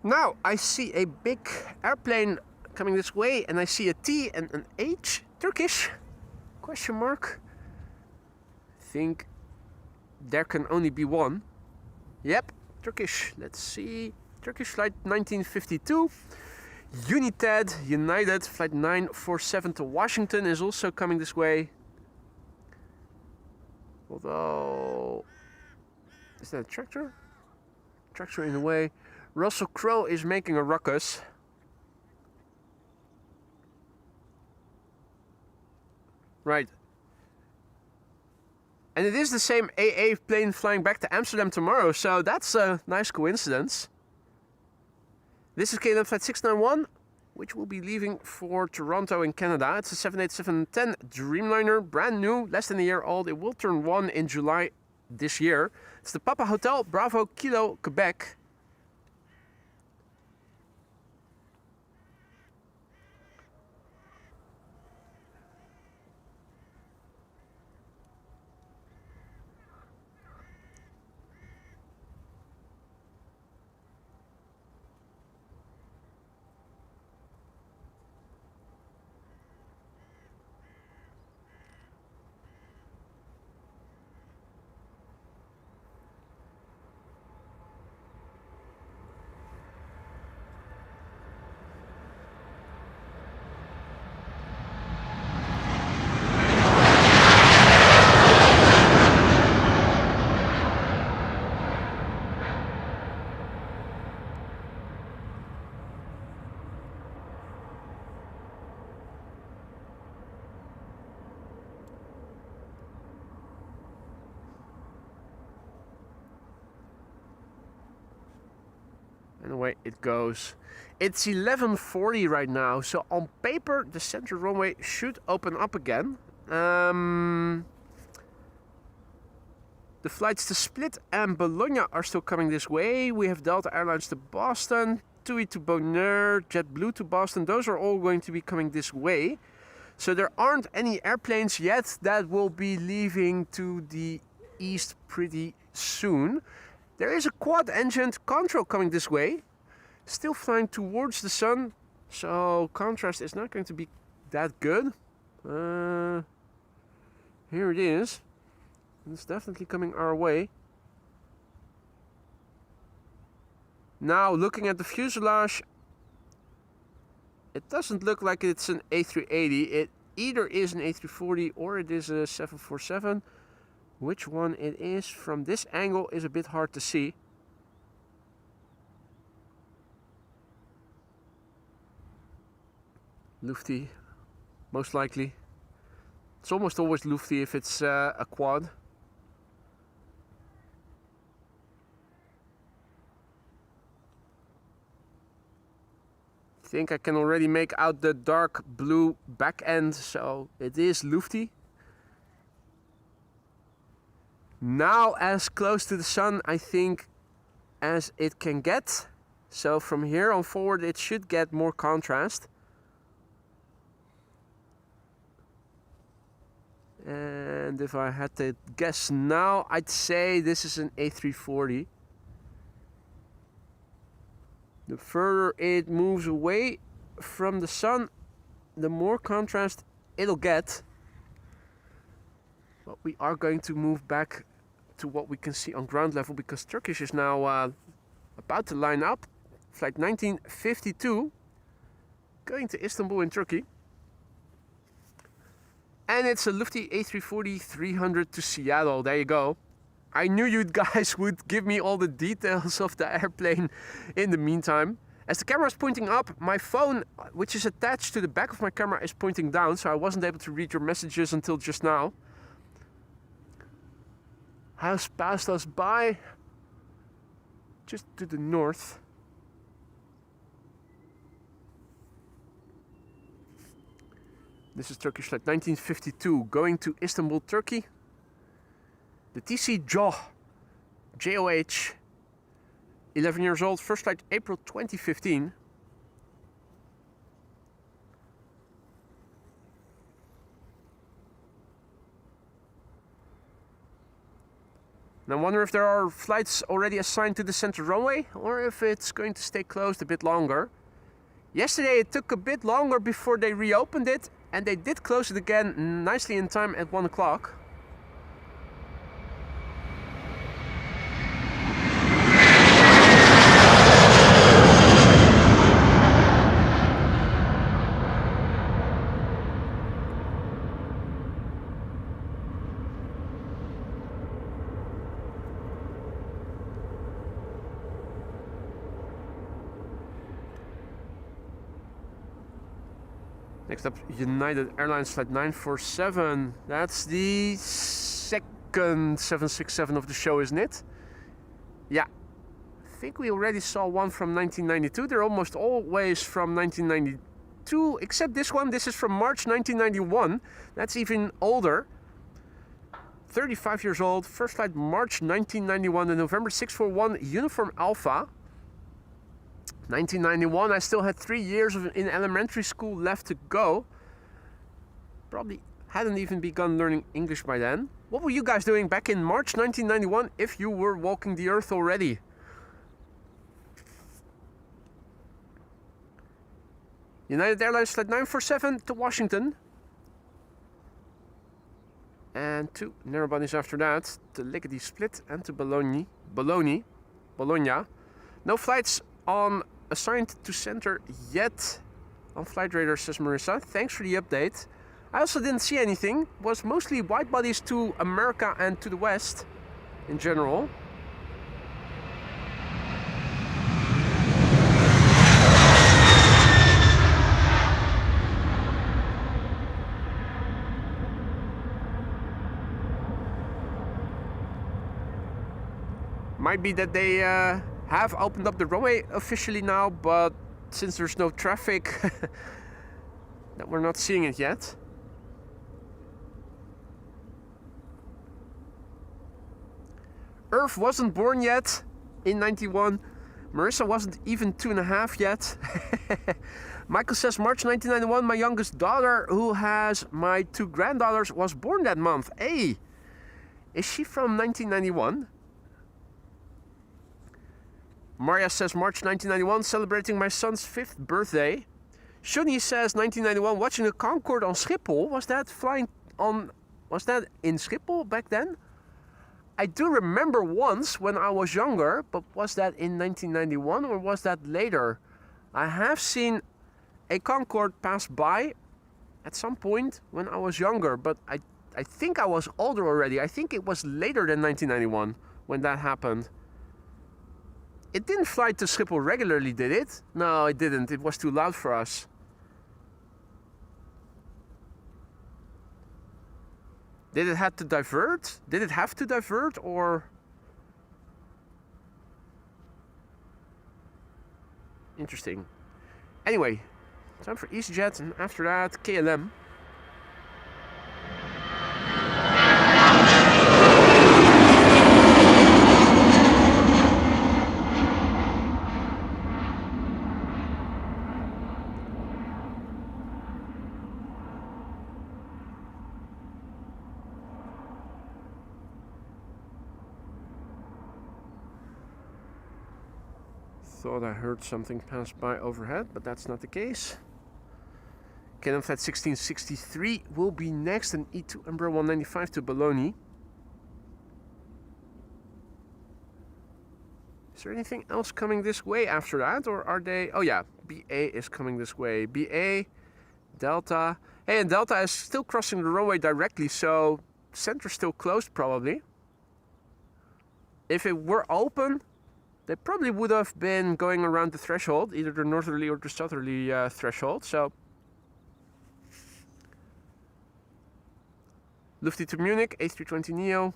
Now I see a big airplane coming this way, and I see a T and an H. Turkish? Question mark. I think there can only be one. Yep, Turkish. Let's see. Turkish flight 1952. United, United, flight 947 to Washington is also coming this way. Although, is that a tractor? Tractor in the way. Russell Crowe is making a ruckus. Right. And it is the same AA plane flying back to Amsterdam tomorrow, so that's a nice coincidence. This is KLM Flight 691, which will be leaving for Toronto in Canada. It's a 787-10 Dreamliner, brand new, less than a year old. It will turn 1 in July this year. It's the Papa Hotel Bravo Kilo Quebec. And away it goes. It's 11:40 right now, so on paper the center runway should open up again. The flights to Split and Bologna are still coming this way. We have Delta Airlines to Boston, TUI to Bonaire, JetBlue to Boston. Those are all going to be coming this way. So there aren't any airplanes yet that will be leaving to the east pretty soon. There is a quad-engined Control coming this way, still flying towards the sun, so contrast is not going to be that good. Here it is. It's definitely coming our way. Now, looking at the fuselage, it doesn't look like it's an A380. It either is an A340 or it is a 747. Which one it is from this angle is a bit hard to see. Lufty, most likely. It's almost always Lufty if it's a quad. think I can already make out the dark blue back end, so it is lufty. Now as close to the sun, I think, as it can get. So from here on forward it should get more contrast. And if I had to guess now, I'd say this is an A340. The further it moves away from the sun, the more contrast it'll get. But we are going to move back to what we can see on ground level, because Turkish is now about to line up. Flight 1952 going to Istanbul in Turkey. And it's a Lufty A340-300 to Seattle. There you go. I knew you guys would give me all the details of the airplane in the meantime. As the camera is pointing up, my phone, which is attached to the back of my camera, is pointing down, so I wasn't able to read your messages until just now. Has passed us by just to the north. This is Turkish flight 1952 going to Istanbul, Turkey. The TC JOH, 11 years old, first flight April 2015. And I wonder if there are flights already assigned to the center runway, or if it's going to stay closed a bit longer. Yesterday it took a bit longer before they reopened it, and they did close it again nicely in time at 1 o'clock. Next up, United Airlines flight 947. That's the second 767 of the show, isn't it? Yeah. I think we already saw one from 1992. They're almost always from 1992, except this one. This is from March 1991. That's even older. 35 years old. First flight March 1991, the November 641 Uniform Alpha. 1991, I still had 3 years in elementary school left to go. Probably hadn't even begun learning English by then. What were you guys doing back in March 1991 if you were walking the earth already? United Airlines flight 947 to Washington. And 2 narrow bodies after that, to Lickety Split and to Bologna. No flights assigned to center yet on Flight Radar, says Marissa. Thanks for the update. I also didn't see anything. It was mostly wide bodies to America and to the west in general. Might be that they have opened up the runway officially now, but since there's no traffic, that we're not seeing it yet. Irv wasn't born yet in 91. Marissa wasn't even 2.5 yet. Michael says March 1991, my youngest daughter, who has my 2 granddaughters, was born that month. Hey, is she from 1991? Maria says March 1991, celebrating my son's 5th birthday. Shuni says 1991, watching a Concorde on Schiphol. Was that in Schiphol back then? I do remember once when I was younger, but was that in 1991 or was that later? I have seen a Concorde pass by at some point when I was younger, but I think I was older already. I think it was later than 1991 when that happened. It didn't fly to Schiphol regularly, did it? No, it didn't. It was too loud for us. Did it have to divert? Did it have to divert, or? Interesting. Anyway, time for EasyJet, and after that, KLM. Thought I heard something pass by overhead, but that's not the case. KLM flight 1663 will be next, and E2 Embraer 195 to Bologna. Is there anything else coming this way after that, or are they... Oh yeah, BA is coming this way. BA, Delta. Hey, and Delta is still crossing the runway directly, so center's still closed probably. If it were open, they probably would have been going around the threshold, either the northerly or the southerly threshold. So, Lufty to Munich, A320neo.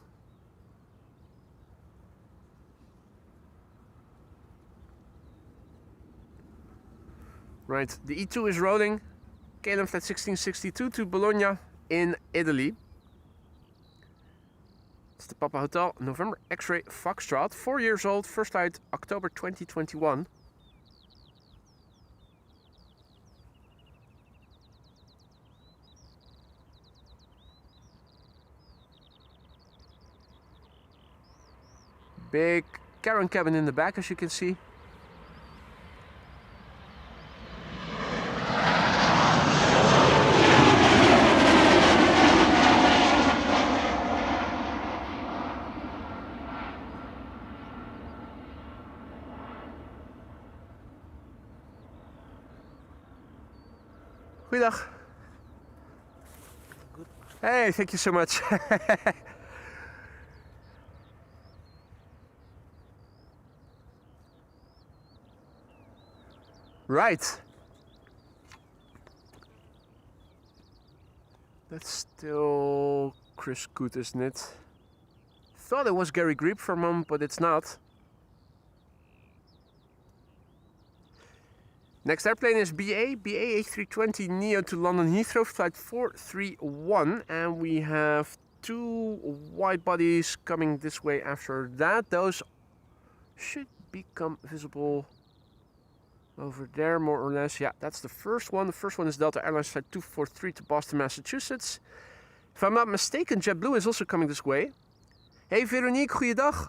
Right, the E2 is rolling. KLM flight 1662 to Bologna in Italy. It's the Papa Hotel, November X-Ray Foxtrot, 4 years old, first flight October 2021. Big carron cabin in the back, as you can see. Goeiedag. Hey, thank you so much. Right. That's still Chris Good, isn't it? Thought it was Gary Grebe for a moment, but it's not. Next airplane is BA A320neo to London Heathrow, flight 431, and we have two wide bodies coming this way after that. Those should become visible over there, more or less. Yeah, that's the first one. The first one is Delta Airlines flight 243 to Boston, Massachusetts. If I'm not mistaken, JetBlue is also coming this way. Hey Veronique, goeiedag.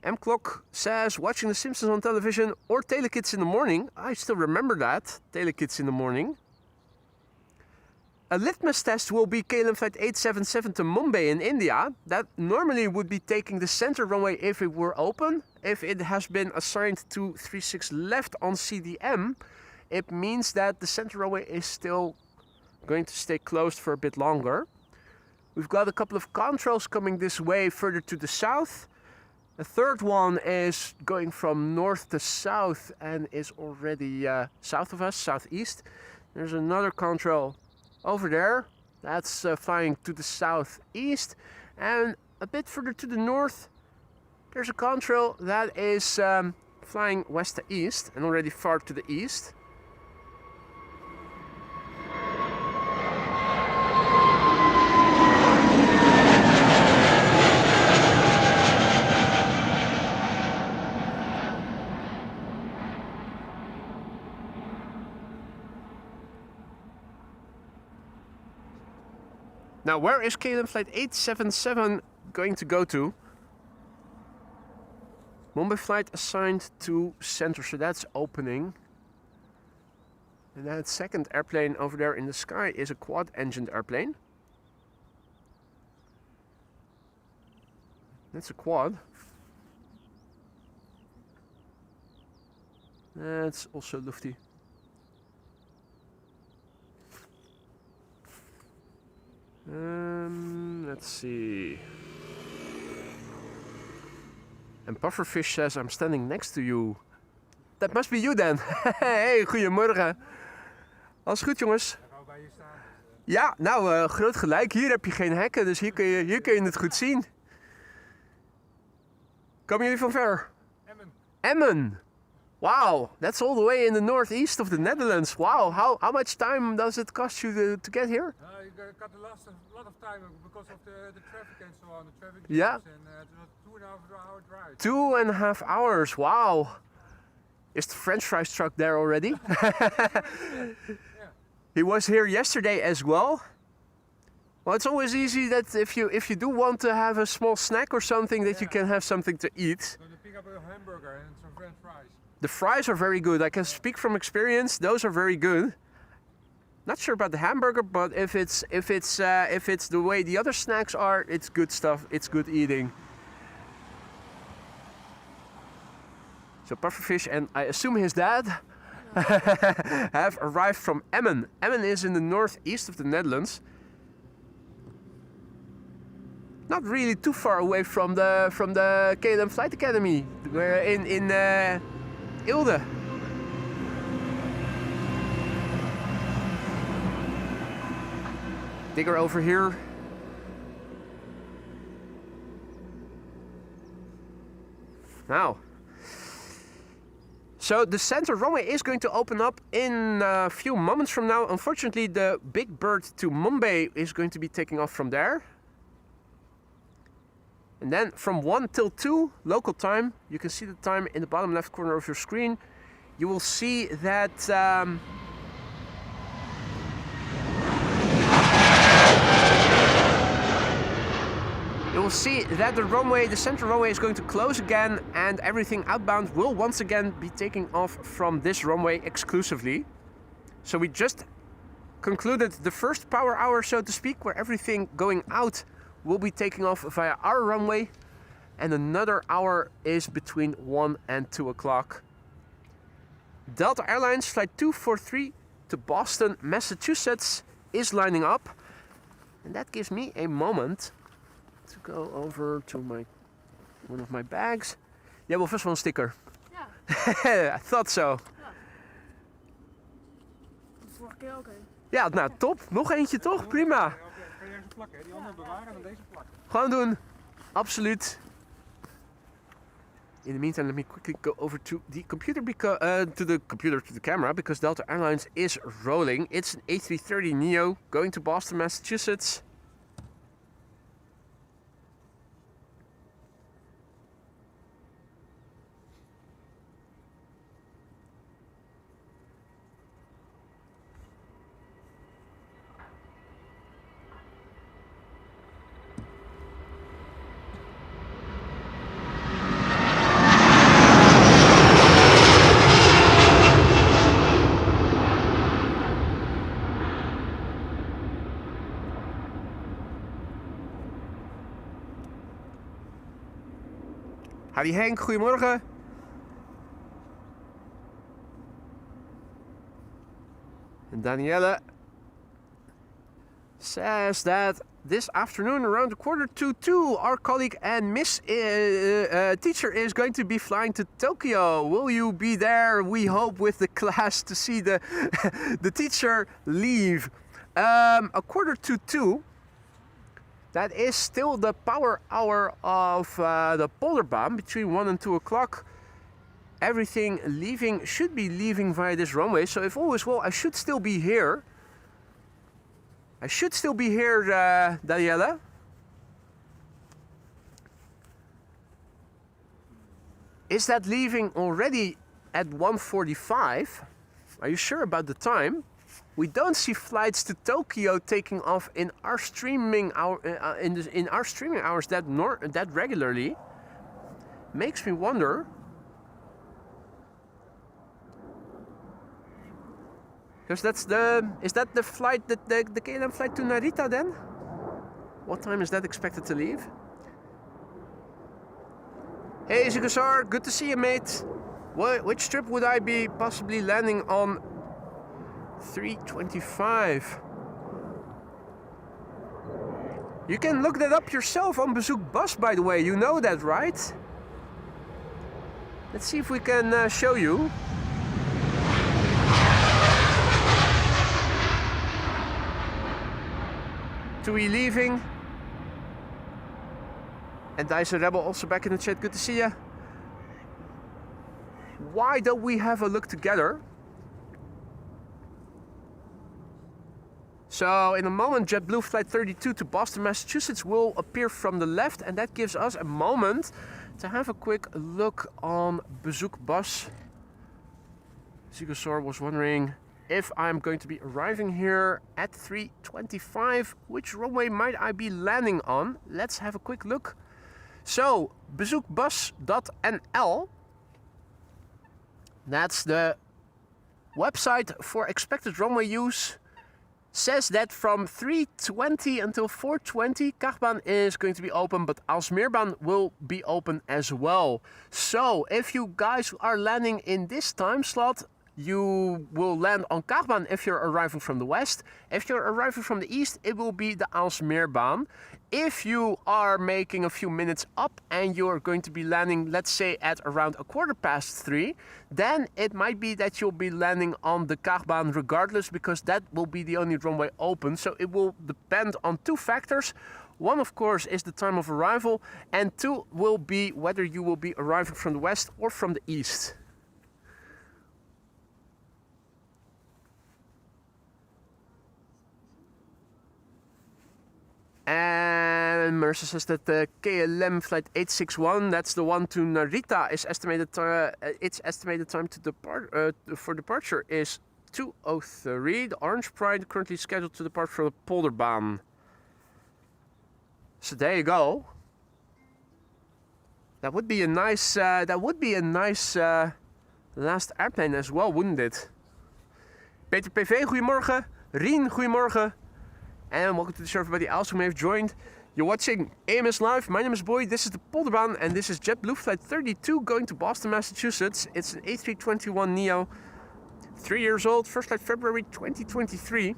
M-Clock says, watching The Simpsons on television or Telekids in the morning. I still remember that, Telekids in the morning. A litmus test will be KLM flight 877 to Mumbai in India. That normally would be taking the center runway if it were open. If it has been assigned to 36 left on CDM, it means that the center runway is still going to stay closed for a bit longer. We've got a couple of contrails coming this way further to the south. The third one is going from north to south and is already south of us, southeast. There's another contrail over there. That's flying to the southeast. And a bit further to the north, there's a contrail that is flying west to east and already far to the east. Now, where is KLM flight 877 going to go to? Mumbai flight assigned to center, so that's opening. And that second airplane over there in the sky is a quad-engined airplane. That's a quad. That's also Lufty. Let's see. And Pufferfish says, I'm standing next to you. That must be you then. Hey, goedemorgen. Alles goed, jongens? Ja, nou, groot gelijk. Hier heb je geen hekken, dus hier kun je het goed zien. Komen jullie van ver? Emmen. Emmen? Wow, that's all the way in the northeast of the Netherlands. Wow, how much time does it cost you to get here? You got a lot of time because of the traffic and so on, the traffic Yeah. jams, and it's a 2.5 hour drive. 2.5 hours, wow. Is the French fries truck there already? Yeah. He was here yesterday as well. Well, it's always easy that if you do want to have a small snack or something, that you can have something to eat. Going to pick up a hamburger and some French fries. The fries are very good. I can speak from experience. Those are very good. Not sure about the hamburger, but if it's the way the other snacks are, it's good stuff. It's good eating. So pufferfish and I assume his dad have arrived from Emmen. Emmen is in the northeast of the Netherlands. Not really too far away from the KLM Flight Academy. We're in Ilde. Digger over here. Now, so the center runway is going to open up in a few moments from now. Unfortunately, the big bird to Mumbai is going to be taking off from there. And then from 1 till 2 local time, you can see the time in the bottom left corner of your screen. You will see that the runway, the center runway is going to close again, and everything outbound will once again be taking off from this runway exclusively. So we just concluded the first power hour, so to speak, where everything going out will be taking off via our runway, and another hour is between 1 and 2 o'clock. Delta Airlines Flight 243 to Boston, Massachusetts is lining up, and that gives me a moment to go over to one of my bags. Jij wil vast wel een sticker. Ja. I thought so. De vorige keer ook, hè? Ja, nou top. Nog eentje toch? Prima. Kan je even plakken, hè? Die andere bewaren en deze plakken. Gewoon doen. Absoluut. In the meantime, let me quickly go over to the computer to the camera, because Delta Airlines is rolling. It's an A330neo going to Boston, Massachusetts. Howdy Henk, goedemorgen. And Danielle says that this afternoon around 1:45, our colleague and Miss teacher is going to be flying to Tokyo. Will you be there? We hope with the class to see the teacher leave. 1:45. That is still the power hour of the Polderbaan between 1 and 2 o'clock. Everything should be leaving via this runway. So if all is well, I should still be here. Daniela. Is that leaving already at 1:45? Are you sure about the time? We don't see flights to Tokyo taking off in our streaming hours that regularly. Makes me wonder. Because is that the flight, the KLM flight to Narita then? What time is that expected to leave? Hey Zigazar, good to see you, mate. Which trip would I be possibly landing on? 325. You can look that up yourself on Bezoek Bus, by the way. You know that, right? Let's see if we can show you. TUI leaving. And Dyson Rebel also back in the chat. Good to see you. why don't we have a look together? So in a moment, JetBlue Flight 32 to Boston, Massachusetts will appear from the left, and that gives us a moment to have a quick look on Bezoekbus. Sigurdsor was wondering if I'm going to be arriving here at 3:25. Which runway might I be landing on? Let's have a quick look. So, bezoekbus.nl, that's the website for expected runway use, says that from 3:20 until 4:20 Kartbaan is going to be open, but Aalsmeerbaan will be open as well. So if you guys are landing in this time slot, you will land on Kartbaan if you're arriving from the west. If you're arriving from the east, it will be the Aalsmeerbaan. If you are making a few minutes up and you're going to be landing, let's say at around 3:15, then it might be that you'll be landing on the Kartbaan regardless, because that will be the only runway open. So it will depend on two factors. One, of course, is the time of arrival, and two will be whether you will be arriving from the west or from the east. And Marissa says that the KLM flight 861, that's the one to Narita, is estimated. Its estimated time to depart for departure is 2:03. The Orange Pride currently scheduled to depart from the Polderbaan. So there you go. That would be a nice. Last airplane as well, wouldn't it? Peter PV, goedemorgen. Rien, goedemorgen. And welcome to the show, everybody else who may have joined. You're watching AMS Live. My name is Boy. This is the Polderbaan, and this is JetBlue Flight 32 going to Boston, Massachusetts. It's an A321neo, 3 years old. First flight February 2023.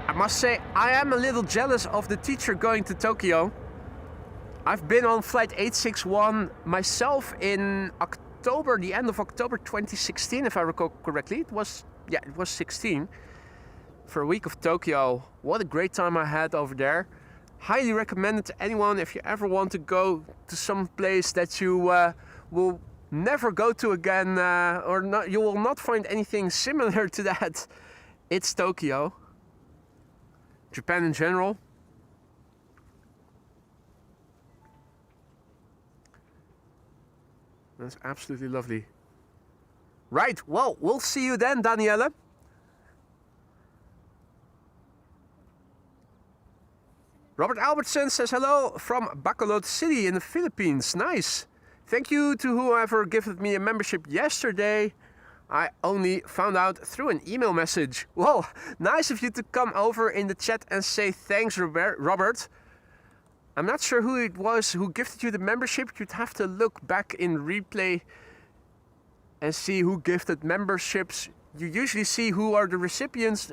I must say, I am a little jealous of the teacher going to Tokyo. I've been on flight 861 myself in October, the end of October 2016, if I recall correctly. It was 16, for a week of Tokyo. What a great time I had over there. Highly recommend it to anyone if you ever want to go to some place that you will never go to again, or not, you will not find anything similar to that. It's Tokyo. Japan in general. That's absolutely lovely. Right, well, we'll see you then, Daniela. Robert Albertson says hello from Bacolod City in the Philippines. Nice. Thank you to whoever gifted me a membership yesterday. I only found out through an email message. Well, nice of you to come over in the chat and say thanks, Robert. I'm not sure who it was who gifted you the membership. You'd have to look back in replay and see who gifted memberships. You usually see who are the recipients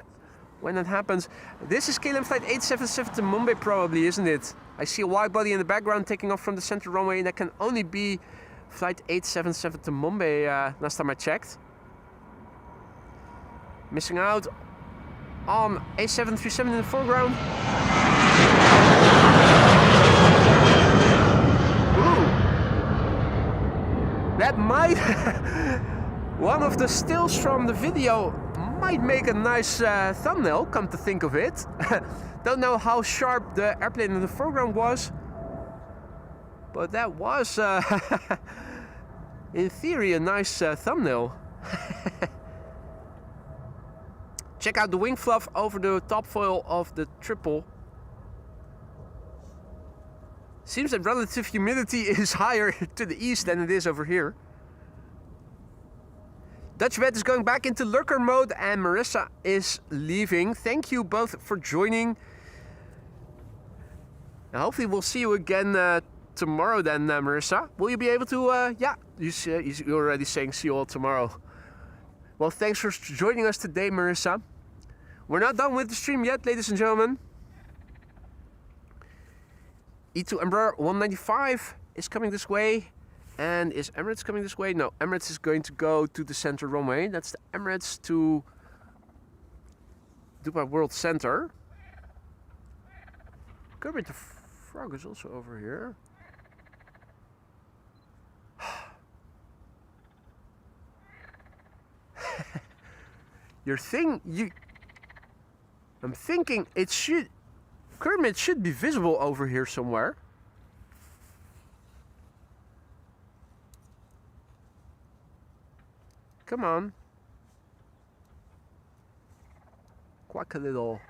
when that happens. This is KLM flight 877 to Mumbai probably, isn't it? I see a wide body in the background taking off from the center runway, and that can only be flight 877 to Mumbai last time I checked. Missing out on A737 in the foreground. Ooh. That might... one of the stills from the video might make a nice thumbnail, come to think of it. Don't know how sharp the airplane in the foreground was, but that was, in theory, a nice thumbnail. Check out the wing fluff over the top foil of the triple. Seems that relative humidity is higher to the east than it is over here. Dutchbed is going back into lurker mode and Marissa is leaving. Thank you both for joining. And hopefully we'll see you again tomorrow then, Marissa. Will you be able to, yeah, you're already saying see you all tomorrow. Well, thanks for joining us today, Marissa. We're not done with the stream yet, ladies and gentlemen. E2 Embraer 195 is coming this way. And is Emirates coming this way? No, Emirates is going to go to the center runway. That's the Emirates to Dubai World Center. Kermit the Frog is also over here. I'm thinking Kermit should be visible over here somewhere. Come on. Quack a little.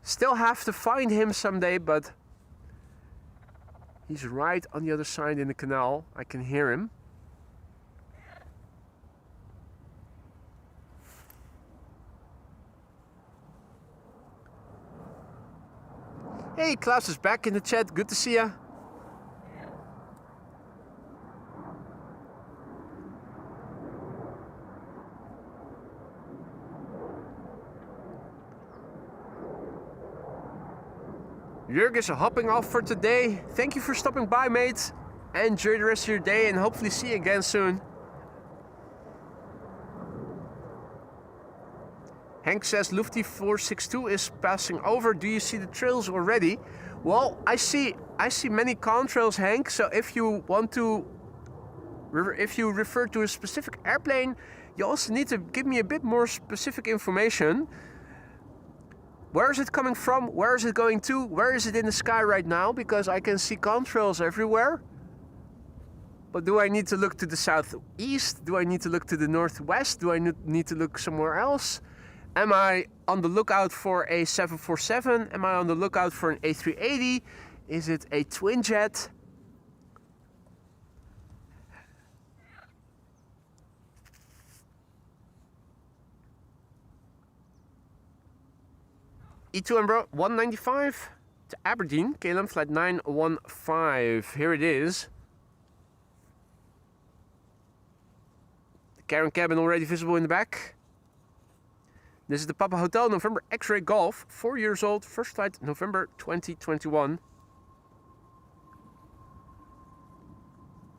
Still have to find him someday, but he's right on the other side in the canal. I can hear him. Hey, Klaus is back in the chat. Good to see ya. Jurg is hopping off for today. Thank you for stopping by, mate. Enjoy the rest of your day and hopefully see you again soon. Hank says Lufty 462 is passing over. Do you see the trails already? Well, I see many contrails, Hank. So if you want to, if you refer to a specific airplane, you also need to give me a bit more specific information. Where is it coming from? Where is it going to? Where is it in the sky right now? Because I can see contrails everywhere. But do I need to look to the southeast? Do I need to look to the northwest? Do I need to look somewhere else? Am I on the lookout for a 747? Am I on the lookout for an A380? Is it a twin jet? E2 Embraer 195 to Aberdeen, KLM flight 915. Here it is. The cabin cabin already visible in the back. This is the Papa Hotel, November X-Ray Golf, 4 years old, first flight November 2021.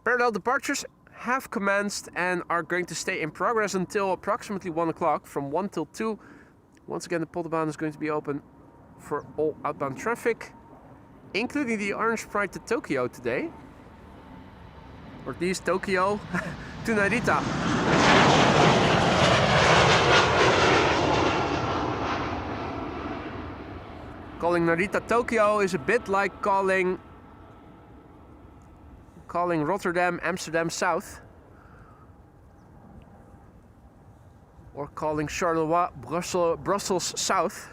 Parallel departures have commenced and are going to stay in progress until approximately 1 o'clock, from 1 till 2. Once again, the Polderbaan is going to be open for all outbound traffic, including the Orange Pride to Tokyo today. Or at least Tokyo to Narita. Calling Narita Tokyo is a bit like calling Rotterdam Amsterdam South, or calling Charleroi Brussels South.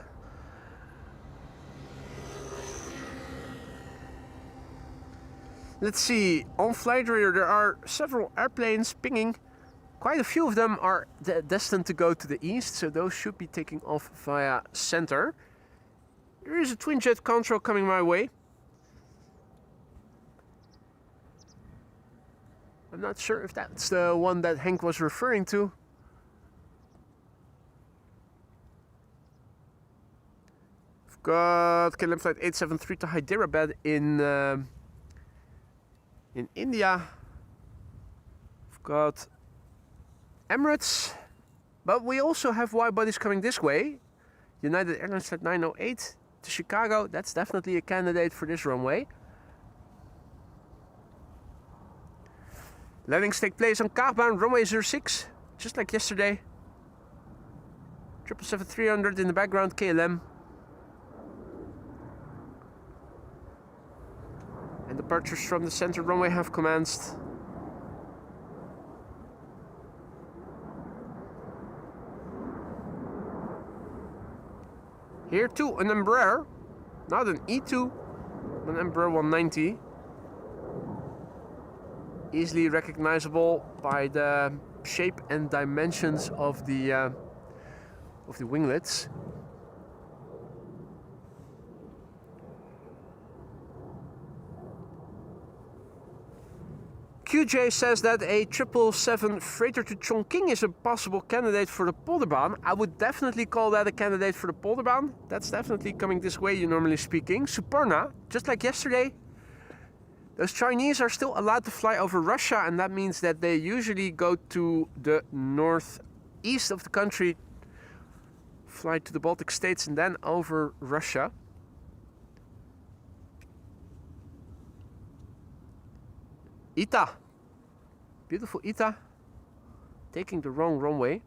Let's see, on Flight Radar there are several airplanes pinging. Quite a few of them are destined to go to the east, so those should be taking off via center. There is a twin jet control coming my way. I'm not sure if that's the one that Henk was referring to. We've got KLM flight 873 to Hyderabad in India. We've got Emirates, but we also have wide bodies coming this way. United Airlines flight 908 to Chicago. That's definitely a candidate for this runway. Landings take place on Kaagbaan, runway 06, just like yesterday. 777-300 in the background, KLM. And departures from the center runway have commenced. Here too, an Embraer, not an E2, an Embraer 190. Easily recognizable by the shape and dimensions of the winglets. QJ says that a 777 freighter to Chongqing is a possible candidate for the Polderbaan. I would definitely call that a candidate for the Polderbaan. That's definitely coming this way, you normally speaking. Suparna, just like yesterday, those Chinese are still allowed to fly over Russia, and that means that they usually go to the northeast of the country, fly to the Baltic states, and then over Russia. Ita, beautiful Ita, taking the wrong runway.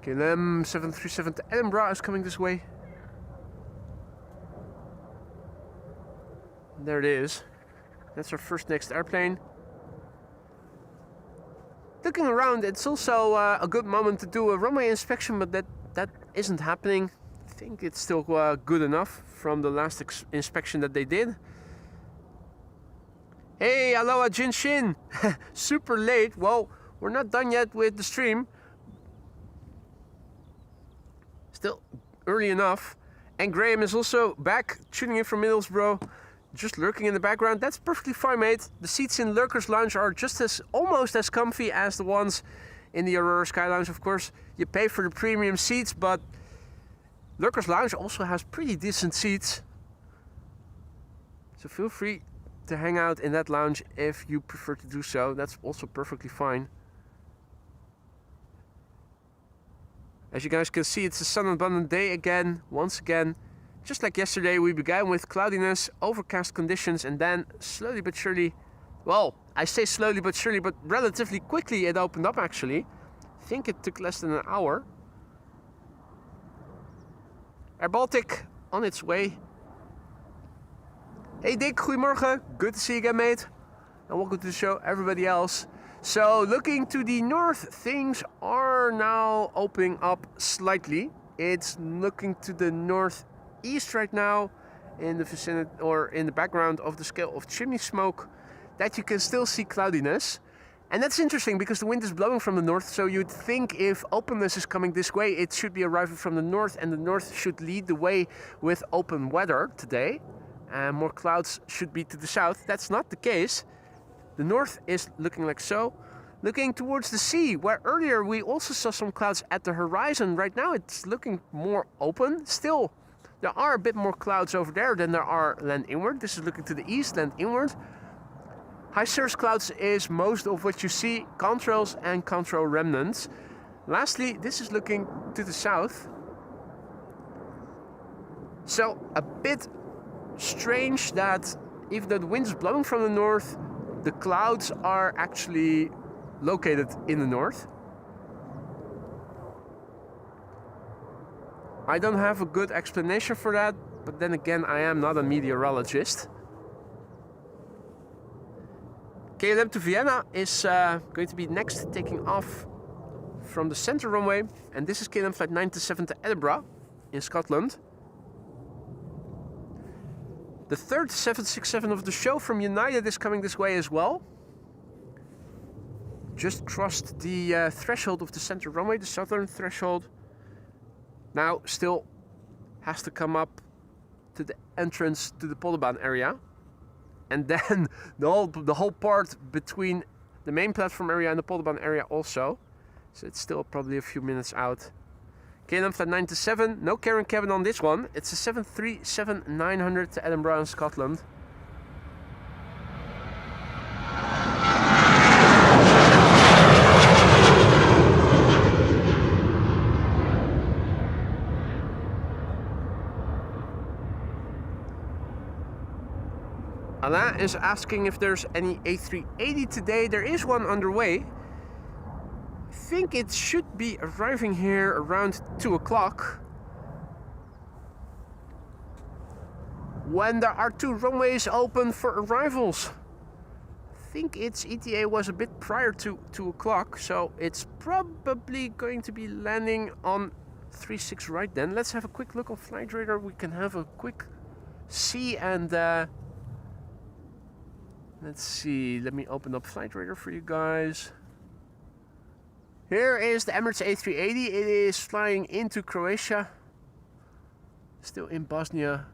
KLM 737 to Edinburgh is coming this way. There it is. That's our first next airplane. Looking around, it's also a good moment to do a runway inspection, but that isn't happening. I think it's still good enough from the last inspection that they did. Hey, aloha Jinshin! Super late. Well, we're not done yet with the stream. Still early enough. And Graham is also back, tuning in from Middlesbrough, just lurking in the background. That's perfectly fine, mate. The seats in Lurkers Lounge are just almost as comfy as the ones in the Aurora Sky Lounge. Of course, you pay for the premium seats, but Lurkers Lounge also has pretty decent seats. So feel free to hang out in that lounge if you prefer to do so. That's also perfectly fine. As you guys can see, it's a sun-abundant day again, once again. Just like yesterday, we began with cloudiness, overcast conditions, and then slowly but surely, well, I say slowly but surely, but relatively quickly it opened up actually. I think it took less than an hour. Air Baltic on its way. Hey Dick, goedemorgen. Good to see you again, mate. And welcome to the show, everybody else. So looking to the north, things are now opening up slightly. It's looking to the northeast right now, in the vicinity or in the background of the scale of chimney smoke, that you can still see cloudiness. And that's interesting because the wind is blowing from the north, so you'd think if openness is coming this way, it should be arriving from the north, and the north should lead the way with open weather today. And more clouds should be to the south. That's not the case. The north is looking like so. Looking towards the sea, where earlier we also saw some clouds at the horizon. Right now it's looking more open. Still, there are a bit more clouds over there than there are land inward. This is looking to the east, land inward. High cirrus clouds is most of what you see, contrails and contrail remnants. Lastly, this is looking to the south. So a bit strange that even though the wind is blowing from the north, the clouds are actually located in the north. I don't have a good explanation for that, but then again, I am not a meteorologist. KLM to Vienna is going to be next, taking off from the center runway, and this is KLM flight 97 to Edinburgh in Scotland. The third 767 of the show from United is coming this way as well. Just crossed the threshold of the center runway, the southern threshold. Now still has to come up to the entrance to the Polderbaan area. And then the whole part between the main platform area and the Polderbaan area also. So it's still probably a few minutes out. KLM flight 97, no carrying cabin on this one. It's a 737-900 to Edinburgh in Scotland. Alain is asking if there's any A380 today. There is one underway. I think it should be arriving here around 2 o'clock. When there are 2 runways open for arrivals. I think its ETA was a bit prior to 2 o'clock, so it's probably going to be landing on 36 right then. Let's have a quick look on Flight Radar. We can have a quick see and let's see. Let me open up Flight Radar for you guys. Here is the Emirates A380. It is flying into Croatia. Still in Bosnia.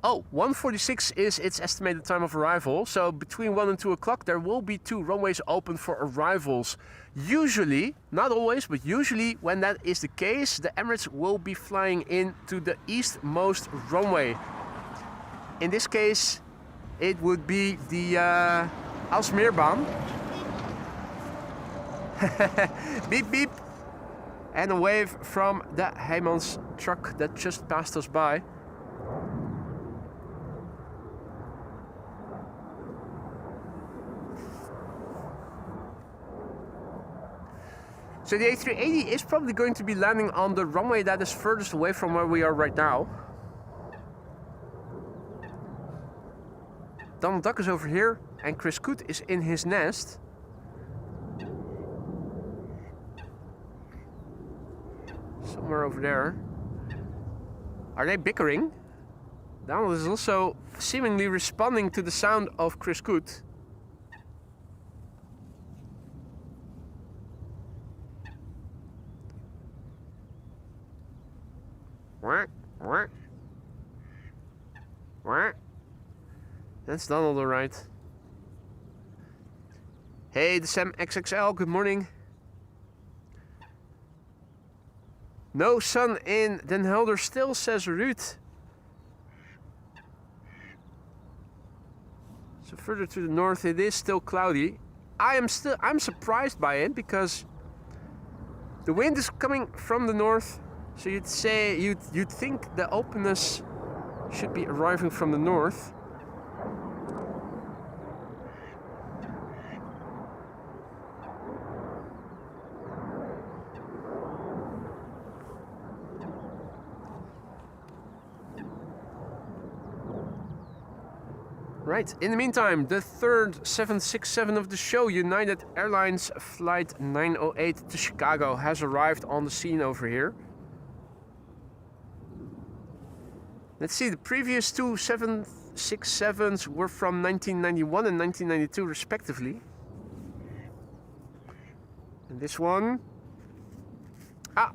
Oh, 1:46 is its estimated time of arrival. So between 1 and 2 o'clock there will be 2 runways open for arrivals. Usually, not always, but usually when that is the case, the Emirates will be flying into the eastmost runway. In this case, it would be the Polderbaan. Beep beep. And a wave from the Heijmans truck that just passed us by. So the A380 is probably going to be landing on the runway that is furthest away from where we are right now. Donald Duck is over here and Chris Coot is in his nest. Somewhere over there. Are they bickering? Donald is also seemingly responding to the sound of Chris Coot. Wah, wah. Wah. That's Donald, alright. Hey, the Sam XXL, good morning. No sun in Den Helder still, says Ruud. So further to the north it is still cloudy. I'm surprised by it because the wind is coming from the north. So you'd say you'd think the openness should be arriving from the north. Right, in the meantime, the third 767 of the show, United Airlines Flight 908 to Chicago, has arrived on the scene over here. Let's see, the previous two 767s were from 1991 and 1992 respectively. And this one... Ah,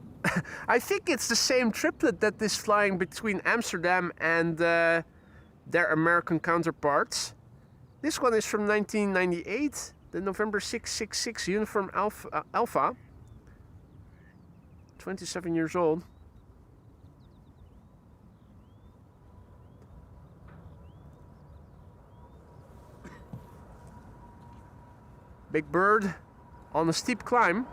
I think it's the same triplet that is flying between Amsterdam and their American counterparts. This one is from 1998, the November 666 Uniform Alpha. 27 years old. Big Bird on a steep climb.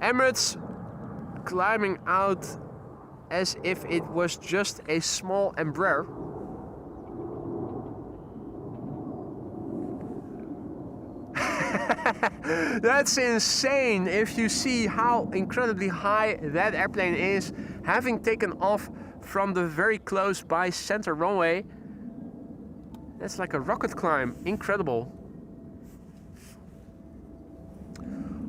Emirates climbing out as if it was just a small Embraer. That's insane if you see how incredibly high that airplane is, having taken off from the very close by center runway. That's like a rocket climb. Incredible.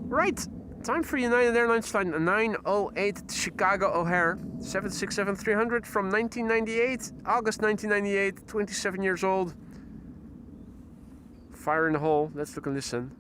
Right, time for United Airlines Flight 908 to Chicago O'Hare. 767-300 from 1998, August 1998, 27 years old. Fire in the hole. Let's look and listen.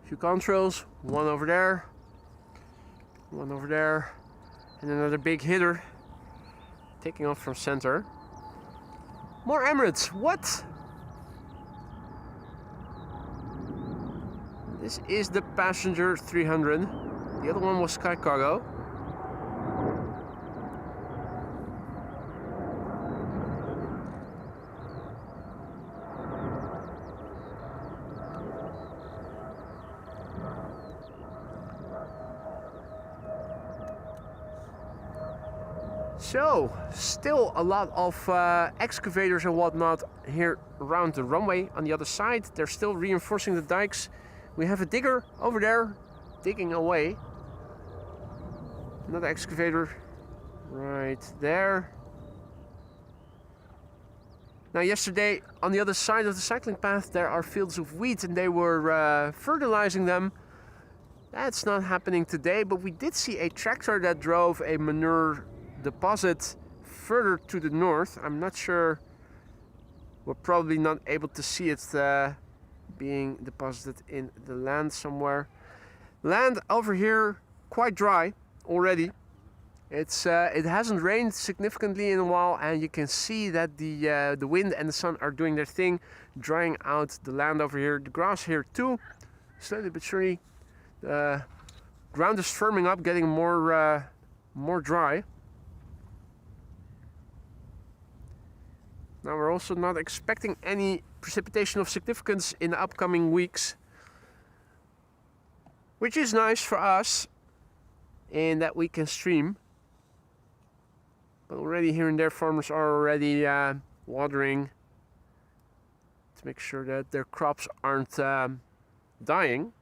Few contrails, one over there, one over there, and another big hitter taking off from center. More Emirates, what? This is the passenger 300. The other one was Sky Cargo. So, still a lot of excavators and whatnot here around the runway. On the other side, they're still reinforcing the dikes. We have a digger over there, digging away. Another excavator right there. Now yesterday, on the other side of the cycling path, there are fields of wheat and they were fertilizing them. That's not happening today, but we did see a tractor that drove a manure deposit further to the north. I'm not sure, we're probably not able to see it being deposited in the land somewhere. Land over here quite dry already. It hasn't rained significantly in a while, and you can see that the wind and the sun are doing their thing, drying out the land over here. The grass here too, slowly but surely. The ground is firming up, getting more dry. Now we're also not expecting any precipitation of significance in the upcoming weeks, which is nice for us in that we can stream. But already here and there farmers are already watering to make sure that their crops aren't dying.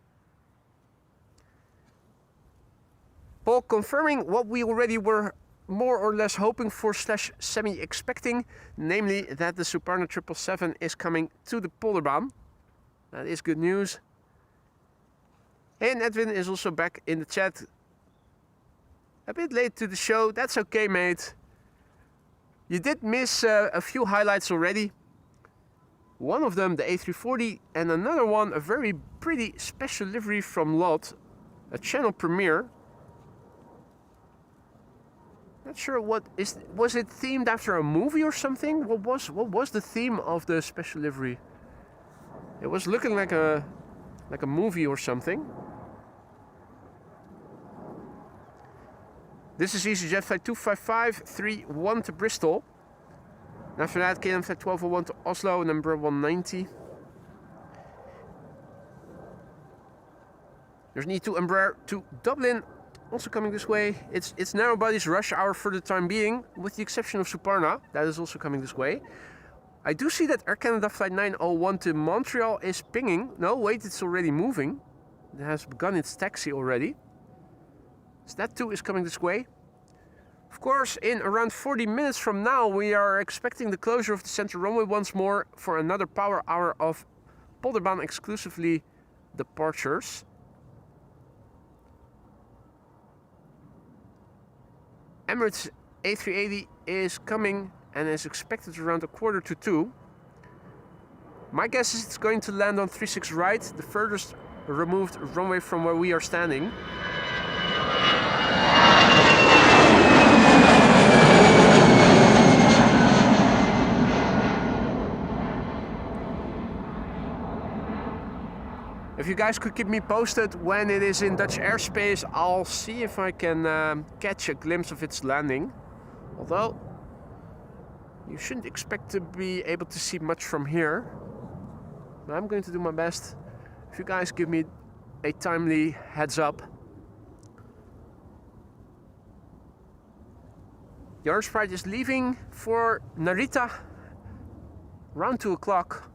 Paul confirming what we already were more or less hoping for / semi-expecting, namely that the Suparna 777 is coming to the Polderbaan. That is good news. And Edwin is also back in the chat. A bit late to the show, that's okay mate. You did miss a few highlights already. One of them the A340 and another one a very pretty special livery from Lot, a channel premiere. Not sure what was it themed after a movie or something? What was the theme of the special livery? It was looking like a movie or something. This is EasyJet flight 25531 to Bristol. And after that, KLM flight 1201 to Oslo, number 190. There's an E2 Embraer to Dublin. Also coming this way. It's narrow bodies rush hour for the time being, with the exception of Suparna. That is also coming this way. I do see that Air Canada flight 901 to Montreal is pinging. No, wait, it's already moving. It has begun its taxi already. So that too is coming this way. Of course, in around 40 minutes from now, we are expecting the closure of the center runway once more for another power hour of Polderbaan exclusively departures. Emirates A380 is coming and is expected around 1:45. My guess is it's going to land on 36 right, the furthest removed runway from where we are standing. If you guys could keep me posted when it is in Dutch airspace, I'll see if I can catch a glimpse of its landing. Although, you shouldn't expect to be able to see much from here. But I'm going to do my best. If you guys give me a timely heads up. The Orange Pride is leaving for Narita around 2 o'clock.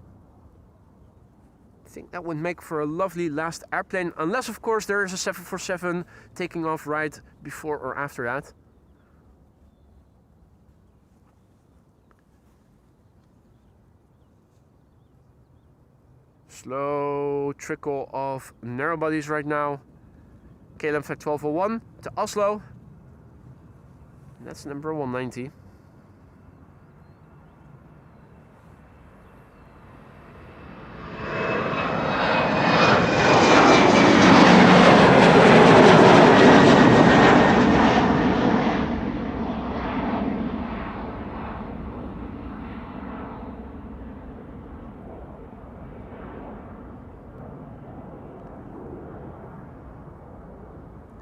I think that would make for a lovely last airplane, unless of course there is a 747 taking off right before or after that. Slow trickle of narrow bodies right now. KLM flight 1201 to Oslo. And that's number 190.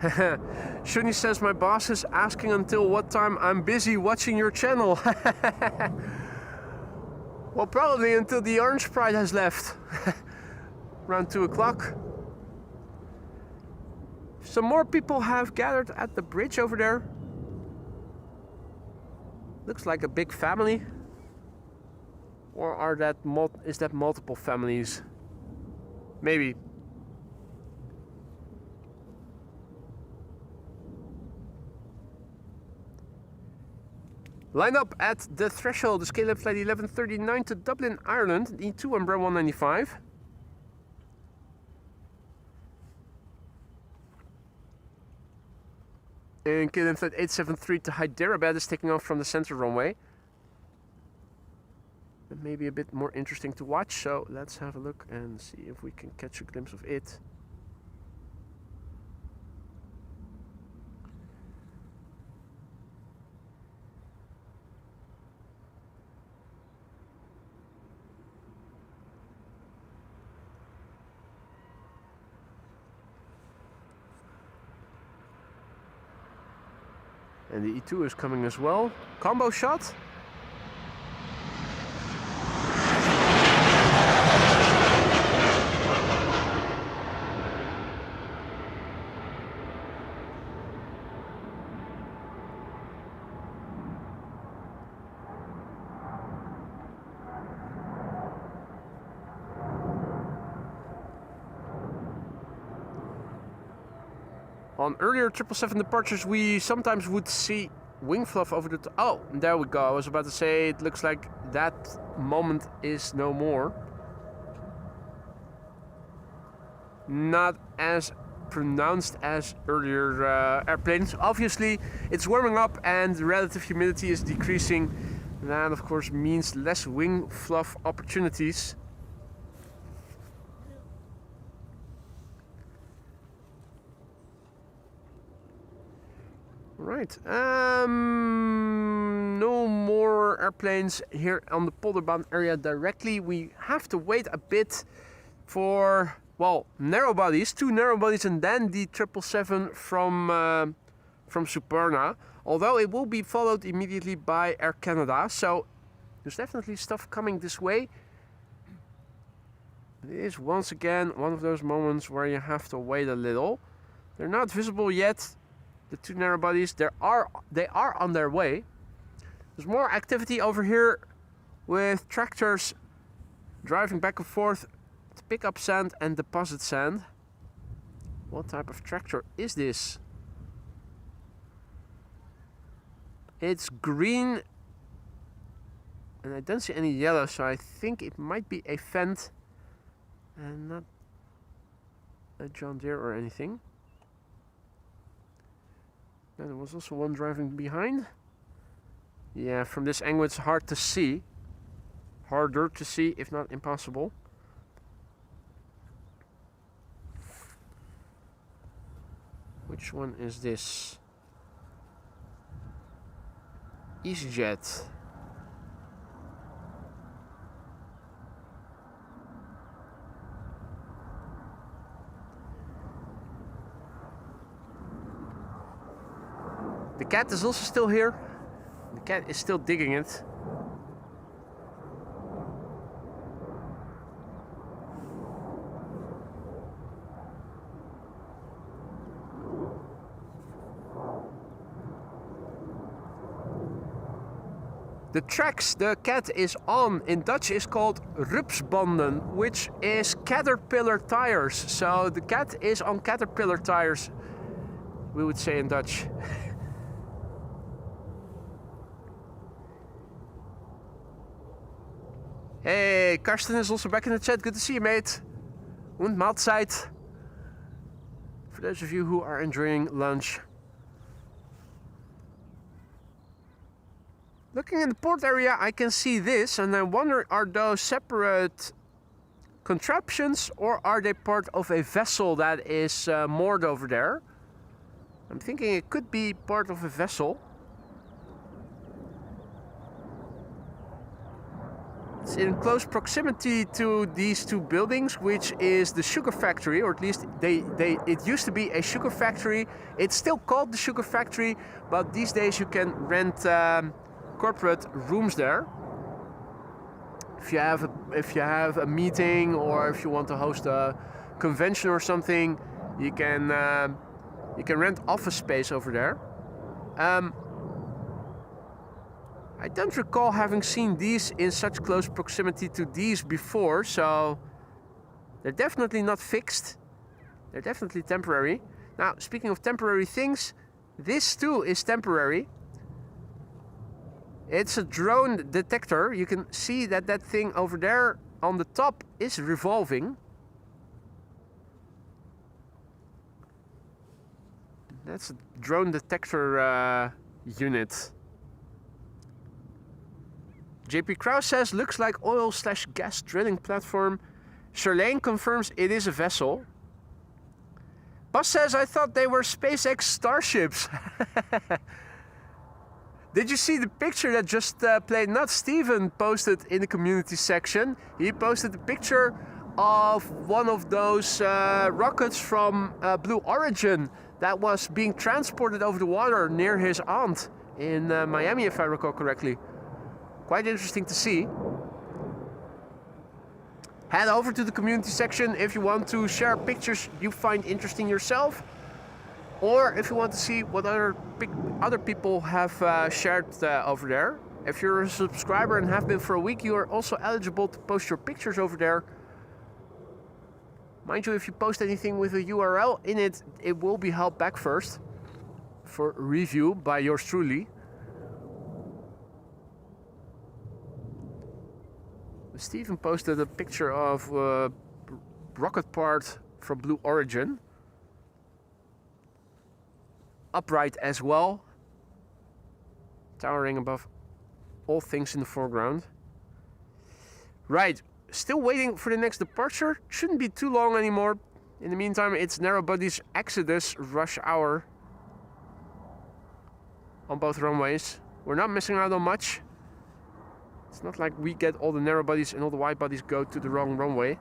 Shuni says my boss is asking until what time I'm busy watching your channel. Well, probably until the Orange Pride has left. Around 2 o'clock. Some more people have gathered at the bridge over there. Looks like a big family. Or is that multiple families? Maybe. Line up at the threshold. The scale up flight 1139 to Dublin, Ireland. E2 umbrella 195. And KLM flight 873 to Hyderabad is taking off from the center runway. That may be a bit more interesting to watch, so let's have a look and see if we can catch a glimpse of it. And the E2 is coming as well. Combo shot. On earlier 777 departures, we sometimes would see wing fluff over the oh, there we go. I was about to say, it looks like that moment is no more. Not as pronounced as earlier airplanes. Obviously, it's warming up and relative humidity is decreasing. That, of course, means less wing fluff opportunities. Right, no more airplanes here on the Polderbaan area directly. We have to wait a bit for, well, narrow bodies, 2 narrow bodies, and then the 777 from Superna. Although it will be followed immediately by Air Canada, so there's definitely stuff coming this way. It is once again one of those moments where you have to wait a little. They're not visible yet. The 2 narrow bodies, they are on their way. There's more activity over here with tractors driving back and forth to pick up sand and deposit sand. What type of tractor is this? It's green and I don't see any yellow, so I think it might be a Fendt and not a John Deere or anything. And there was also one driving behind. Yeah, from this angle it's hard to see. Harder to see, if not impossible. Which one is this? EasyJet. The cat is also still here. The cat is still digging it. The tracks the cat is on in Dutch is called rupsbanden, which is caterpillar tires. So the cat is on caterpillar tires, we would say in Dutch. Hey, Karsten is also back in the chat. Good to see you, mate. Und Mahlzeit. For those of you who are enjoying lunch. Looking in the port area, I can see this, and I wonder, are those separate contraptions or are they part of a vessel that is moored over there? I'm thinking it could be part of a vessel. It's in close proximity to these two buildings, which is the sugar factory, or at least it used to be a sugar factory. It's still called the sugar factory, but these days you can rent corporate rooms there. If you have a meeting, or if you want to host a convention or something, you can rent office space over there. I don't recall having seen these in such close proximity to these before, so they're definitely not fixed. They're definitely temporary. Now, speaking of temporary things, this too is temporary. It's a drone detector. You can see that thing over there on the top is revolving. That's a drone detector unit. JP Kraus says, looks like oil/gas drilling platform. Charlene confirms it is a vessel. Bas says, I thought they were SpaceX starships. Did you see the picture that just played? Not Steven posted in the community section. He posted a picture of one of those rockets from Blue Origin that was being transported over the water near his aunt in Miami, if I recall correctly. Quite interesting to see. Head over to the community section if you want to share pictures you find interesting yourself, or if you want to see what other people have shared over there. If you're a subscriber and have been for a week, you are also eligible to post your pictures over there. Mind you, if you post anything with a URL in it, it will be held back first for review by yours truly. Steven posted a picture of a rocket part from Blue Origin. Upright as well. Towering above all things in the foreground. Right, still waiting for the next departure. Shouldn't be too long anymore. In the meantime, it's narrowbody's Exodus rush hour on both runways. We're not missing out on much. It's not like we get all the narrow bodies and all the wide bodies go to the wrong runway.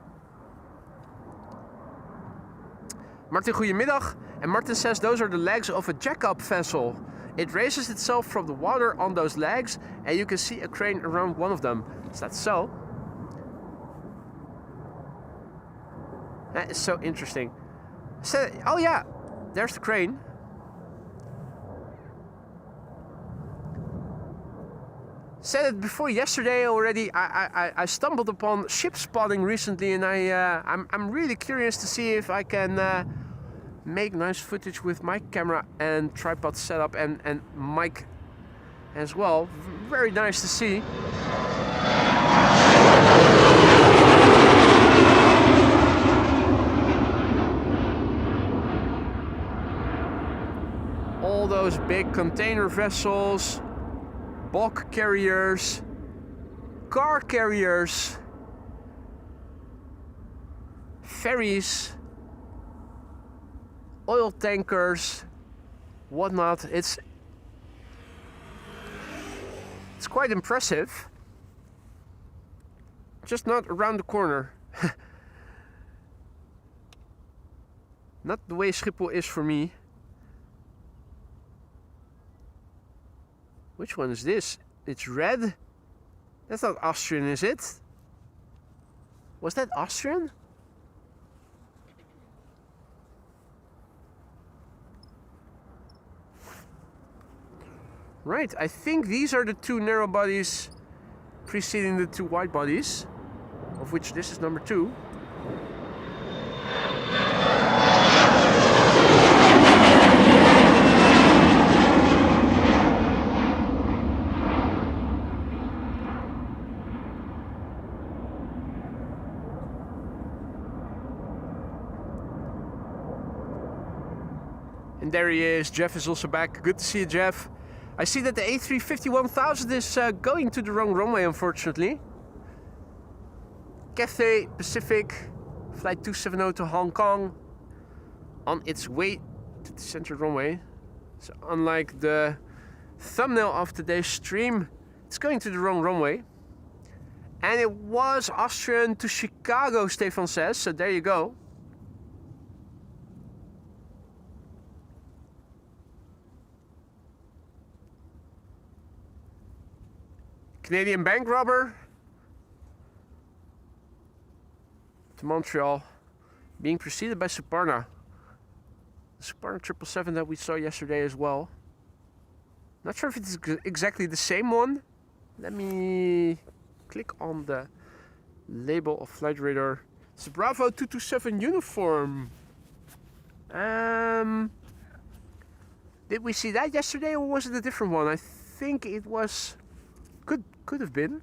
Martin, goedemiddag. And Martin says those are the legs of a jack-up vessel. It raises itself from the water on those legs, and you can see a crane around one of them. Is that so? That is so interesting. So, oh yeah, there's the crane. Said it before yesterday already. I stumbled upon ship spotting recently, and I'm really curious to see if I can make nice footage with my camera and tripod setup and mic as well. Very nice to see. All those big container vessels, bulk carriers, car carriers, ferries, oil tankers, whatnot. It's quite impressive. Just not around the corner. Not the way Schiphol is for me. Which one is this? It's red? That's not Austrian, is it? Was that Austrian? Right, I think these are the two narrow bodies preceding the two wide bodies, of which this is number 2. And there he is. Jeff is also back. Good to see you, Jeff. I see that the A350-1000 is going to the wrong runway, unfortunately. Cathay Pacific, flight 270 to Hong Kong, on its way to the center runway. So unlike the thumbnail of today's stream, it's going to the wrong runway. And it was Austrian to Chicago, Stefan says, so there you go. Canadian bank robber to Montreal, being preceded by Suparna. The Suparna 777 that we saw yesterday as well. Not sure if it's exactly the same one. Let me click on the label of flight radar. It's a Bravo 227 uniform. Did we see that yesterday or was it a different one? I think it was, could have been.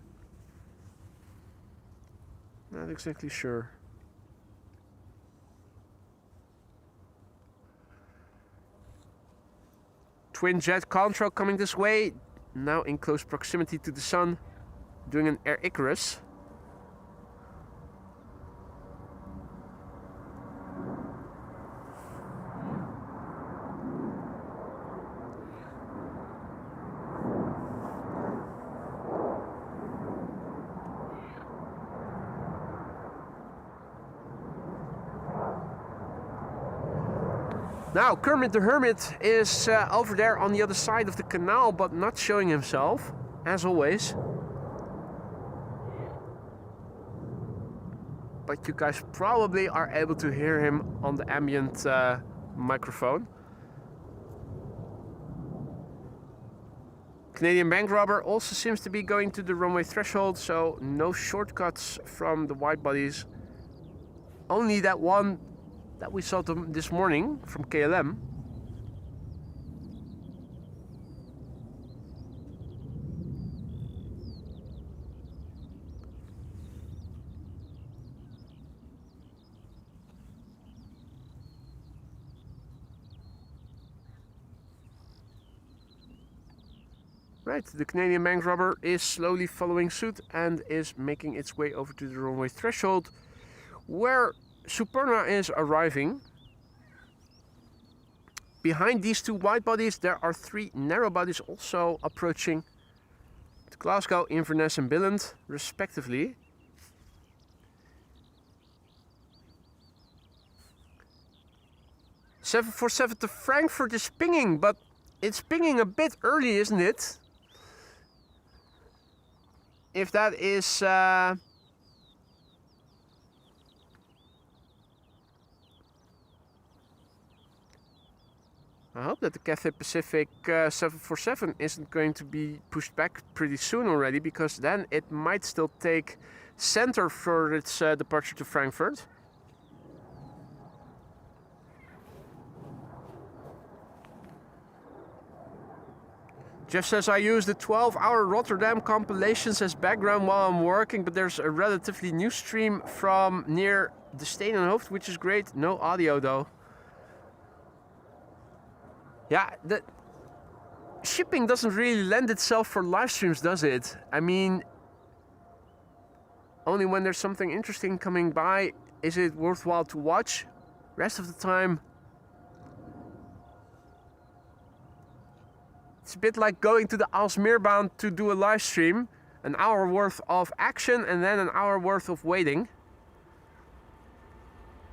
Not exactly sure. Twin jet contrail coming this way, now in close proximity to the sun, doing an Air Icarus. Now, Kermit the Hermit is over there on the other side of the canal, but not showing himself, as always. But you guys probably are able to hear him on the ambient microphone. Canadian bank robber also seems to be going to the runway threshold, so no shortcuts from the wide bodies. Only that one that we saw this morning from KLM. Right, the Canadian bank robber is slowly following suit and is making its way over to the runway threshold, where Suparna is arriving. Behind these two wide bodies there are three narrow bodies also approaching to Glasgow, Inverness and Billund respectively. "747 to Frankfurt is pinging, but it's pinging a bit early, isn't it? If that is I hope that the Cathay Pacific 747 isn't going to be pushed back pretty soon already, because then it might still take center for its departure to Frankfurt. Jeff says, I use the 12-hour Rotterdam compilations as background while I'm working, but there's a relatively new stream from near the Steenenhoofd, which is great. No audio though. Yeah, the shipping doesn't really lend itself for live streams, does it? I mean, only when there's something interesting coming by is it worthwhile to watch. Rest of the time, it's a bit like going to the Aalsmeerbaan to do a live stream. An hour worth of action and then an hour worth of waiting.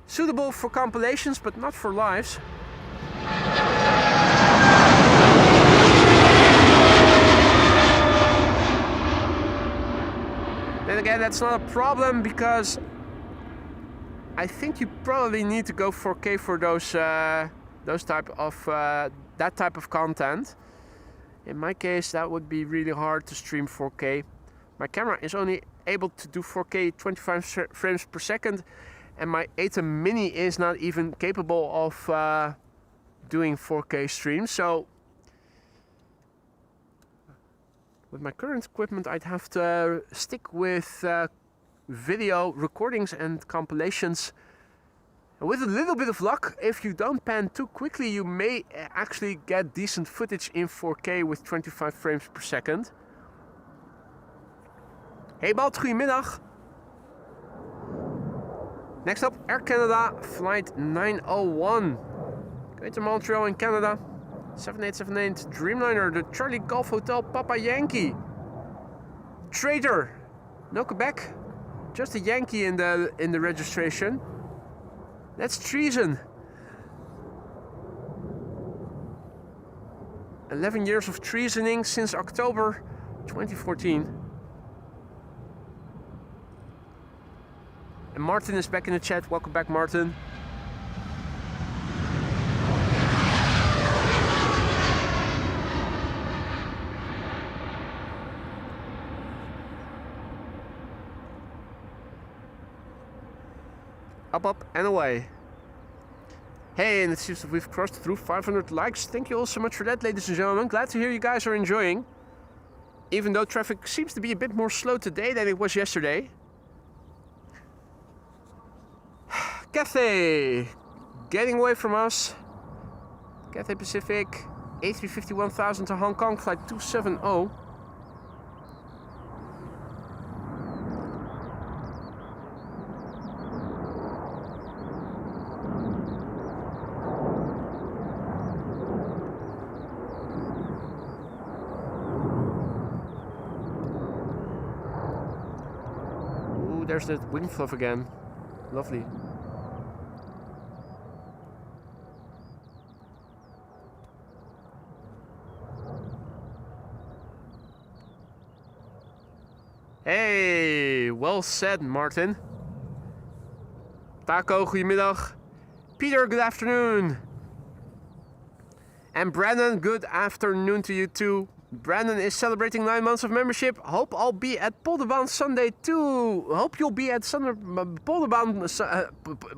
Suitable for compilations, but not for lives. Then again, that's not a problem, because I think you probably need to go 4K for that type of content. In my case, that would be really hard to stream 4K. My camera is only able to do 4K 25 frames per second, and my ATEM Mini is not even capable of doing 4K streams. So with my current equipment, I'd have to stick with video recordings and compilations. And with a little bit of luck, if you don't pan too quickly, you may actually get decent footage in 4K with 25 frames per second. Hey Balt, goedemiddag. Next up, Air Canada flight 901. Going to Montreal in Canada. 7878 Dreamliner, the Charlie Golf Hotel Papa Yankee. Traitor, No Quebec. Just a Yankee in the registration. That's treason. 11 years of treasoning since October 2014. And Martin is back in the chat. Welcome back, Martin. Up and away. Hey, and it seems that we've crossed through 500 likes. Thank you all so much for that, ladies and gentlemen. Glad to hear you guys are enjoying. Even though traffic seems to be a bit more slow today than it was yesterday. Cathay! Getting away from us. Cathay Pacific. A350-1000 to Hong Kong, flight 270. There's that wing fluff again. Lovely. Hey, well said, Martin. Taco, goedemiddag. Peter, good afternoon. And Brandon, good afternoon to you too. Brandon is celebrating 9 months of membership. Hope I'll be at Polderbaan Sunday too. Hope you'll be at Polderbaan.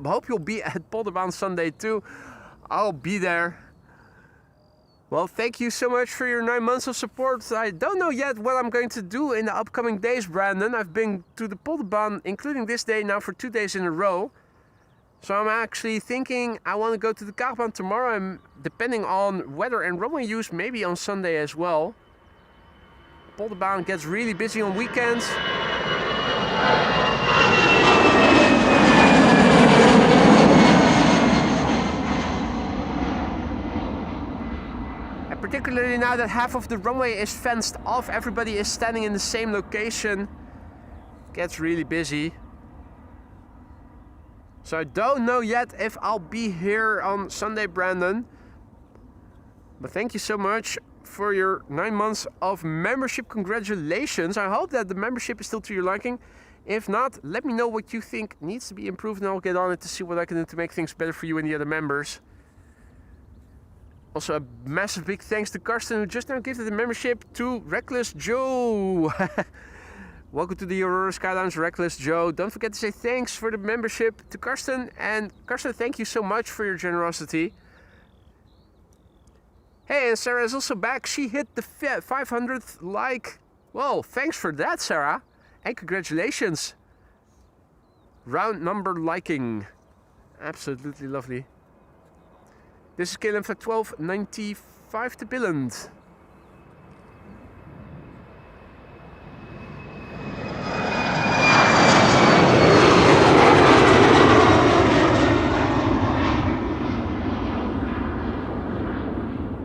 Hope you'll be at Polderbaan Sunday too. I'll be there. Well, thank you so much for your 9 months of support. I don't know yet what I'm going to do in the upcoming days, Brandon. I've been to the Polderbaan, including this day now, for 2 days in a row. So I'm actually thinking I want to go to the Kagbaan tomorrow, and depending on weather and runway use, maybe on Sunday as well. Polderbaan gets really busy on weekends. And particularly now that half of the runway is fenced off, everybody is standing in the same location. Gets really busy. So I don't know yet if I'll be here on Sunday, Brandon. But thank you so much for your 9 months of membership. Congratulations. I hope that the membership is still to your liking. If not, let me know what you think needs to be improved and I'll get on it to see what I can do to make things better for you and the other members. Also, a massive big thanks to Karsten, who just now gifted the membership to Reckless Joe. Welcome to the Aurora Sky Lounge, Reckless Joe. Don't forget to say thanks for the membership to Karsten. And Karsten, thank you so much for your generosity. Hey, and Sarah is also back. She hit the 500th like. Well, thanks for that, Sarah. And congratulations. Round number liking. Absolutely lovely. This is KLM flight 1295 to Billund.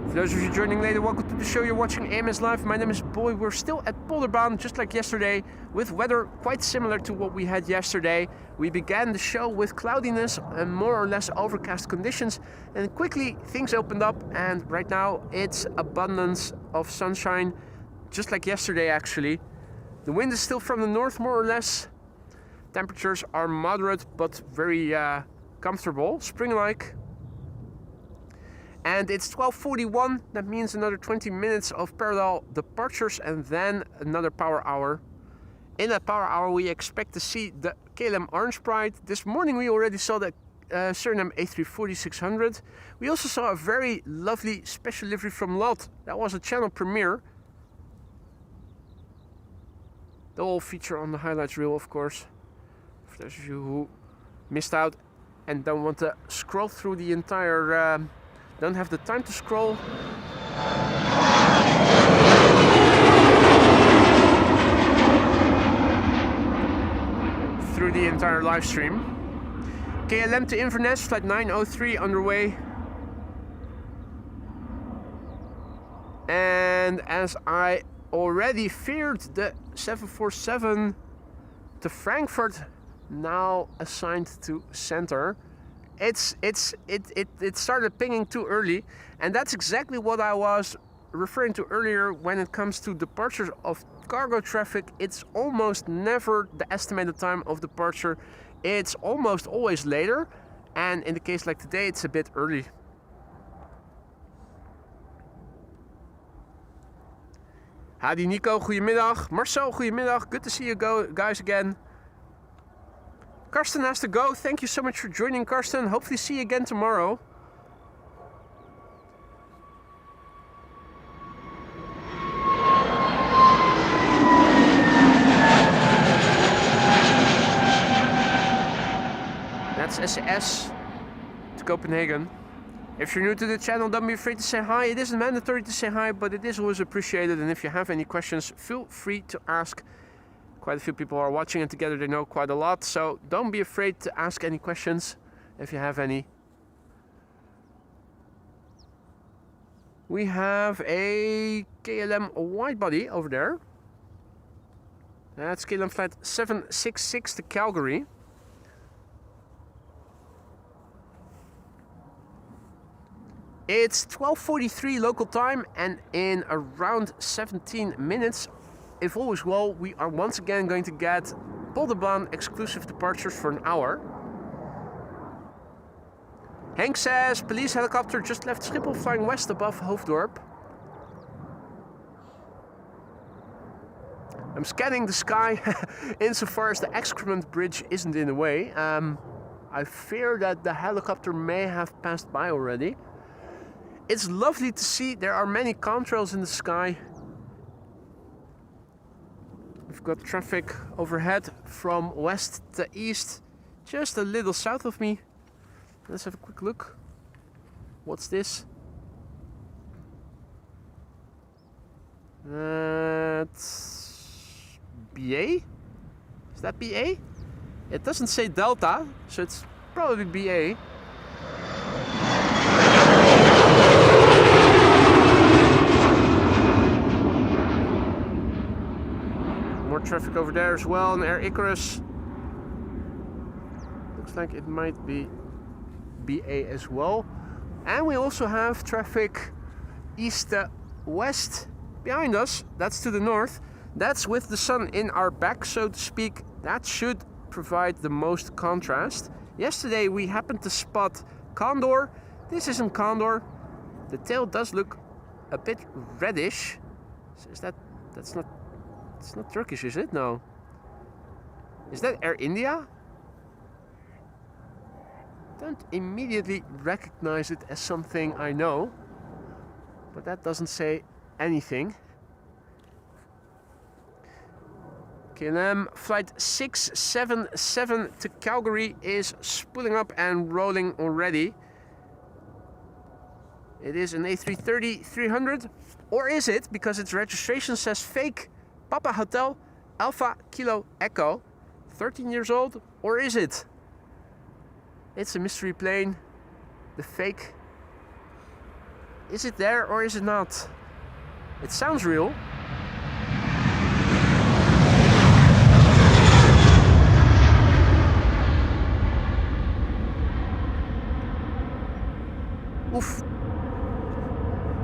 For those of you joining later, welcome to the show. You're watching AMS Live. My name is Boy. We're still at Polderbaan, just like yesterday, with weather quite similar to what we had yesterday. We began the show with cloudiness and more or less overcast conditions, and quickly things opened up, and right now it's abundance of sunshine, just like yesterday actually. The wind is still from the north, more or less. Temperatures are moderate, but very comfortable, spring-like. And it's 12:41, that means another 20 minutes of parallel departures and then another power hour. In that power hour we expect to see the KLM Orange Pride. This morning we already saw the Suriname A340-600. We also saw a very lovely special livery from LOT. That was a channel premiere. They'll all feature on the highlights reel, of course. For those of you who missed out and don't want to scroll through the entire... don't have the time to scroll. Through the entire live stream. KLM to Inverness, flight 903 underway. And as I already feared, the 747 to Frankfurt, now assigned to center. It started pinging too early, and that's exactly what I was referring to earlier when it comes to departures of cargo traffic. It's almost never the estimated time of departure. It's almost always later, and in the case like today, it's a bit early. Hadi Nico, goedemiddag. Marcel, goedemiddag. Good to see you guys again. Karsten has to go. Thank you so much for joining, Karsten. Hopefully see you again tomorrow. That's SAS to Copenhagen. If you're new to the channel, don't be afraid to say hi. It isn't mandatory to say hi, but it is always appreciated. And if you have any questions, feel free to ask. Quite a few people are watching, and together they know quite a lot. So don't be afraid to ask any questions if you have any. We have a KLM widebody over there. That's KLM flight 766 to Calgary. It's 12:43 local time, and in around 17 minutes, if all is well, we are once again going to get Polderbaan exclusive departures for an hour. Henk says, police helicopter just left Schiphol flying west above Hoofddorp. I'm scanning the sky insofar as the excrement bridge isn't in the way. I fear that the helicopter may have passed by already. It's lovely to see there are many contrails in the sky. We've got traffic overhead from west to east, just a little south of me. Let's have a quick look. What's this? That's BA? Is that BA? It doesn't say Delta, so it's probably BA. More traffic over there as well, and Air Icarus. Looks like it might be BA as well. And we also have traffic east to west behind us. That's to the north. That's with the sun in our back, so to speak. That should provide the most contrast. Yesterday we happened to spot Condor. This isn't Condor. The tail does look a bit reddish. Is that's not, it's not Turkish, is it? No. Is that Air India? Don't immediately recognize it as something I know, but that doesn't say anything. KLM flight 677 to Calgary is spooling up and rolling already. It is an A330-300, or is it, because its registration says fake Papa Hotel Alpha Kilo Echo, 13 years old, or is it? It's a mystery plane, the fake. Is it there or is it not? It sounds real. Oof.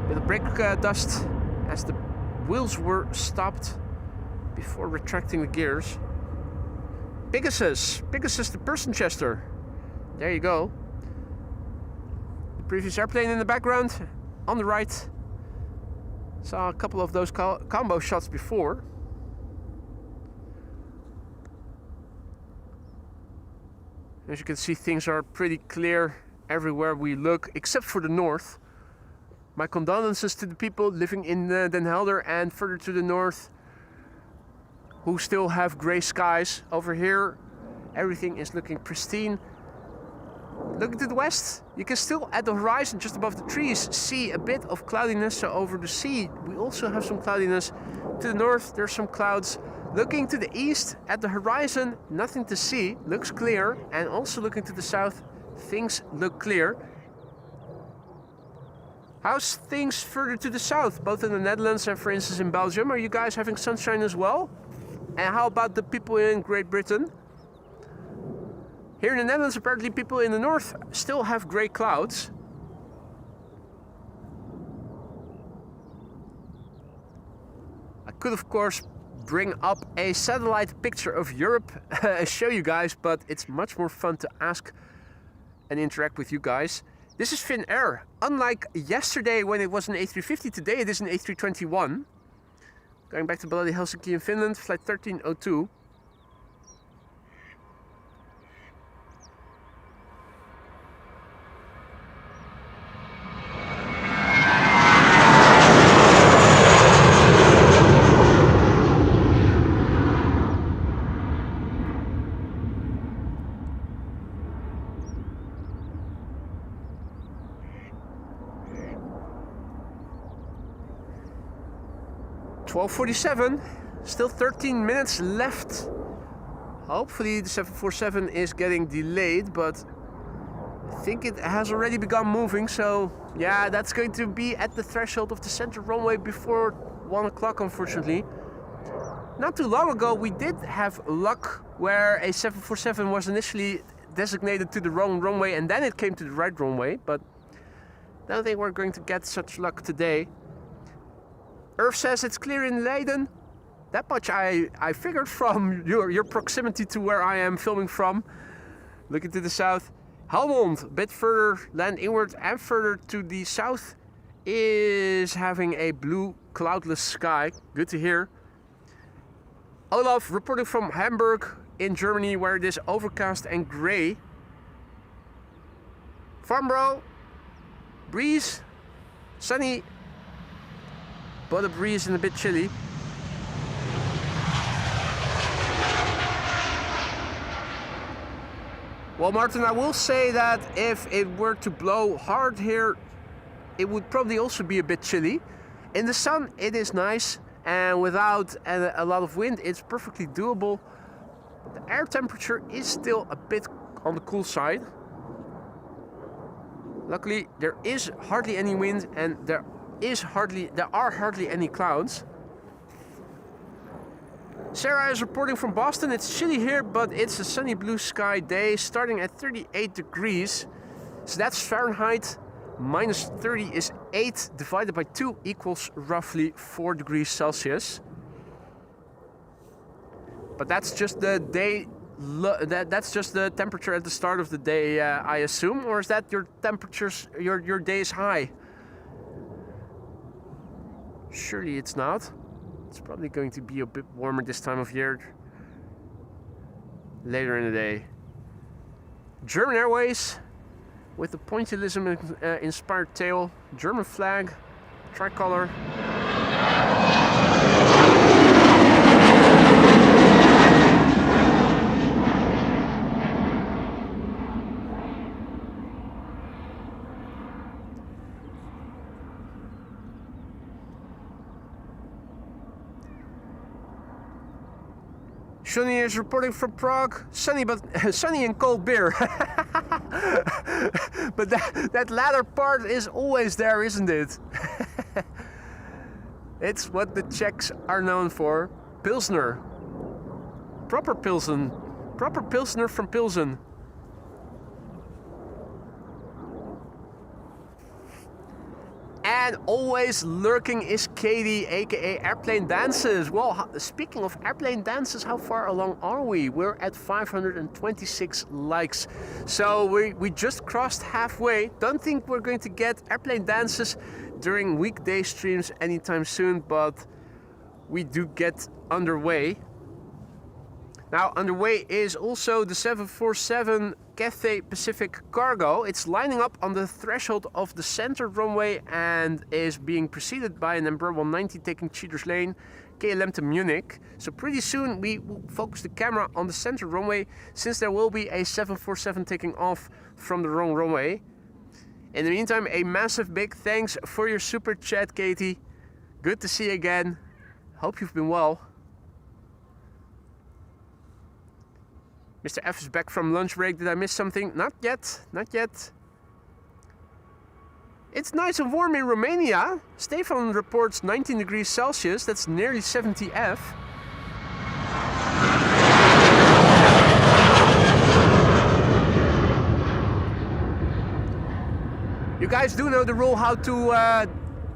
Bit of brake dust as the wheels were stopped before retracting the gears. Pegasus the person chester. There you go. The previous airplane in the background, on the right. Saw a couple of those combo shots before. As you can see, things are pretty clear everywhere we look, except for the north. My condolences to the people living in Den Helder and further to the north, who still have gray skies. Over here, everything is looking pristine. Looking to the west, you can still at the horizon, just above the trees, see a bit of cloudiness. So over the sea, we also have some cloudiness. To the north, there's some clouds. Looking to the east, at the horizon, nothing to see, looks clear. And also looking to the south, things look clear. How's things further to the south, both in the Netherlands and, for instance, in Belgium? Are you guys having sunshine as well? And how about the people in Great Britain? Here in the Netherlands, apparently people in the north still have grey clouds. I could, of course, bring up a satellite picture of Europe and show you guys, but it's much more fun to ask and interact with you guys. This is Finnair. Unlike yesterday when it was an A350, today it is an A321. Going back to Balladi, Helsinki in Finland, flight 1302. .47, still 13 minutes left. Hopefully the 747 is getting delayed, but I think it has already begun moving, so yeah, that's going to be at the threshold of the center runway before 1 o'clock, unfortunately. Not too long ago we did have luck where a 747 was initially designated to the wrong runway and then it came to the right runway, but I don't think we're going to get such luck today. Irv says it's clear in Leiden. That much I figured from your proximity to where I am filming from. Looking to the south. Helmond, a bit further land inward and further to the south, is having a blue cloudless sky. Good to hear. Olaf reporting from Hamburg in Germany, where it is overcast and grey. Farnborough, breeze, sunny, but a breeze and a bit chilly. Well, Martin, I will say that if it were to blow hard here, it would probably also be a bit chilly. In the sun, it is nice, and without a lot of wind, it's perfectly doable. The air temperature is still a bit on the cool side. Luckily, there is hardly any wind, and there are hardly any clouds. Sarah is reporting from Boston. It's chilly here, but it's a sunny blue sky day starting at 38 degrees. So that's Fahrenheit. Minus 30 is 8 divided by 2 equals roughly 4 degrees Celsius. But that's just the day. That's just the temperature at the start of the day, I assume, or is that your temperatures? Your day's high? Surely it's not. It's probably going to be a bit warmer this time of year. Later in the day. German Airways with the pointillism inspired tail, German flag, tricolor. Sunny is reporting from Prague. Sunny, but sunny and cold beer. But that latter part is always there, isn't it? It's what the Czechs are known for. Pilsner. Proper Pilsen. Proper Pilsner from Pilsen. And always lurking is Katie, aka Airplane Dances. Well, speaking of Airplane Dances, how far along are we? We're at 526 likes. So we just crossed halfway. Don't think we're going to get Airplane Dances during weekday streams anytime soon, but we do get underway. Now, underway is also the 747 Cathay Pacific Cargo. It's lining up on the threshold of the center runway and is being preceded by an Embraer 190 taking Cheaters Lane, KLM to Munich. So pretty soon we will focus the camera on the center runway, since there will be a 747 taking off from the wrong runway. In the meantime, a massive big thanks for your super chat, Katie. Good to see you again. Hope you've been well. Mr. F is back from lunch break. Did I miss something? Not yet, not yet. It's nice and warm in Romania. Stefan reports 19 degrees Celsius. That's nearly 70 F. You guys do know the rule how to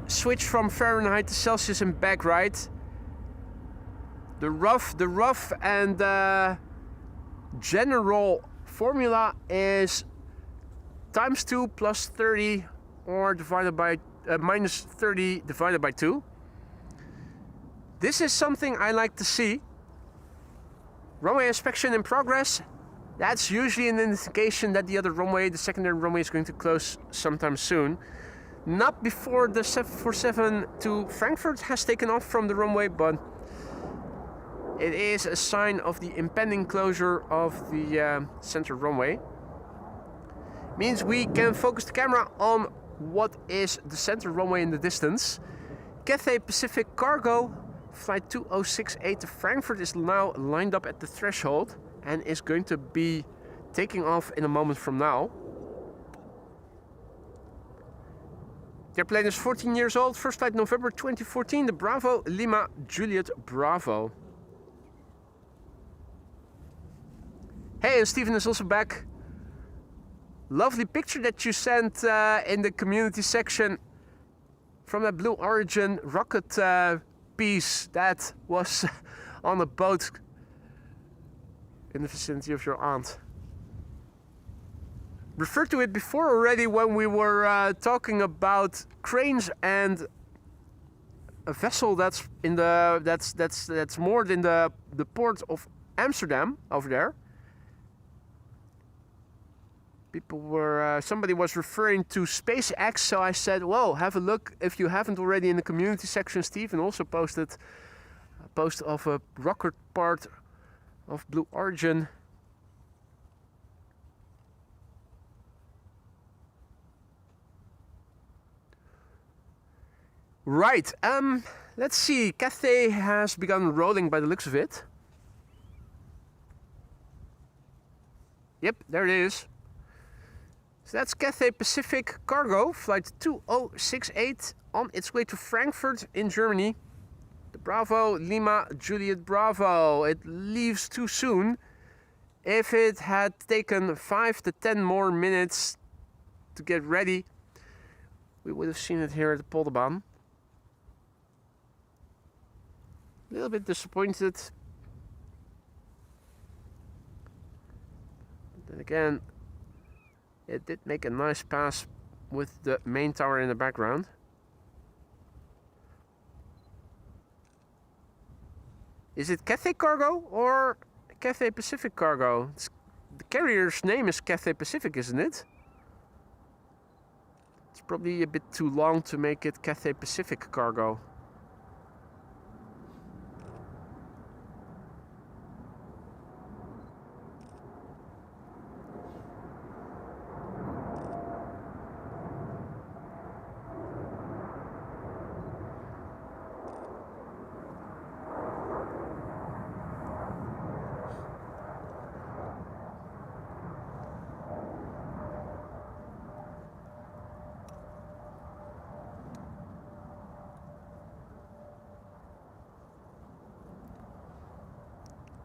switch from Fahrenheit to Celsius and back, right? The rough and general formula is times 2 plus 30 or divided by minus 30 divided by 2. This is something I like to see. Runway inspection in progress. That's usually an indication that the other runway, the secondary runway, is going to close sometime soon. Not before the 747 to Frankfurt has taken off from the runway, but it is a sign of the impending closure of the center runway. Means we can focus the camera on what is the center runway in the distance. Cathay Pacific Cargo flight 2068 to Frankfurt is now lined up at the threshold and is going to be taking off in a moment from now. The airplane is 14 years old, first flight November 2014, the Bravo Lima Juliet Bravo. Hey, and Steven is also back. Lovely picture that you sent in the community section from that Blue Origin rocket piece that was on a boat in the vicinity of your aunt. Referred to it before already when we were talking about cranes and a vessel that's in the that's moored in the port of Amsterdam over there. People were somebody was referring to SpaceX, so I said, "Whoa, have a look if you haven't already in the community section." Steve and also posted a post of a rocket part of Blue Origin. Right, let's see. Cathay has begun rolling by the looks of it. Yep, there it is. So that's Cathay Pacific Cargo, flight 2068, on its way to Frankfurt in Germany. The Bravo Lima Juliet Bravo. It leaves too soon. If it had taken 5 to 10 more minutes to get ready, we would have seen it here at the Polderbaan. A little bit disappointed. But then again, it did make a nice pass with the main tower in the background. Is it Cathay Cargo or Cathay Pacific Cargo? The carrier's name is Cathay Pacific, isn't it? It's probably a bit too long to make it Cathay Pacific Cargo.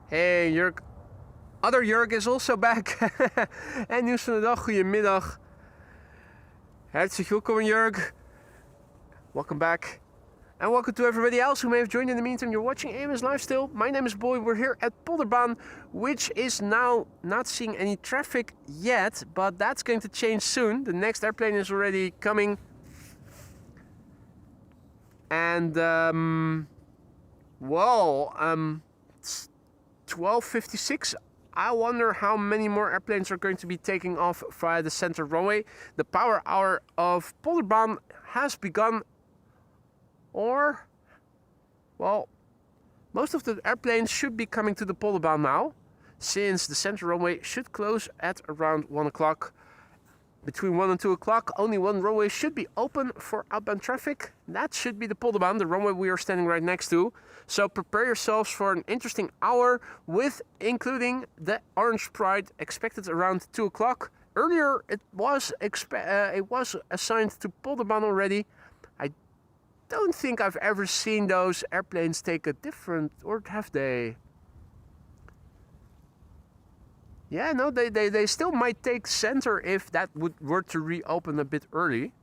Hey Jurk, other Jurk is also back. En nieuws van de dag, goedemiddag. Herzlich welkom Jurk. Welcome back. And welcome to everybody else who may have joined in the meantime. You're watching AMS Live still. My name is Boy. We're here at Polderbaan, which is now not seeing any traffic yet, but that's going to change soon. The next airplane is already coming. And, it's 12:56. I wonder how many more airplanes are going to be taking off via the center runway. The power hour of Polderbaan has begun. Or, well, most of the airplanes should be coming to the Polderbaan now, since the center runway should close at around 1 o'clock. Between 1 and 2 o'clock, only one runway should be open for outbound traffic. That should be the Polderbaan, the runway we are standing right next to. So prepare yourselves for an interesting hour, with including the Orange Pride expected around 2 o'clock. Earlier, it was assigned to Polderbaan already. I don't think I've ever seen those airplanes take a different, or have they? Yeah, no, they still might take center if that were to reopen a bit early.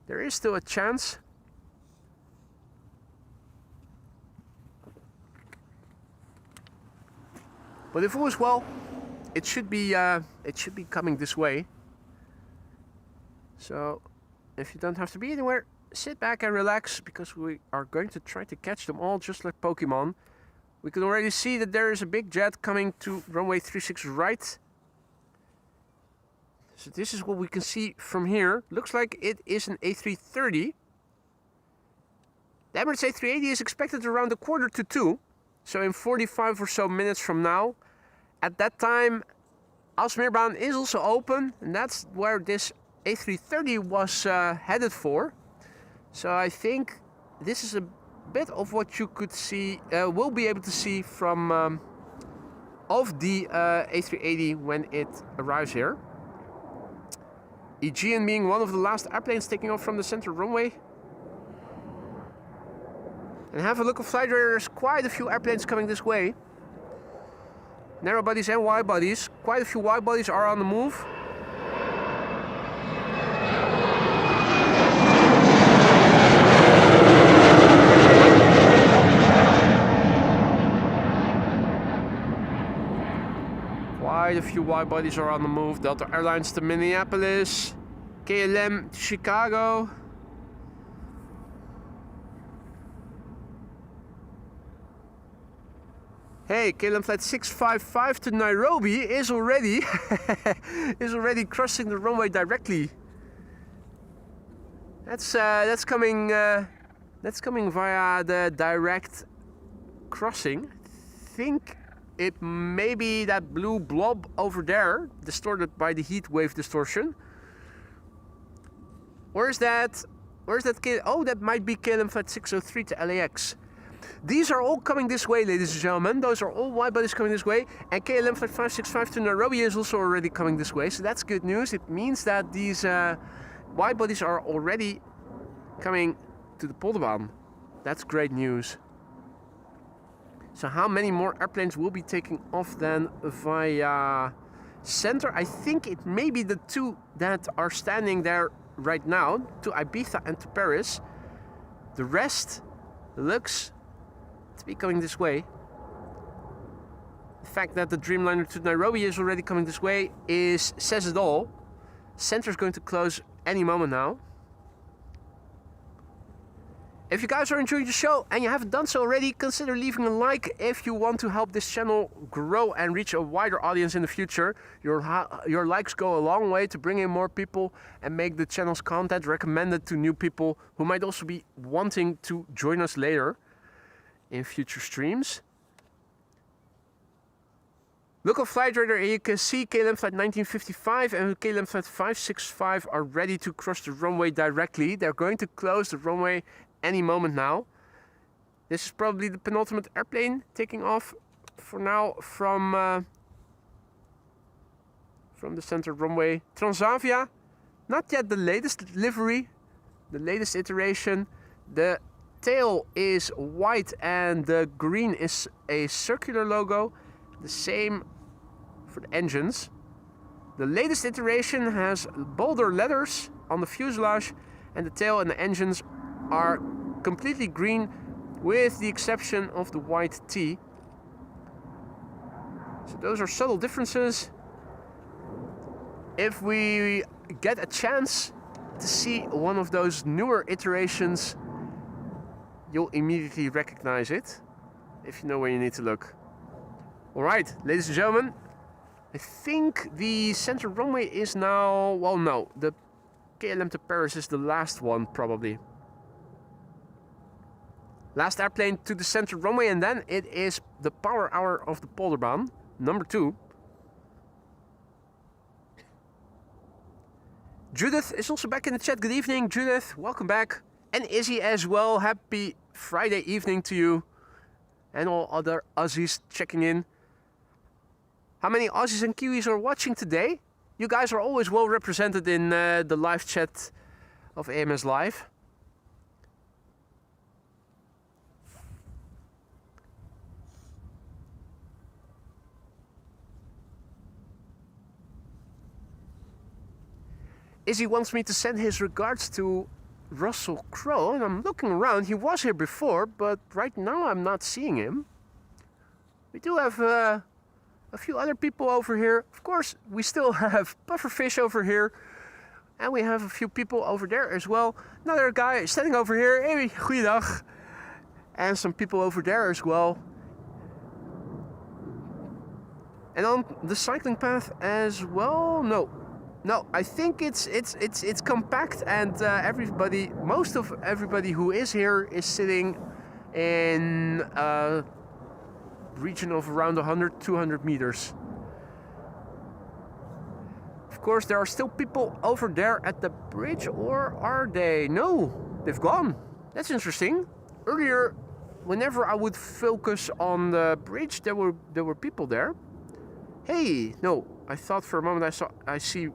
There is still a chance. But if all is well, it should be coming this way. So if you don't have to be anywhere, sit back and relax, because we are going to try to catch them all just like Pokemon. We can already see that there is a big jet coming to runway 36 right. So this is what we can see from here. Looks like it is an A330. The Emirates A380 is expected around 1:45 so in 45 or so minutes from now. At that time, Amsterdam is also open, and that's where this A330 was headed for. So I think this is a bit of what you could see, will be able to see from of the A380 when it arrives here. Aegean being one of the last airplanes taking off from the center runway. And have a look at flight radar, there's quite a few airplanes coming this way. Narrow bodies and wide bodies. Quite a few wide bodies are on the move. Quite a few wide bodies are on the move. Delta Airlines to Minneapolis, KLM to Chicago. Hey, KLM flight 655 to Nairobi is already crossing the runway directly. That's coming via the direct crossing. I think it may be that blue blob over there, distorted by the heat wave distortion. Where's that? Oh, that might be KLM flight 603 to LAX. These are all coming this way, ladies and gentlemen. Those are all wide bodies coming this way. And KLM flight 565 to Nairobi is also already coming this way. So that's good news. It means that these wide bodies are already coming to the Polderbaan. That's great news. So how many more airplanes will be taking off then via center? I think it may be the two that are standing there right now, to Ibiza and to Paris. The rest looks to be coming this way. The fact that the Dreamliner to Nairobi is already coming this way says it all. Center is going to close any moment now. If you guys are enjoying the show and you haven't done so already, consider leaving a like if you want to help this channel grow and reach a wider audience in the future. Your likes go a long way to bring in more people and make the channel's content recommended to new people who might also be wanting to join us later in future streams. Look on flight radar, you can see KLM flight 1955 and KLM flight 565 are ready to cross the runway directly. They're going to close the runway any moment now. This is probably the penultimate airplane taking off for now from the center runway. Transavia, not yet the latest livery, the latest iteration. The tail is white and the green is a circular logo. The same for the engines. The latest iteration has bolder letters on the fuselage, and the tail and the engines are completely green with the exception of the white T. So those are subtle differences. If we get a chance to see one of those newer iterations, you'll immediately recognize it if you know where you need to look. Alright, ladies and gentlemen, I think the center runway is now, well, no, the KLM to Paris is the last one probably. Last airplane to the center runway, and then it is the power hour of the Polderbaan, number 2. Judith is also back in the chat. Good evening, Judith. Welcome back. And Izzy as well. Happy Friday evening to you. And all other Aussies checking in. How many Aussies and Kiwis are watching today? You guys are always well represented in the live chat of AMS Live. Izzy wants me to send his regards to Russell Crowe, and I'm looking around. He was here before, but right now I'm not seeing him. We do have a few other people over here. Of course, we still have Pufferfish over here. And we have a few people over there as well. Another guy standing over here. Hey, goeiedag. And some people over there as well. And on the cycling path as well. No, I think it's compact, and most of everybody who is here is sitting in a region of around 100-200 meters. Of course, there are still people over there at the bridge, or are they? No, they've gone. That's interesting. Earlier, whenever I would focus on the bridge, there were people there. Hey, no, I thought for a moment I see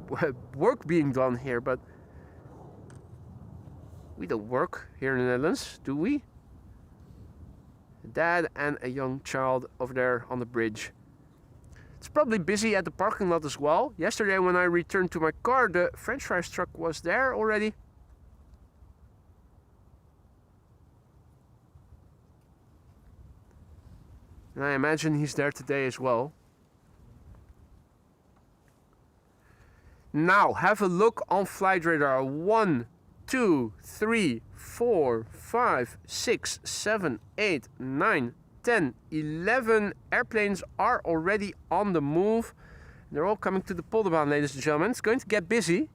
work being done here, but we don't work here in the Netherlands, do we? A dad and a young child over there on the bridge. It's probably busy at the parking lot as well. Yesterday when I returned to my car, the French fries truck was there already. And I imagine he's there today as well. Now, have a look on flight radar. 1, 2, 3, 4, 5, 6, 7, 8, 9, 10, 11 airplanes are already on the move. They're all coming to the Polderbaan, ladies and gentlemen. It's going to get busy.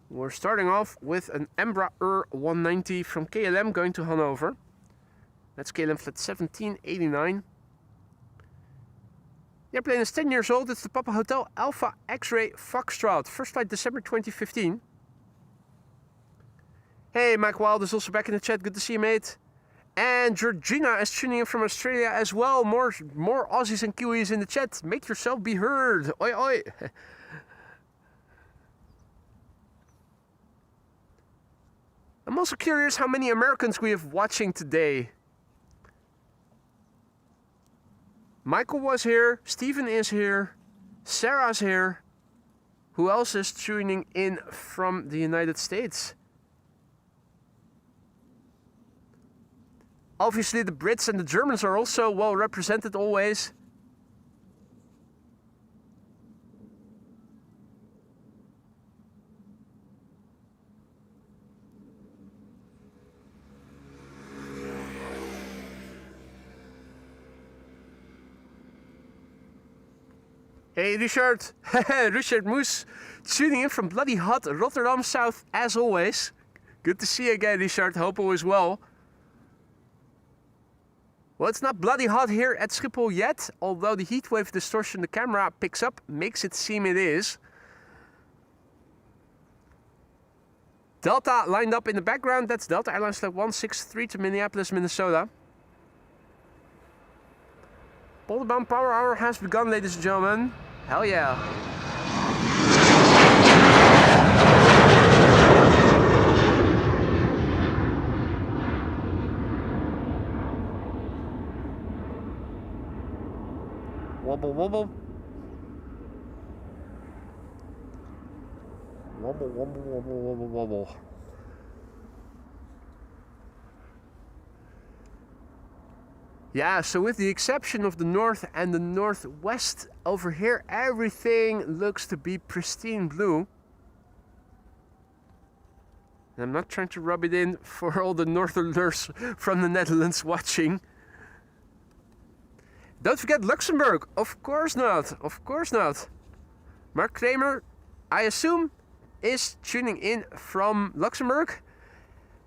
We're starting off with an Embraer 190 from KLM going to Hanover. That's KLM flight 1789. The airplane is 10 years old. It's the Papa Hotel Alpha X-Ray Foxtrot. First flight December 2015. Hey, Mike Wild is also back in the chat. Good to see you, mate. And Georgina is tuning in from Australia as well. More Aussies and Kiwis in the chat. Make yourself be heard. Oi, oi. I'm also curious how many Americans we have watching today. Michael was here, Stephen is here, Sarah's here. Who else is tuning in from the United States? Obviously the Brits and the Germans are also well represented always. Hey Richard, Richard Moes, tuning in from bloody hot Rotterdam South as always. Good to see you again, Richard, hope all is well. Well, it's not bloody hot here at Schiphol yet, although the heatwave distortion the camera picks up makes it seem it is. Delta lined up in the background, that's Delta Airlines Flight 163 to Minneapolis, Minnesota. Polderbaan Power Hour has begun, ladies and gentlemen. Hell yeah. Wobble, wobble. Wobble, wobble, wobble, wobble, wobble. Yeah, so with the exception of the north and the northwest, over here everything looks to be pristine blue. And I'm not trying to rub it in for all the northerners from the Netherlands watching. Don't forget Luxembourg, of course not, of course not. Mark Kramer, I assume, is tuning in from Luxembourg.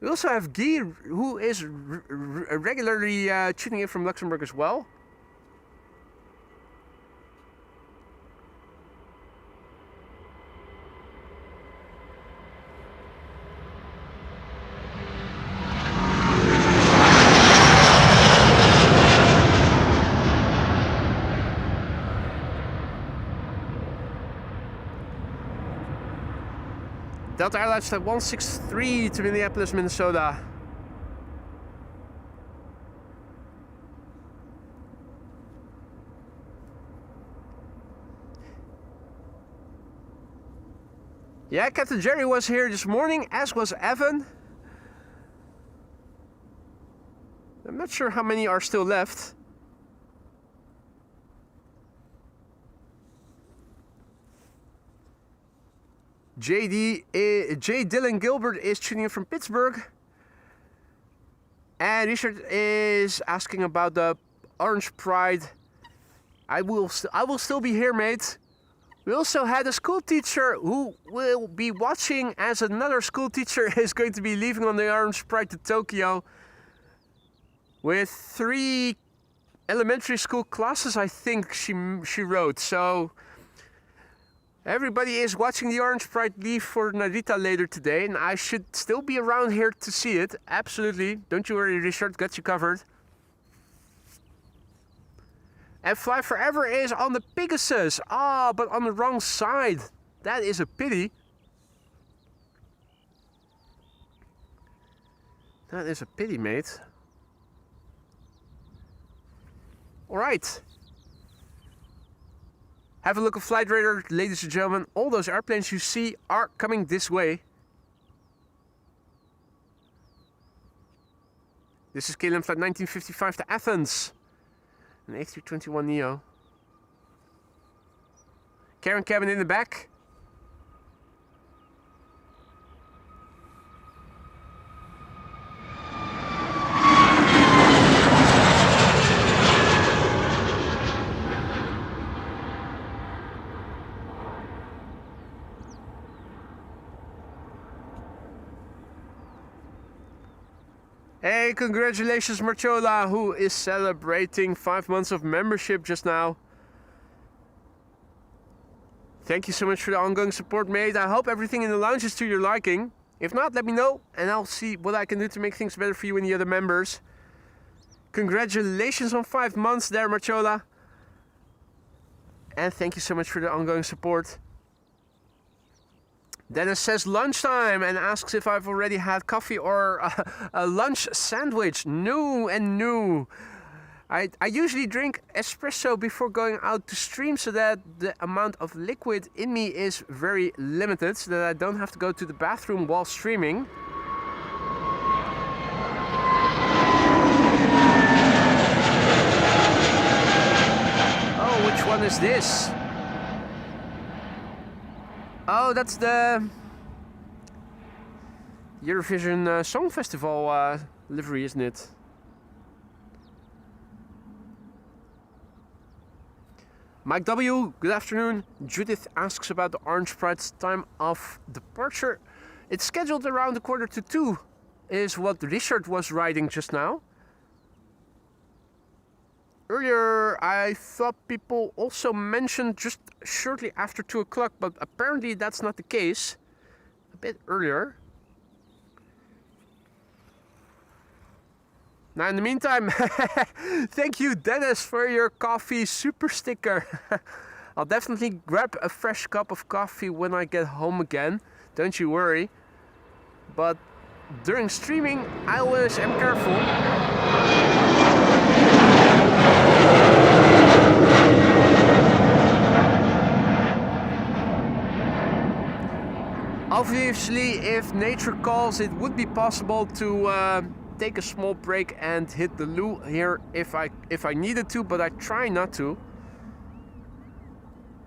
We also have Guy, who is regularly tuning in from Luxembourg as well. Delta Airlines Flight 163 to Minneapolis, Minnesota. Yeah, Captain Jerry was here this morning, as was Evan. I'm not sure how many are still left. J. Dylan Gilbert is tuning in from Pittsburgh. And Richard is asking about the Orange Pride. I will still be here, mate. We also had a school teacher who will be watching, as another school teacher is going to be leaving on the Orange Pride to Tokyo with 3 elementary school classes, I think she wrote. So everybody is watching the Orange Pride leave for Narita later today, and I should still be around here to see it. Absolutely. Don't you worry, Richard. Got you covered. And Fly Forever is on the Pegasus. Ah, but on the wrong side. That is a pity. That is a pity, mate. Alright. Have a look at Flight Radar, ladies and gentlemen. All those airplanes you see are coming this way. This is KLM Flight 1955 to Athens. An A321neo. Karen cabin in the back. Hey, congratulations Marchola, who is celebrating 5 months of membership just now. Thank you so much for the ongoing support, mate. I hope everything in the lounge is to your liking. If not, let me know and I'll see what I can do to make things better for you and the other members. Congratulations on 5 months there, Marchola. And thank you so much for the ongoing support. Dennis says lunchtime and asks if I've already had coffee or a lunch sandwich. No and no. I usually drink espresso before going out to stream so that the amount of liquid in me is very limited, so that I don't have to go to the bathroom while streaming. Oh, which one is this? Oh, that's the Eurovision Song Festival livery, isn't it? Mike W, good afternoon. Judith asks about the Orange Pride's time of departure. It's scheduled around 1:45, is what Richard was writing just now. Earlier, I thought people also mentioned just shortly after 2 o'clock, but apparently that's not the case. A bit earlier. Now, in the meantime, thank you, Dennis, for your coffee super sticker. I'll definitely grab a fresh cup of coffee when I get home again. Don't you worry. But during streaming, I always am careful. Obviously, if nature calls, it would be possible to take a small break and hit the loo here if I needed to, but I try not to.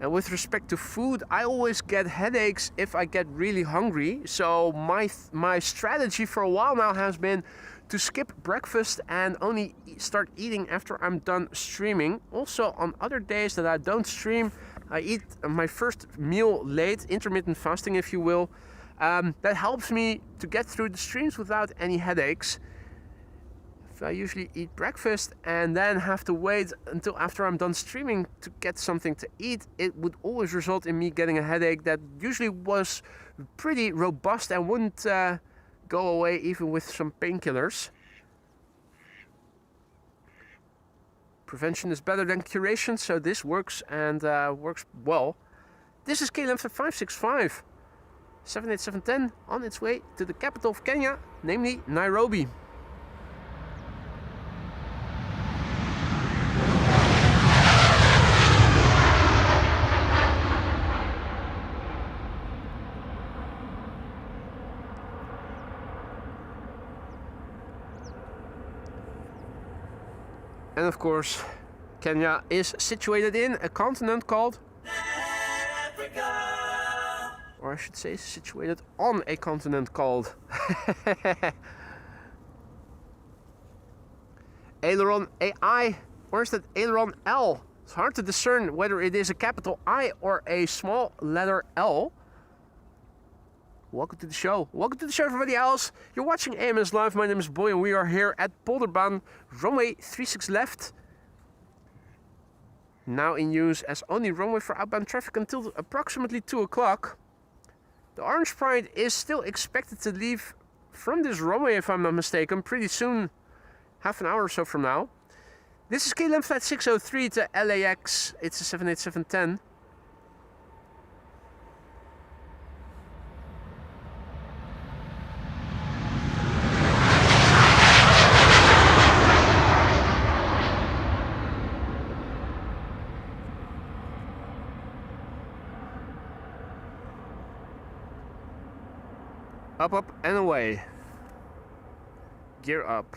And with respect to food, I always get headaches if I get really hungry. So my strategy for a while now has been to skip breakfast and only start eating after I'm done streaming. Also, on other days that I don't stream, I eat my first meal late, intermittent fasting if you will. That helps me to get through the streams without any headaches. If I usually eat breakfast and then have to wait until after I'm done streaming to get something to eat, it would always result in me getting a headache that usually was pretty robust and wouldn't go away even with some painkillers. Prevention is better than curation, so this works and works well. This is KLM 565, 78710 on its way to the capital of Kenya, namely Nairobi. And of course, Kenya is situated in a continent called Africa. Or I should say situated on a continent called Aileron AI, or is that Aileron L? It's hard to discern whether it is a capital I or a small letter L. Welcome to the show. Welcome to the show, everybody else. You're watching AMS Live. My name is Boy, and we are here at Polderbaan, runway 36 left. Now in use as only runway for outbound traffic until approximately 2 o'clock. The Orange Pride is still expected to leave from this runway, if I'm not mistaken, pretty soon, half an hour or so from now. This is KLM flight 603 to LAX. It's a 787-10. Up, up, and away. Gear up.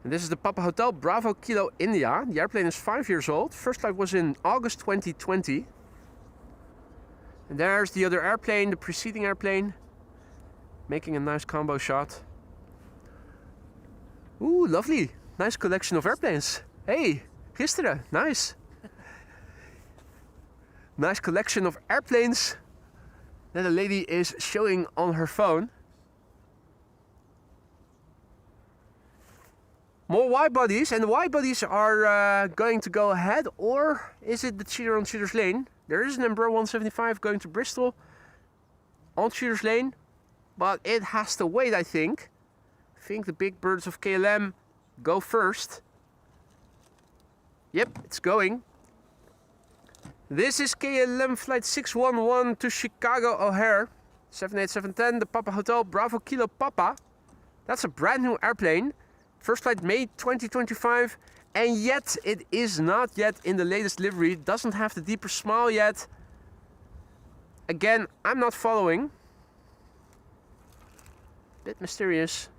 And this is the Papa Hotel Bravo Kilo India. The airplane is 5 years old. First flight was in August 2020. And there's the other airplane, the preceding airplane, making a nice combo shot. Ooh, lovely. Nice collection of airplanes. Hey, gisteren. Nice. Nice collection of airplanes that a lady is showing on her phone. More wide bodies, and the wide bodies are going to go ahead, or is it the cheater on Cheater's Lane? There is an Embraer 175 going to Bristol on Cheater's Lane, but it has to wait, I think. I think the big birds of KLM go first. Yep, it's going. This is KLM flight 611 to Chicago O'Hare, 78710, the Papa Hotel Bravo Kilo Papa. That's a brand new airplane. First flight May 2025, and yet it is not yet in the latest livery. It doesn't have the deeper smile yet. Again, I'm not following. Bit mysterious.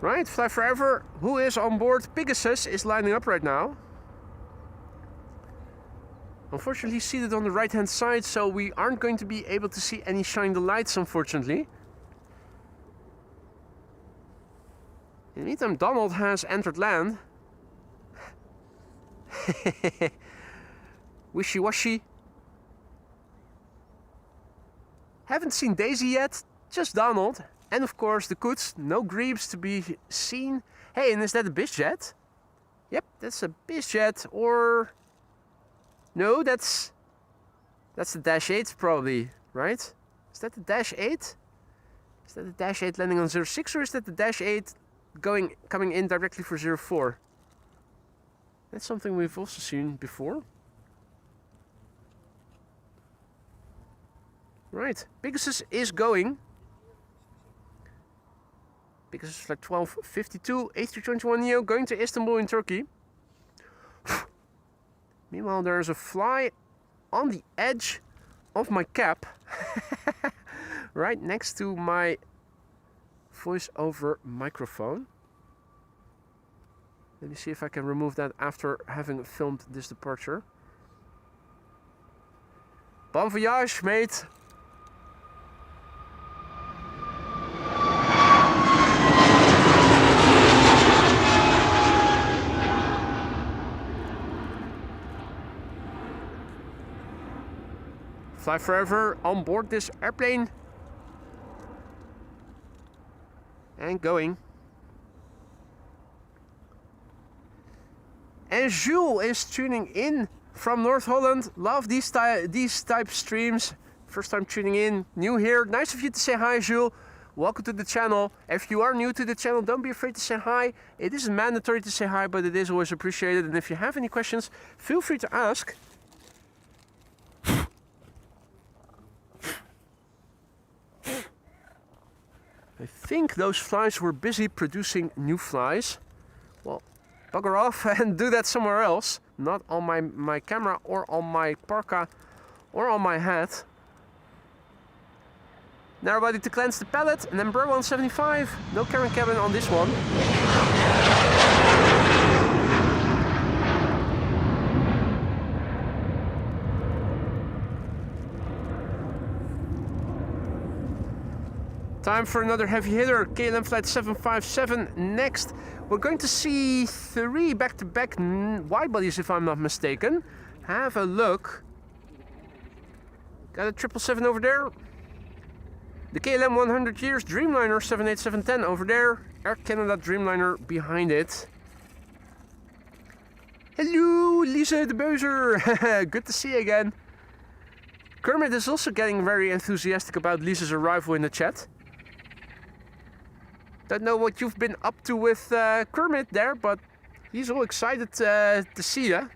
Right, Fly Forever, who is on board Pegasus, is lining up right now. Unfortunately, seated on the right-hand side, so we aren't going to be able to see any shine the lights, unfortunately. In the meantime, Donald has entered land. Wishy-washy. Haven't seen Daisy yet, just Donald. And of course the Coots, no Grebes to be seen. Hey, and is that a bizjet? Yep, that's a bizjet, or... No, that's the Dash 8 probably, right? Is that the Dash 8? Is that the Dash 8 landing on 06, or is that the Dash 8 coming in directly for 04? That's something we've also seen before. Right, Pegasus is going. Pegasus flight 1252, A321neo going to Istanbul in Turkey. Meanwhile, there's a fly on the edge of my cap. Right next to my voice-over microphone. Let me see if I can remove that after having filmed this departure. Bon voyage, mate! Fly Forever on board this airplane. And going. And Jules is tuning in from North Holland. Love these type streams. First time tuning in, new here. Nice of you to say hi, Jules. Welcome to the channel. If you are new to the channel, don't be afraid to say hi. It isn't mandatory to say hi, but it is always appreciated. And if you have any questions, feel free to ask. I think those flies were busy producing new flies. Well, bugger off and do that somewhere else. Not on my camera or on my parka or on my hat. Now ready to cleanse the pallet, and then Bro 175. No carrying cabin on this one. Time for another heavy hitter, KLM flight 757. Next, we're going to see 3 back-to-back wide bodies, if I'm not mistaken. Have a look. Got a 777 over there. The KLM 100 years Dreamliner 78710 over there. Air Canada Dreamliner behind it. Hello, Lisa de Beuzer. Good to see you again. Kermit is also getting very enthusiastic about Lisa's arrival in the chat. Don't know what you've been up to with Kermit there, but he's all excited to see you.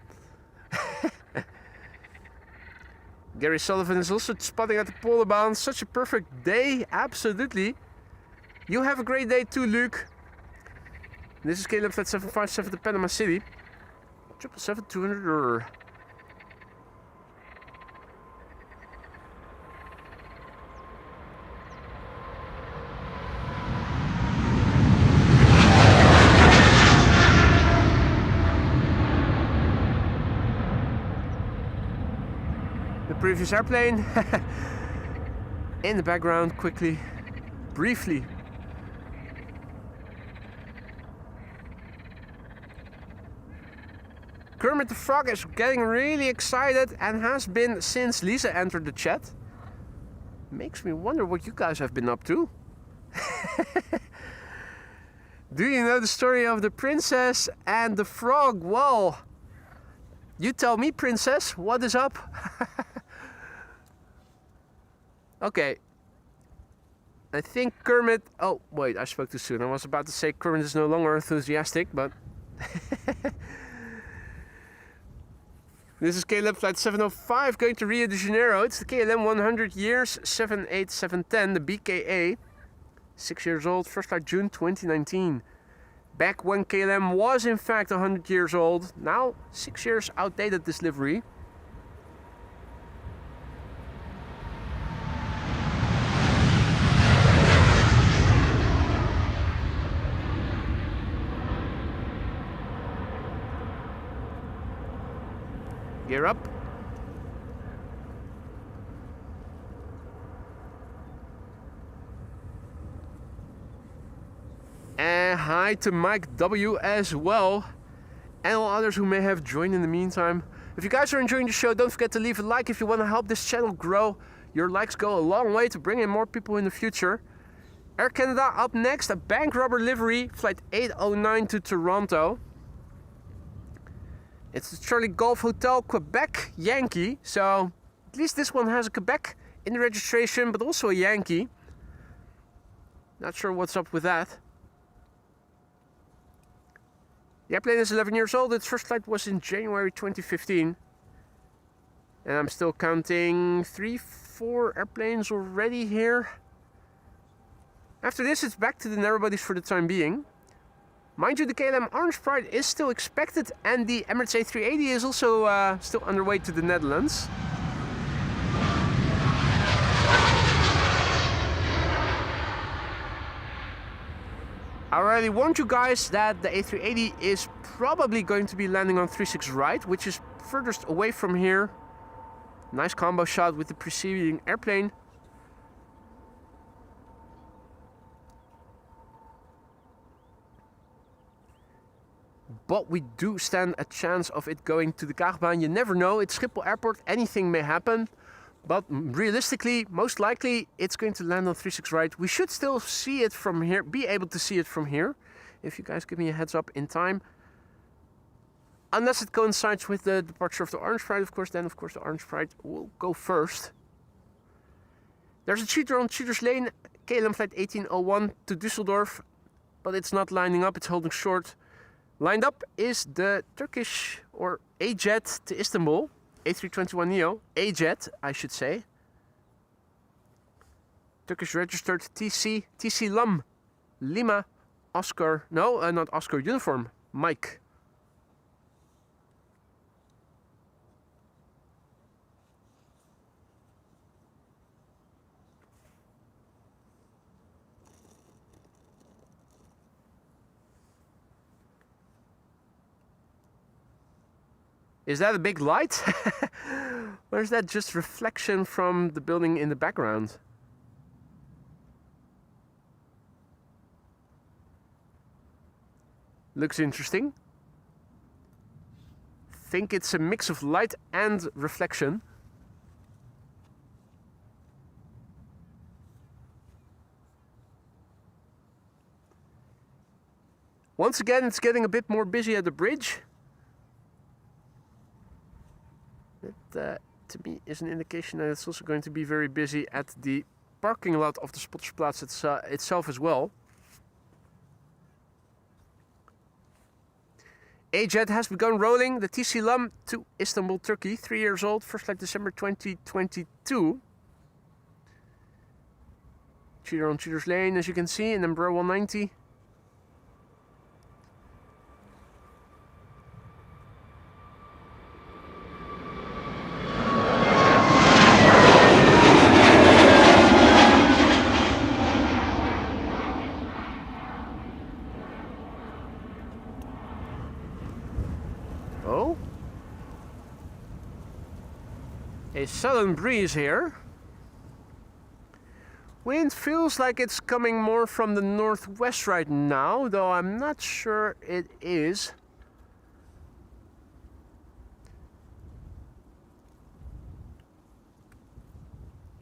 Gary Sullivan is also spotting at the Polderbaan. Such a perfect day, absolutely. You have a great day too, Luke. This is KLM Flight 757 to Panama City. 777-200 or... previous airplane in the background, quickly, briefly. Kermit the Frog is getting really excited and has been since Lisa entered the chat. Makes me wonder what you guys have been up to. Do you know the story of the princess and the frog? Well, you tell me, princess, what is up? Okay, I think Kermit... Oh, wait, I spoke too soon. I was about to say Kermit is no longer enthusiastic, but... This is KLM Flight 705 going to Rio de Janeiro. It's the KLM 100 years 78710, the BKA. 6 years old, first flight June 2019. Back when KLM was in fact 100 years old. Now 6 years outdated, this livery. Gear up. And hi to Mike W as well, and all others who may have joined in the meantime. If you guys are enjoying the show, don't forget to leave a like if you want to help this channel grow. Your likes go a long way to bring in more people in the future. Air Canada up next, a bank robber livery, flight 809 to Toronto. It's the Charlie Golf Hotel Quebec Yankee, so at least this one has a Quebec in the registration, but also a Yankee. Not sure what's up with that. The airplane is 11 years old. Its first flight was in January 2015. And I'm still counting 3-4 airplanes already here. After this, it's back to the narrow bodies for the time being. Mind you, the KLM Orange Pride is still expected, and the Emirates A380 is also still underway to the Netherlands. I already warned you guys that the A380 is probably going to be landing on 36 right, which is furthest away from here. Nice combo shot with the preceding airplane. But we do stand a chance of it going to the Kaagbaan. You never know, it's Schiphol Airport, anything may happen. But realistically, most likely, it's going to land on 36 right. We should still see it from here, be able to see it from here. If you guys give me a heads up in time. Unless it coincides with the departure of the Orange Pride, of course, then of course the Orange Pride will go first. There's a cheater on Cheater's Lane, KLM flight 1801 to Düsseldorf. But it's not lining up, it's holding short. Lined up is the Turkish or A-Jet to Istanbul, A321neo, A-Jet I should say. Turkish registered TC Lam, Lima, Oscar, no, not Oscar, uniform, Mike. Is that a big light? Or is that just reflection from the building in the background? Looks interesting. Think it's a mix of light and reflection. Once again, it's getting a bit more busy at the bridge. That, to me, is an indication that it's also going to be very busy at the parking lot of the Spottersplatz itself as well. A jet has begun rolling the TC Lam to Istanbul, Turkey, 3 years old, first flight December 2022. Cheater on Cheater's Lane, as you can see, in number 190. A southern breeze here. Wind feels like it's coming more from the northwest right now, though I'm not sure it is.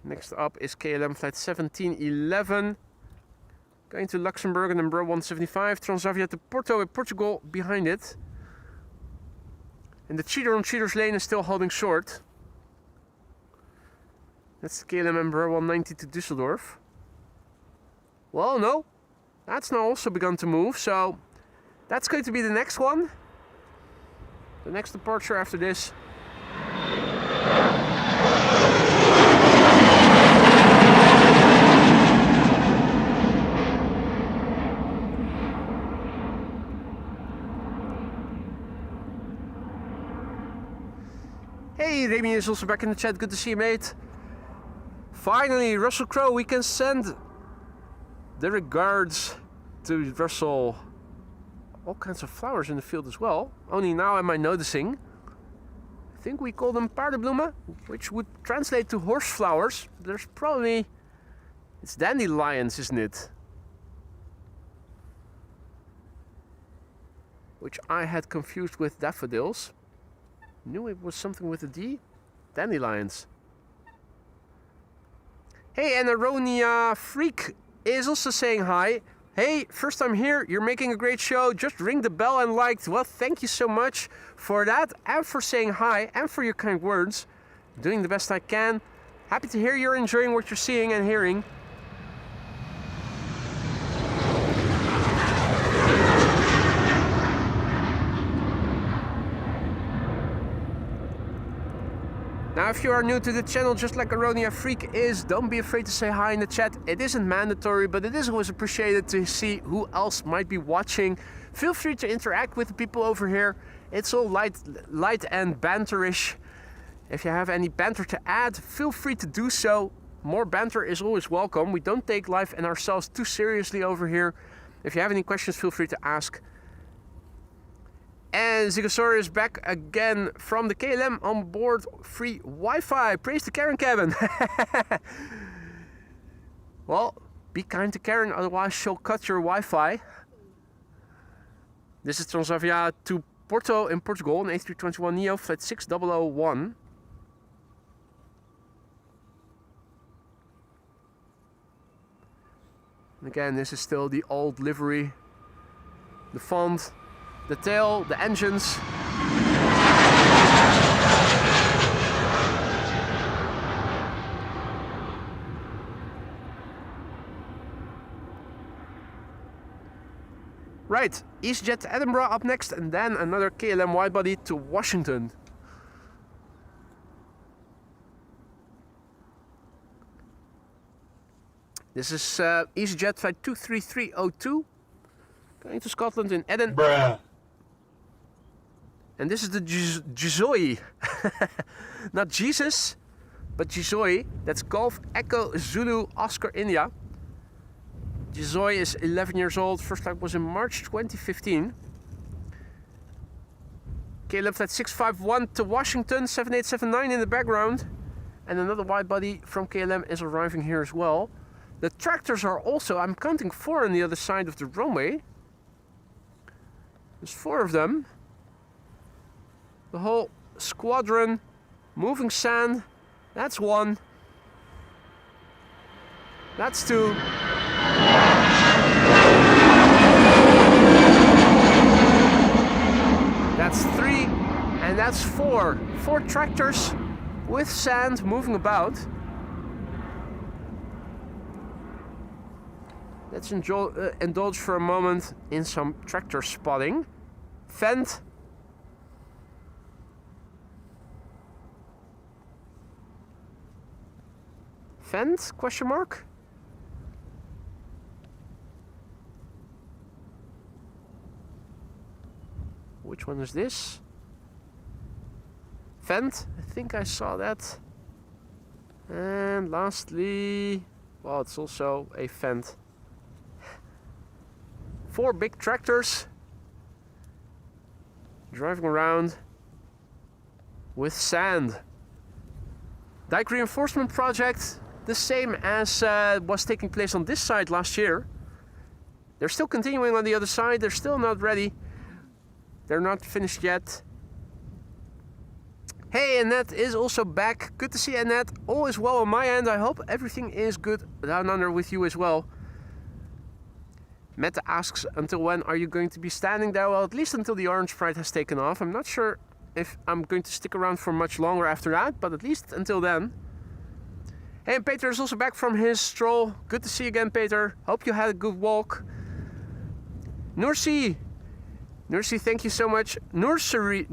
Next up is KLM flight 1711. Going to Luxembourg, number 175. Transavia to Porto in Portugal behind it. And the cheater on Cheater's Lane is still holding short. That's the KLM number 190 to Düsseldorf. Well, no. That's now also begun to move, so that's going to be the next one. The next departure after this. Hey, Remy is also back in the chat. Good to see you, mate. Finally, Russell Crowe, we can send the regards to Russell. All kinds of flowers in the field as well. Only now am I noticing. I think we call them paardenbloemen, which would translate to horse flowers. There's probably... it's dandelions, isn't it? Which I had confused with daffodils. Knew it was something with a D. Dandelions. Hey, and Aronia Freak is also saying hi. Hey, first time here, you're making a great show. Just ring the bell and liked. Well, thank you so much for that and for saying hi and for your kind words. Doing the best I can. Happy to hear you're enjoying what you're seeing and hearing. Now, if you are new to the channel, just like Aronia Freak is, don't be afraid to say hi in the chat. It isn't mandatory, but it is always appreciated to see who else might be watching. Feel free to interact with the people over here. It's all light and banterish. If you have any banter to add, feel free to do so. More banter is always welcome. We don't take life and ourselves too seriously over here. If you have any questions, feel free to ask. And Zigosaur is back again from the KLM on board free Wi-Fi. Praise the Karen cabin. Well, be kind to Karen, otherwise she'll cut your Wi-Fi. This is Transavia to Porto in Portugal, an A321neo, flight 6001. And again, this is still the old livery. The font. The tail, the engines. Right, EasyJet to Edinburgh up next, and then another KLM widebody to Washington. This is EasyJet flight 23302 going to Scotland in Eden. Bruh. And this is the Jizoi. Not Jesus, but Jizoi. That's Golf Echo Zulu Oscar India. Jizoi is 11 years old. First flight was in March 2015. KLM flight 651 to Washington, 7879 in the background. And another wide body from KLM is arriving here as well. The tractors are also, I'm counting 4 on the other side of the runway. There's 4 of them. The whole squadron, moving sand, that's 1. That's 2. That's 3, and that's 4. 4 tractors with sand moving about. Let's indulge for a moment in some tractor spotting. Fendt. Fendt? Question mark? Which one is this? Fendt? I think I saw that. And lastly, well, it's also a Fendt. 4 big tractors driving around with sand. Dike reinforcement project, the same as was taking place on this side last year. They're still continuing on the other side. They're still not ready. They're not finished yet. Hey, Annette is also back. Good to see Annette. All is well on my end. I hope everything is good down under with you as well. Mette asks, until when are you going to be standing there? Well, at least until the orange pride has taken off. I'm not sure if I'm going to stick around for much longer after that, but at least until then. Hey, and Peter is also back from his stroll. Good to see you again, Peter. Hope you had a good walk. Noorsi, thank you so much. Noorser,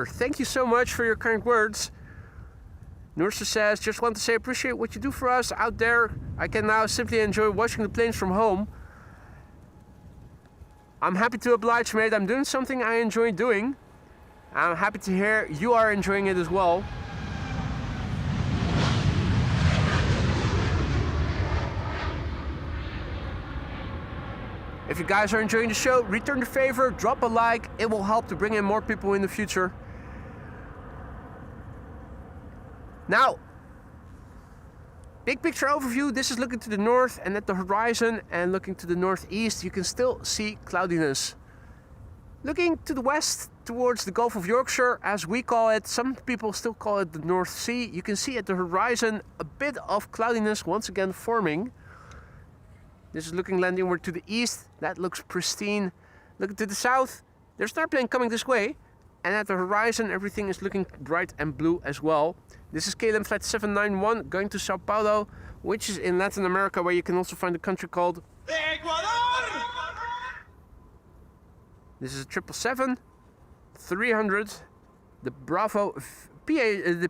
thank you so much for your kind words. Noorser says, just want to say appreciate what you do for us out there. I can now simply enjoy watching the planes from home. I'm happy to oblige, mate. I'm doing something I enjoy doing. I'm happy to hear you are enjoying it as well. If you guys are enjoying the show, return the favor, drop a like. It will help to bring in more people in the future. Now, big picture overview. This is looking to the north and at the horizon, and looking to the northeast, you can still see cloudiness. Looking to the west towards the Gulf of Yorkshire, as we call it, some people still call it the North Sea. You can see at the horizon a bit of cloudiness once again forming. This is looking landward to the east. That looks pristine. Looking to the south, there's an airplane coming this way. And at the horizon, everything is looking bright and blue as well. This is KLM flight 791 going to Sao Paulo, which is in Latin America, where you can also find a country called Ecuador. This is a 777-300, the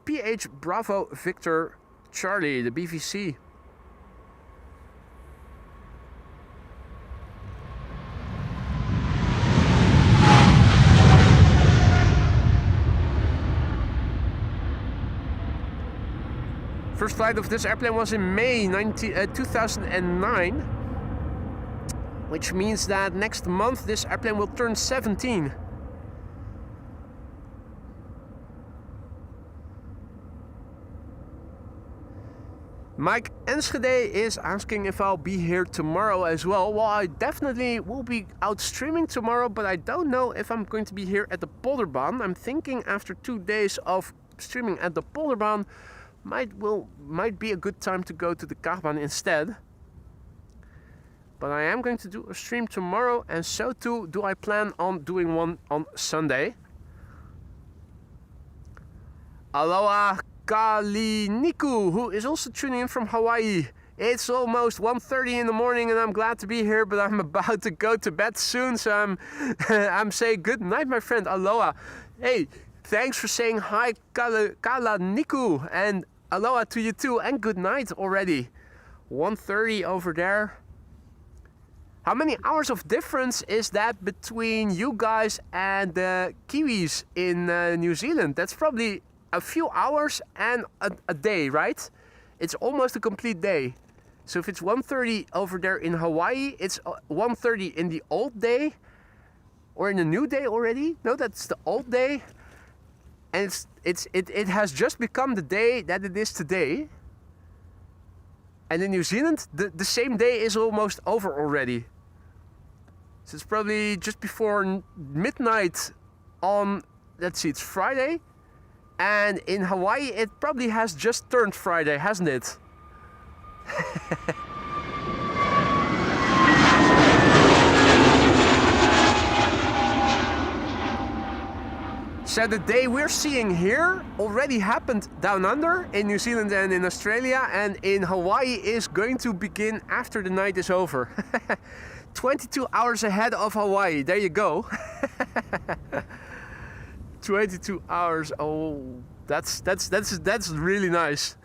PH Bravo Victor Charlie, the BVC. First flight of this airplane was in May 2009, which means that next month this airplane will turn 17. Mike Enschede is asking if I'll be here tomorrow as well. Well, I definitely will be out streaming tomorrow, but I don't know if I'm going to be here at the Polderbaan. I'm thinking after 2 days of streaming at the Polderbaan, might be a good time to go to the Kagbaan instead. But I am going to do a stream tomorrow, and so too do I plan on doing one on Sunday. Aloha Kaliniku, who is also tuning in from Hawaii. It's almost 1:30 in the morning and I'm glad to be here, but I'm about to go to bed soon, so I'm saying good night, my friend. Aloha. Hey, thanks for saying hi, Kalaniku, and aloha to you too, and good night already. 1:30 over there. How many hours of difference is that between you guys and the Kiwis in New Zealand? That's probably a few hours and a day, right? It's almost a complete day. So if it's 1:30 over there in Hawaii, it's 1:30 in the old day, or in the new day already. No, that's the old day, and it has just become the day that it is today. And in New Zealand, the same day is almost over already. So it's probably just before midnight on, let's see, it's Friday. And in Hawaii, it probably has just turned Friday, hasn't it? So the day we're seeing here already happened down under in New Zealand and in Australia, and in Hawaii is going to begin after the night is over. 22 hours ahead of Hawaii. There you go. 22 hours. Oh, that's really nice.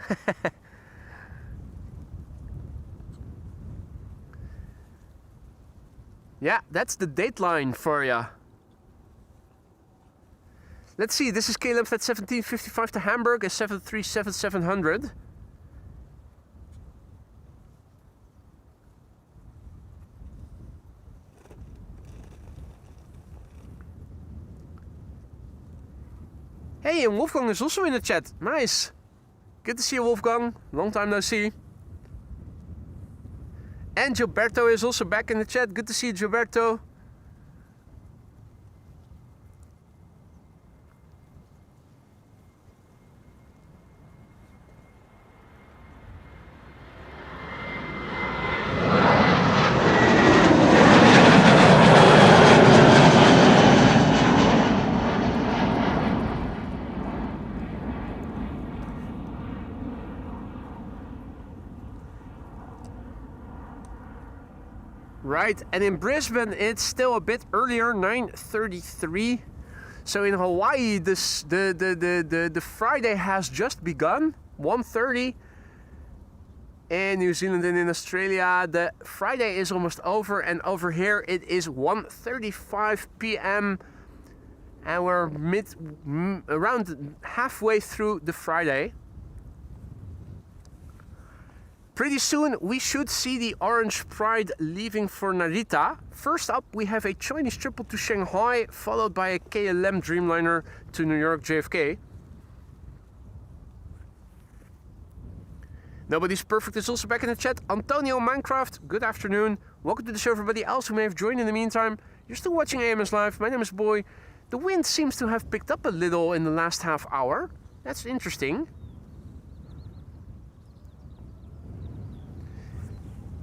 Yeah, that's the dateline for ya. Let's see, this is KLM flight 1755 to Hamburg, a 737-700. Hey, and Wolfgang is also in the chat. Nice. Good to see you, Wolfgang. Long time no see. And Gilberto is also back in the chat. Good to see you, Gilberto. Right, and in Brisbane it's still a bit earlier, 9:33. So in Hawaii, the Friday has just begun, 1:30. In New Zealand and in Australia, the Friday is almost over, and over here it is 1:35 p.m. and we're around halfway through the Friday. Pretty soon we should see the Orange Pride leaving for Narita. First up we have a Chinese triple to Shanghai, followed by a KLM Dreamliner to New York JFK. Nobody's Perfect is also back in the chat. Antonio Minecraft, good afternoon. Welcome to the show, everybody else who may have joined in the meantime. You're still watching AMS Live. My name is Boy. The wind seems to have picked up a little in the last half hour. That's interesting.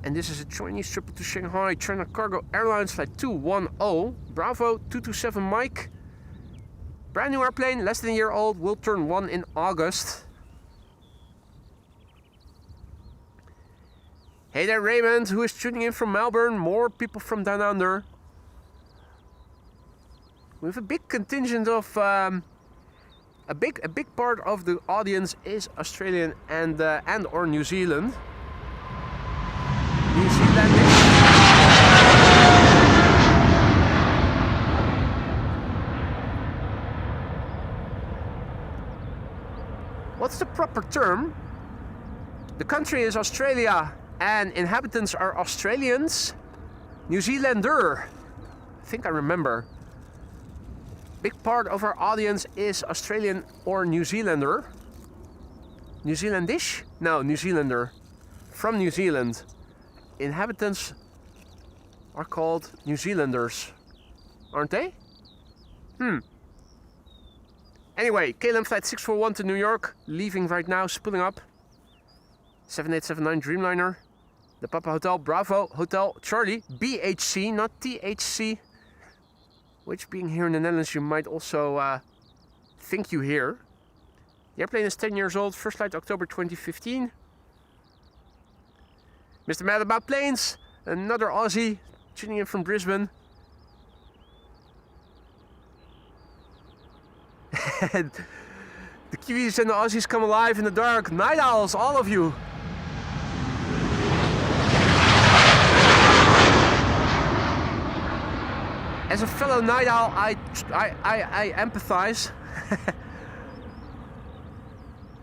And this is a Chinese triple to Shanghai, China Cargo Airlines flight 210, Bravo 227 Mike. Brand new airplane, less than a year old, will turn 1 in August. Hey there Raymond, who is tuning in from Melbourne, more people from down under. We have a big contingent of, a big part of the audience is Australian and or New Zealand. New Zealandish. What's the proper term? The country is Australia and inhabitants are Australians. New Zealander. I think I remember. Big part of our audience is Australian or New Zealander. New Zealandish? No, New Zealander. From New Zealand. Inhabitants are called New Zealanders, aren't they? Anyway, KLM flight 641 to New York, leaving right now, spooling up. 7879 Dreamliner, the Papa Hotel, Bravo Hotel Charlie, BHC, not THC. Which, being here in the Netherlands, you might also think you hear. The airplane is 10 years old, first flight October 2015. Mr. Mad About Planes, another Aussie, tuning in from Brisbane. The Kiwis and the Aussies come alive in the dark. Night owls, all of you. As a fellow night owl, I empathize.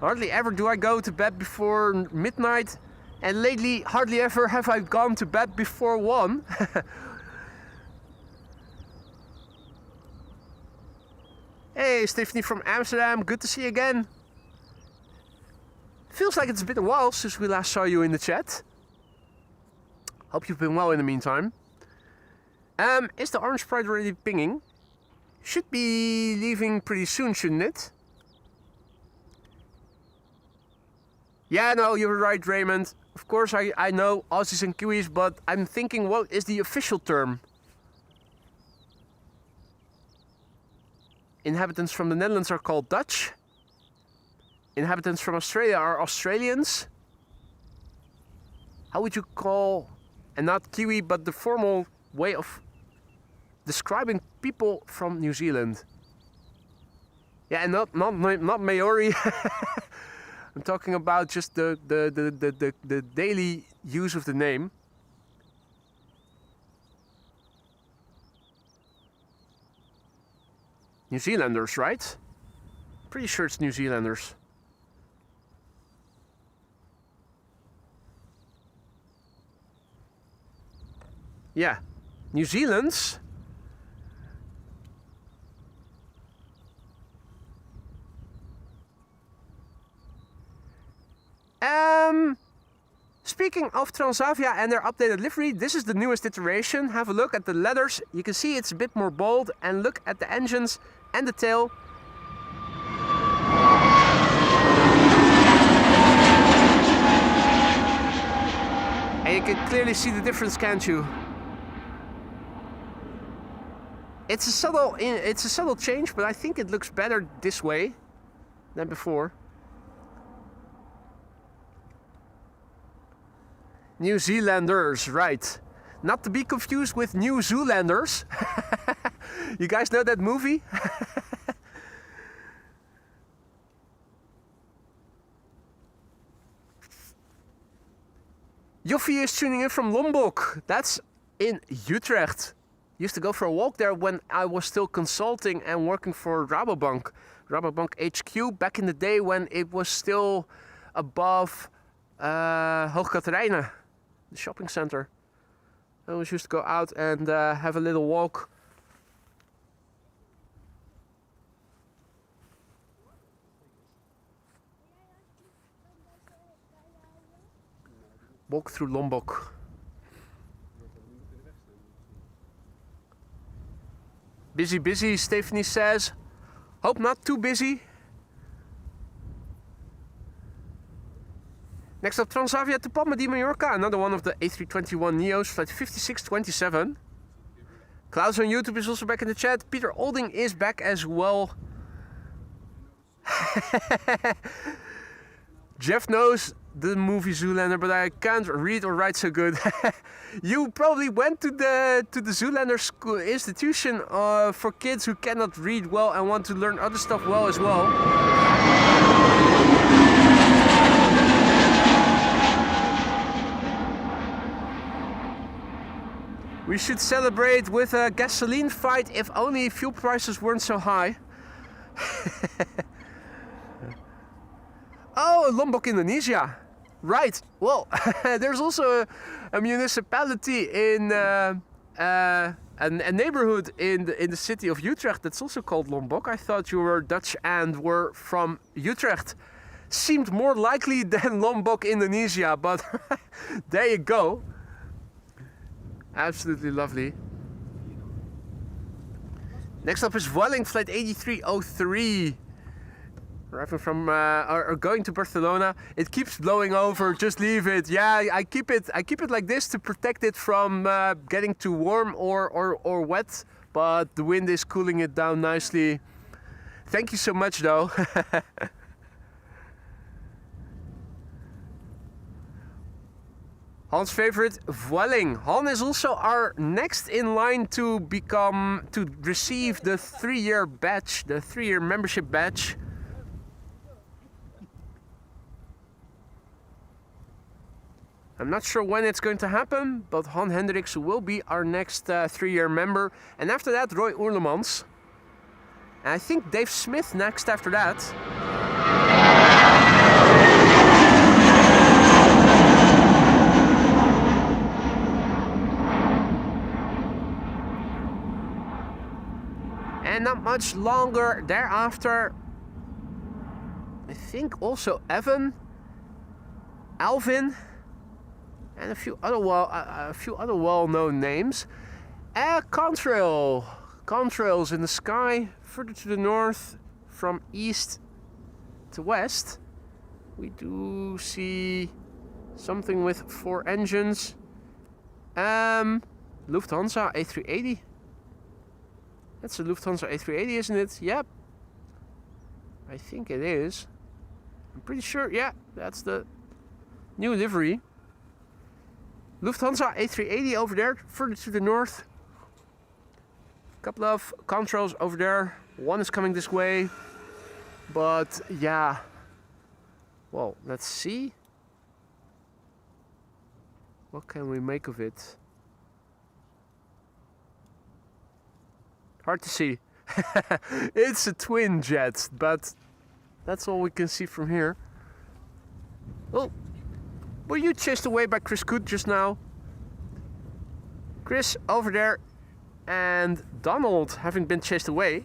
Hardly ever do I go to bed before midnight, and lately hardly ever have I gone to bed before 1. Hey, Stephanie from Amsterdam, good to see you again. Feels like it's been a while since we last saw you in the chat. Hope you've been well in the meantime. Is the orange sprite already pinging? Should be leaving pretty soon, shouldn't it? Yeah, no, you're right, Raymond. Of course, I know Aussies and Kiwis, but I'm thinking, what is the official term? Inhabitants from the Netherlands are called Dutch. Inhabitants from Australia are Australians. How would you call, and not Kiwi, but the formal way of describing people from New Zealand? Yeah, and not Maori. I'm talking about just the daily use of the name. New Zealanders, right? Pretty sure it's New Zealanders. Yeah, New Zealand's. Speaking of Transavia and their updated livery, this is the newest iteration. Have a look at the letters. You can see it's a bit more bold, and look at the engines and the tail. And you can clearly see the difference, can't you? It's a subtle change, but I think it looks better this way than before. New Zealanders, right. Not to be confused with New Zoolanders. You guys know that movie? Joffie is tuning in from Lombok. That's in Utrecht. Used to go for a walk there when I was still consulting and working for Rabobank HQ back in the day when it was still above Hoog Catharijne, the shopping center. I always used to go out and have a little walk. Walk through Lombok. Busy, busy, Stephanie says. Hope not too busy. Next up, Transavia to Palma de Mallorca. Another one of the A321neos, flight 5627. Klaus on YouTube is also back in the chat. Peter Olding is back as well. Jeff knows the movie Zoolander, but I can't read or write so good. You probably went to the Zoolander school institution for kids who cannot read well and want to learn other stuff well as well. We should celebrate with a gasoline fight if only fuel prices weren't so high. Oh, Lombok, Indonesia. Right. Well, there's also a municipality in a neighborhood in the city of Utrecht that's also called Lombok. I thought you were Dutch and were from Utrecht. Seemed more likely than Lombok, Indonesia, but there you go. Absolutely lovely. Next up is Vueling, flight 8303. Arriving from or going to Barcelona. It keeps blowing over. Just leave it. Yeah, I keep it like this to protect it from getting too warm or wet. But the wind is cooling it down nicely. Thank you so much, though. Han's favorite, Vueling. Han is also our next in line to receive the 3-year badge, the 3-year membership badge. I'm not sure when it's going to happen, but Han Hendricks will be our next 3-year member. And after that, Roy Oerlemans. And I think Dave Smith next after that. And not much longer thereafter, I think also Evan, Alvin, and a few other well-known names. Contrails in the sky, further to the north, from east to west. We do see something with 4 engines. Lufthansa A380. That's a Lufthansa A380, isn't it? Yep. I think it is. I'm pretty sure, yeah, that's the new livery. Lufthansa A380 over there, further to the north. A couple of contrails over there. One is coming this way. But yeah. Well, let's see. What can we make of it? Hard to see. It's a twin jet, but that's all we can see from here. Oh, were you chased away by Chris Coot just now? Chris over there and Donald having been chased away.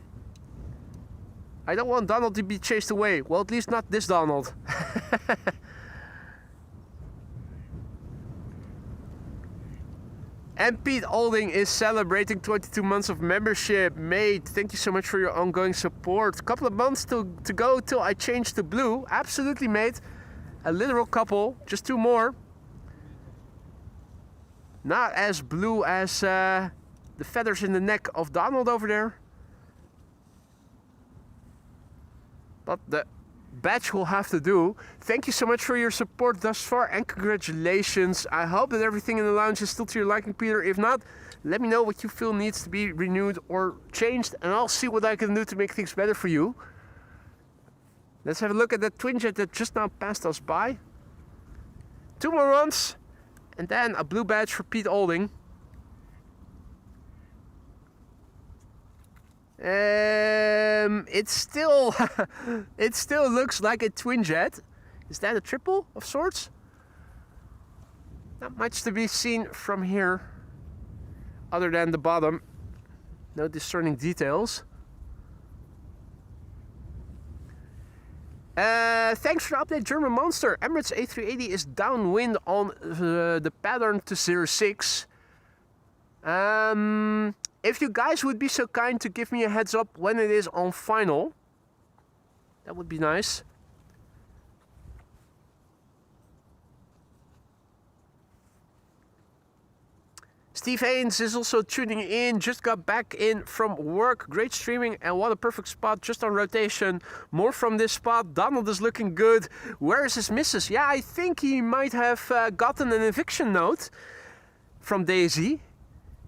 I don't want Donald to be chased away. Well, at least not this Donald. And Pete Olding is celebrating 22 months of membership. Mate, thank you so much for your ongoing support. A couple of months to go till I change to blue. Absolutely, mate. A literal couple. Just 2 more. Not as blue as the feathers in the neck of Donald over there. But the badge will have to do. Thank you so much for your support thus far and congratulations. I hope that everything in the lounge is still to your liking, Peter. If not, let me know what you feel needs to be renewed or changed and I'll see what I can do to make things better for you. Let's have a look at that twin jet that just now passed us by. 2 more runs and then a blue badge for Pete Olding. It still looks like a twin jet. Is that a triple of sorts? Not much to be seen from here other than the bottom. No discerning details. Thanks for the update, German Monster. Emirates A380 is downwind on the pattern to 06. If you guys would be so kind to give me a heads up when it is on final, that would be nice. Steve Haynes is also tuning in, just got back in from work. Great streaming and what a perfect spot, just on rotation. More from this spot. Donald is looking good. Where is his missus? Yeah, I think he might have gotten an eviction note from Daisy.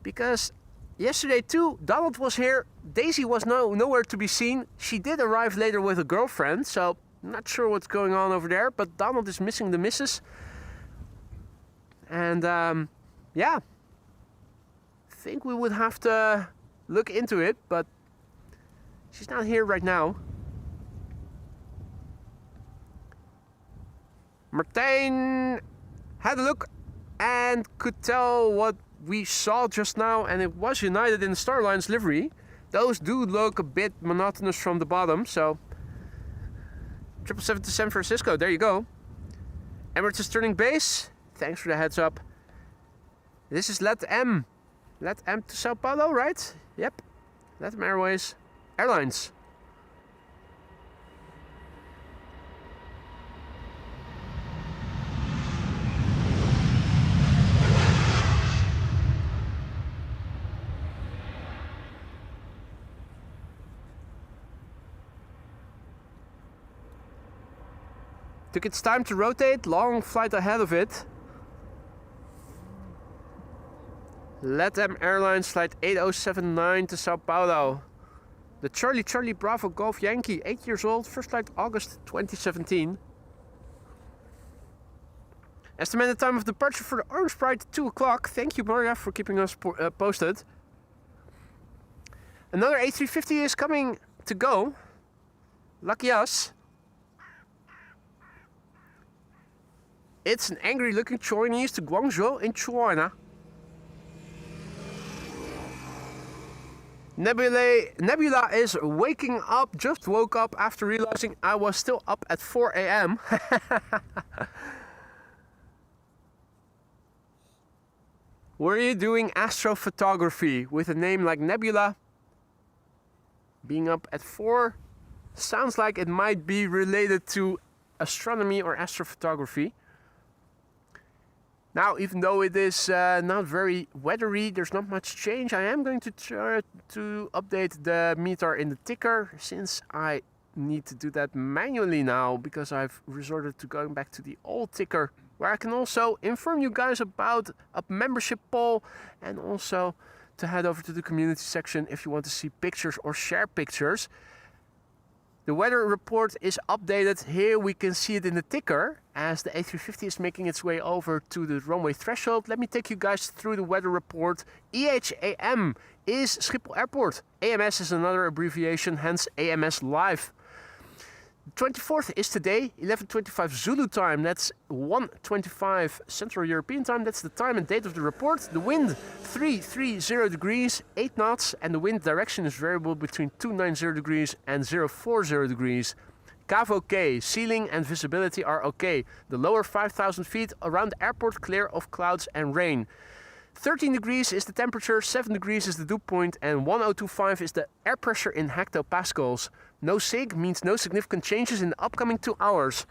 Because yesterday too, Donald was here. Daisy was nowhere to be seen. She did arrive later with a girlfriend, so I'm not sure what's going on over there. But Donald is missing the missus. And yeah. I think we would have to look into it, but she's not here right now. Martijn had a look and could tell what we saw just now, and it was United in the Star Alliance livery. Those do look a bit monotonous from the bottom, so 777 to San Francisco, there you go. Emirates is turning base. Thanks for the heads up. This is LATAM. LATAM to Sao Paulo, right? Yep. LATAM Airlines. Took its time to rotate, long flight ahead of it. LATAM Airlines flight 8079 to Sao Paulo. The Charlie Bravo Golf Yankee, 8 years old, first flight August 2017. Estimated time of departure for the Orange Pride, 2 o'clock. Thank you, Maria, for keeping us posted. Another A350 is coming to go. Lucky us. It's an angry-looking Chinese to Guangzhou in China. Nebula is waking up, just woke up after realizing I was still up at 4 a.m. Were you doing astrophotography with a name like Nebula? Being up at 4 sounds like it might be related to astronomy or astrophotography. Now, even though it is not very weathery, there's not much change. I am going to try to update the meter in the ticker, since I need to do that manually now, because I've resorted to going back to the old ticker, where I can also inform you guys about a membership poll, and also to head over to the community section if you want to see pictures or share pictures. The weather report is updated. Here we can see it in the ticker as the A350 is making its way over to the runway threshold. Let me take you guys through the weather report. EHAM is Schiphol Airport. AMS is another abbreviation, hence AMS Live. 24th is today, 11:25 Zulu time. That's 1:25 Central European time. That's the time and date of the report. The wind 330 degrees, 8 knots, and the wind direction is variable between 290 degrees and 040 degrees. CAV okay, ceiling and visibility are okay. The lower 5,000 feet around the airport clear of clouds and rain. 13 degrees is the temperature, 7 degrees is the dew point, and 1025 is the air pressure in hectopascals. No SIG means no significant changes in the upcoming 2 hours.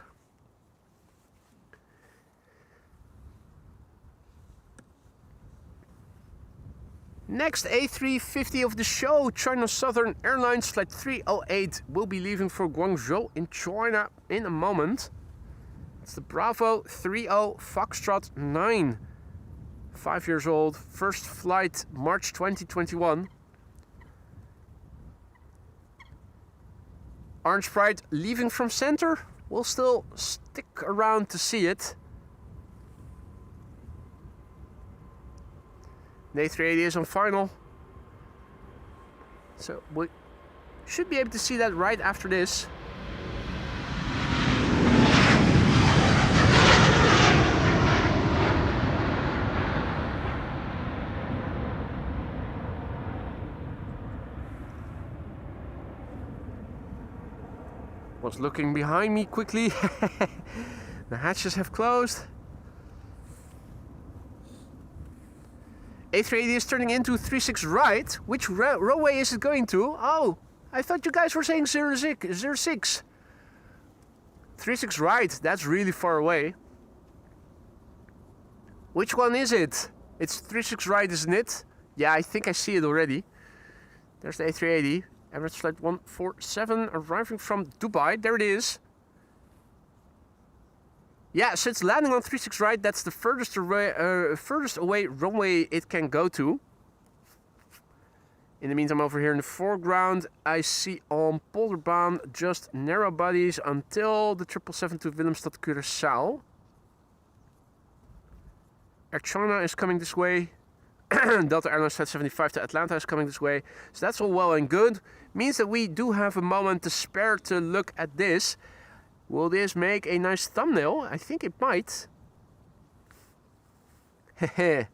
Next A350 of the show, China Southern Airlines Flight 308 will be leaving for Guangzhou in China in a moment. It's the Bravo 30 Foxtrot 9. 5 years old, first flight March 2021. Orange Pride leaving from center. We'll still stick around to see it. The A380 is on final. So we should be able to see that right after this. Was looking behind me quickly. The hatches have closed. A380 is turning into 36 right. Which runway is it going to? Oh, I thought you guys were saying 06. 36 right, that's really far away. Which one is it? It's 36 right, isn't it? Yeah, I think I see it already. There's the A380. Emirates Flight 147 arriving from Dubai. There it is. Yeah, so it's landing on 36 right. That's the furthest away runway it can go to. In the meantime, over here in the foreground, I see on Polderbaan just narrow bodies until the 777 to Willemstad Curaçao. Air China is coming this way. Delta Airlines Flight 75 to Atlanta is coming this way. So that's all well and good. Means that we do have a moment to spare to look at this. Will this make a nice thumbnail? I think it might. Hehe.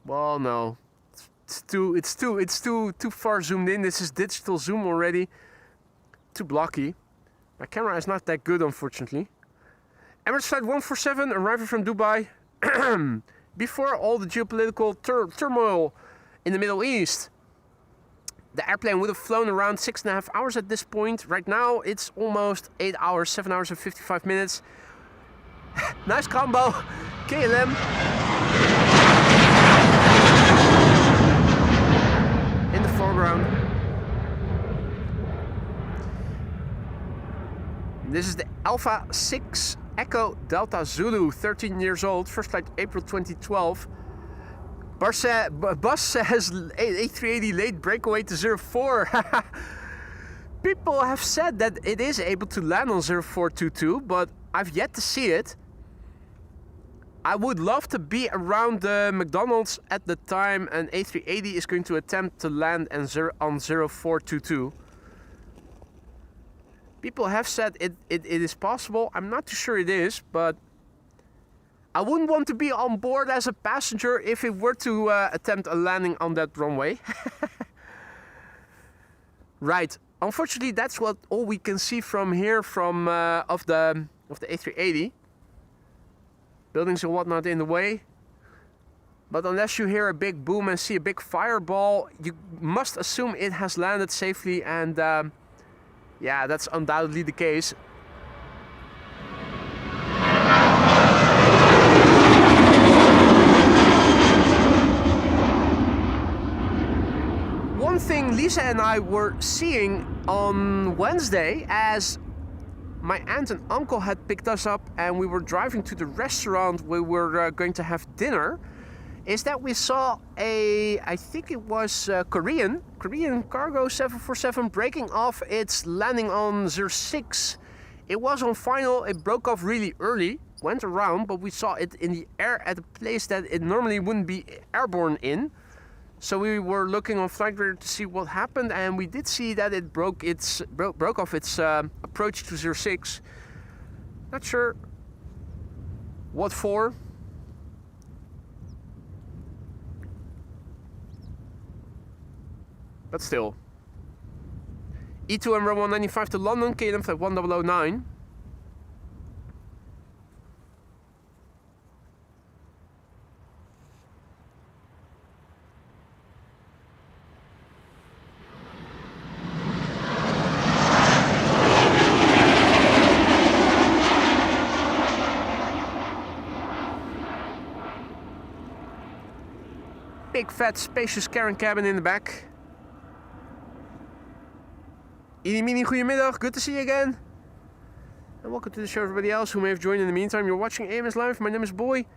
Well, no. It's too far zoomed in. This is digital zoom already. Too blocky. My camera is not that good, unfortunately. Emirates Flight 147 arriving from Dubai. Before all the geopolitical turmoil in the Middle East, the airplane would have flown around 6.5 hours at this point. Right now, it's almost 8 hours, 7 hours and 55 minutes. Nice combo. KLM. In the foreground. This is the Alpha 6 Echo Delta Zulu, 13 years old, first flight April 2012. Bus says A380 late breakaway to 04. People have said that it is able to land on 0422, but I've yet to see it. I would love to be around the McDonald's at the time an A380 is going to attempt to land on 0422. People have said it is possible. I'm not too sure it is, but I wouldn't want to be on board as a passenger if it were to attempt a landing on that runway. Right. Unfortunately, that's all we can see from here of the A380. Buildings and whatnot in the way. But unless you hear a big boom and see a big fireball, you must assume it has landed safely, and yeah, that's undoubtedly the case. One thing Lisa and I were seeing on Wednesday, as my aunt and uncle had picked us up and we were driving to the restaurant where we were going to have dinner, is that we saw I think it was Korean cargo 747 breaking off its landing on 06. It was on final, it broke off really early, went around, but we saw it in the air at a place that it normally wouldn't be airborne in. So we were looking on flight radar to see what happened, and we did see that it broke off its approach to 06. Not sure what for. But still. E2 and 195 to London, KLM flight 1009. Big fat spacious Karen cabin in the back. Mini, goedemiddag, good to see you again. And welcome to the show, everybody else who may have joined in the meantime. You're watching AMS Live, my name is Boy.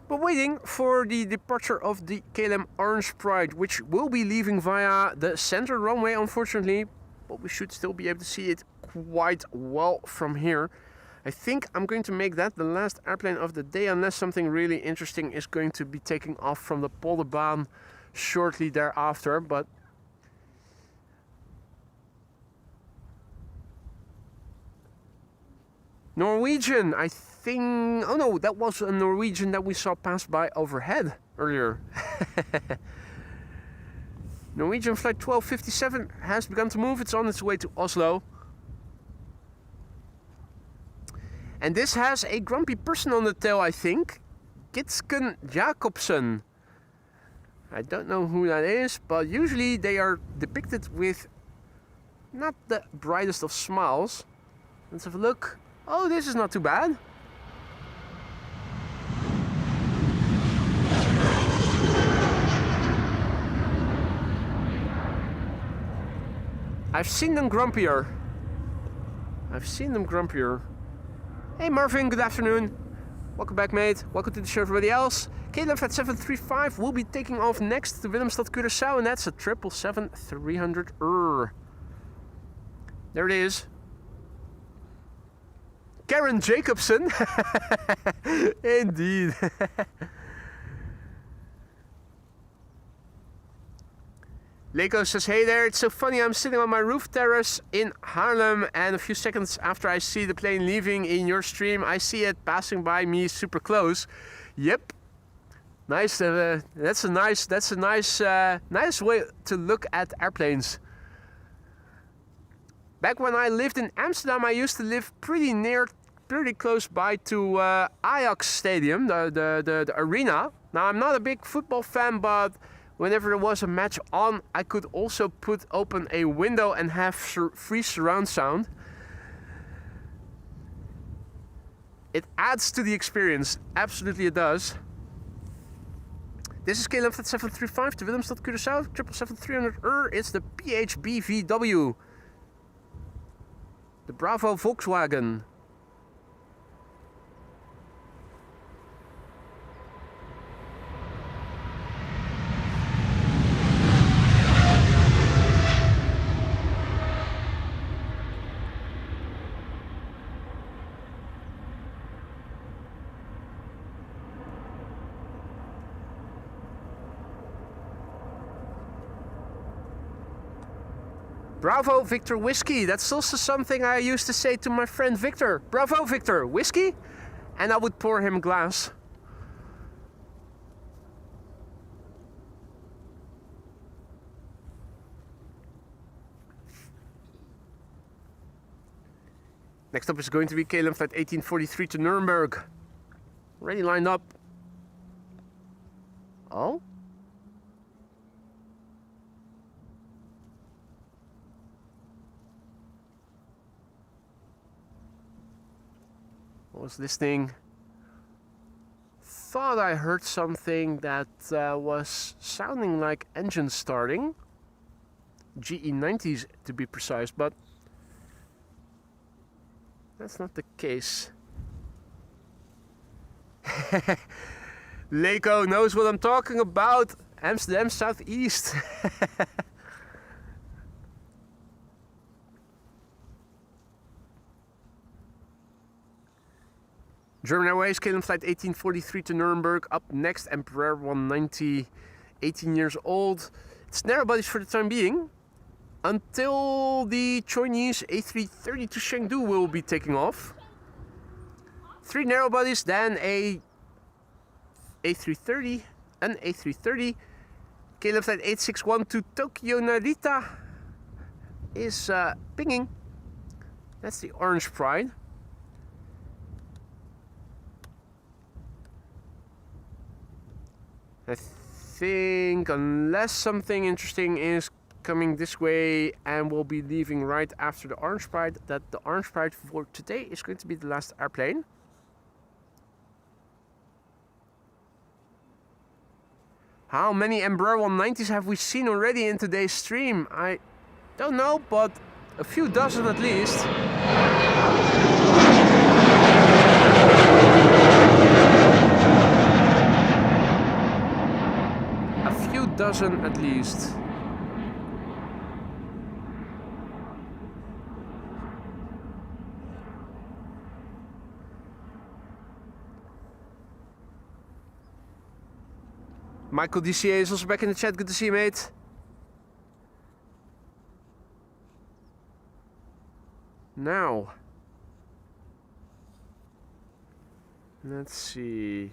We're waiting for the departure of the KLM Orange Pride, which will be leaving via the center runway, unfortunately. But we should still be able to see it quite well from here. I think I'm going to make that the last airplane of the day, unless something really interesting is going to be taking off from the Polderbaan shortly thereafter. But Norwegian, I think. Oh no, that was a Norwegian that we saw pass by overhead earlier. Norwegian flight 1257 has begun to move. It's on its way to Oslo. And this has a grumpy person on the tail, I think. Gitsken Jacobsen. I don't know who that is, but usually they are depicted with not the brightest of smiles. Let's have a look. Oh, this is not too bad. I've seen them grumpier. Hey Marvin, good afternoon. Welcome back, mate. Welcome to the show, everybody else. KLM Flight 735 will be taking off next to Willemstad Curaçao, and that's a 777-300. There it is. Karen Jacobsen. Indeed. Leko says, hey there, it's so funny, I'm sitting on my roof terrace in Haarlem, and a few seconds after I see the plane leaving in your stream, I see it passing by me super close. Yep. Nice, that's a nice way to look at airplanes. Back when I lived in Amsterdam, I used to live pretty close by to Ajax Stadium, the arena. Now, I'm not a big football fan, but whenever there was a match on, I could also put open a window and have free surround sound. It adds to the experience. Absolutely it does. This is KLM Flight 735 to Willemstad Curaçao, 777-300. It's the PHB-VW. The Bravo Volkswagen. Bravo, Victor Whiskey. That's also something I used to say to my friend Victor. Bravo, Victor Whiskey. And I would pour him a glass. Next up is going to be KLM flight 1843 to Nuremberg. Already lined up. Oh? I was listening. Thought I heard something that was sounding like engine starting. GE90s to be precise, but that's not the case. Leco knows what I'm talking about. Amsterdam Southeast. German Airways, KLM flight 1843 to Nuremberg. Up next, Embraer 190, 18 years old. It's narrow bodies for the time being. Until the Chinese A330 to Chengdu will be taking off. 3 narrow bodies, then a A330, an A330. KLM flight 861 to Tokyo Narita is pinging. That's the Orange Pride. I think, unless something interesting is coming this way and will be leaving right after the Orange Pride, that the Orange Pride for today is going to be the last airplane. How many Embraer 190s have we seen already in today's stream? I don't know, but a few dozen at least. A few dozen at least. Michael DCA is also back in the chat. Good to see you, mate. Now, let's see.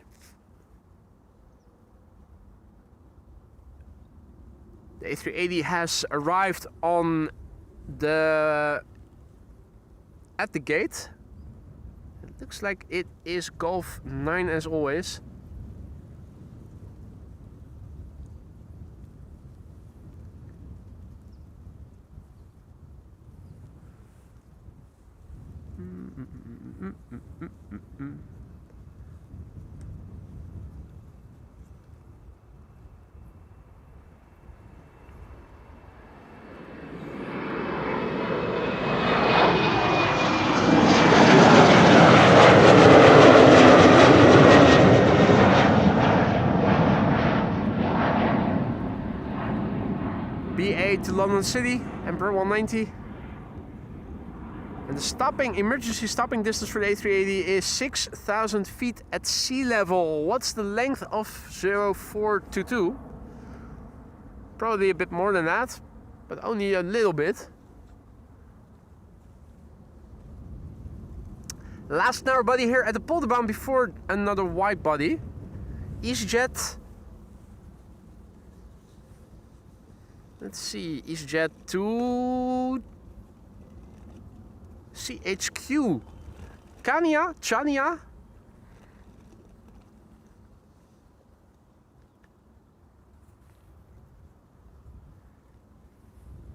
The A380 has arrived on at the gate. It looks like it is Golf 9 as always. BA to London City, Embraer 190. And the emergency stopping distance for the A380 is 6,000 feet at sea level. What's the length of 0422? Probably a bit more than that, but only a little bit. Last narrow body here at the Polderbaan before another wide body. EasyJet. Let's see, EasyJet to CHQ. Chania.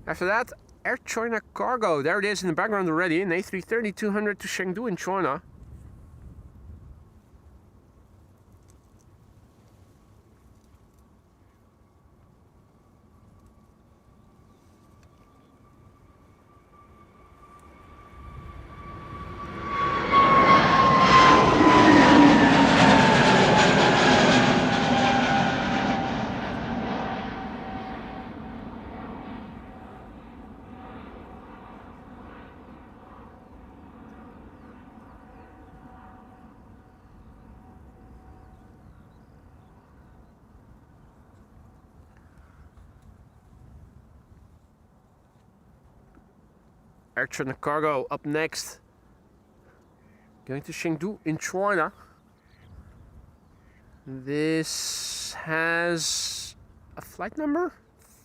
After that, Air China Cargo. There it is in the background already. An A330-200 to Chengdu in China. Air China Cargo up next. Going to Chengdu in China. This has a flight number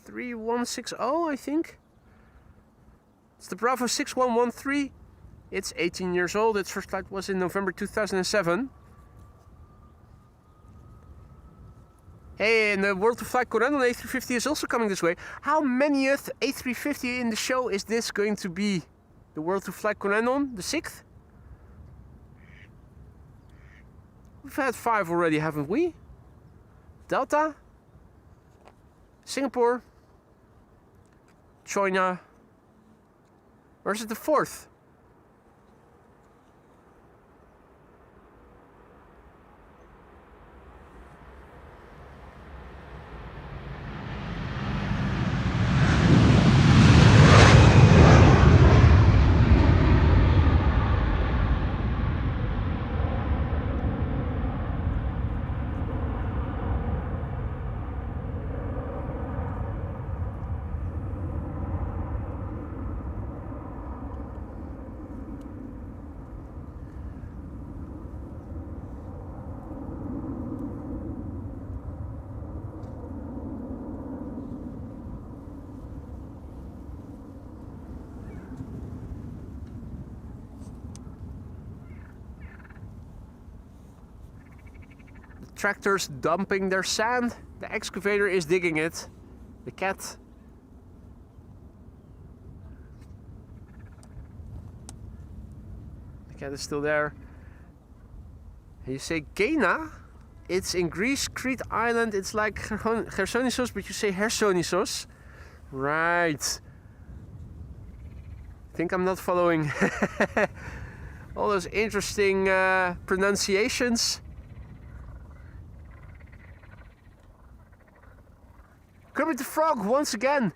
3160, I think. It's the Bravo 6113. It's 18 years old. Its first flight was in November 2007. Hey, and the World to Fly Corendon A350 is also coming this way. How manyth A350 in the show is this going to be? The World to Fly Corendon, the 6th? We've had 5 already, haven't we? Delta, Singapore, China. Or is it the 4th? Tractors dumping their sand. The excavator is digging it. The cat. The cat is still there. And you say Gena? It's in Greece, Crete Island. It's like Chersonisos, but you say Hersonisos. Right. I think I'm not following all those interesting pronunciations. Kermit the Frog once again.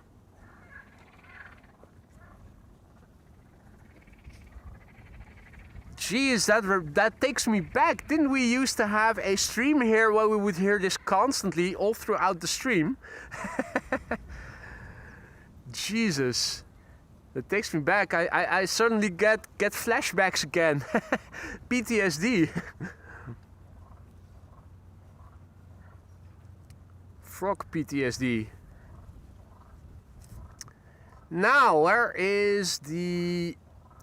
Jeez, that takes me back. Didn't we used to have a stream here where we would hear this constantly all throughout the stream? Jesus. That takes me back. I suddenly get flashbacks again. PTSD. Frog PTSD. Now, where is the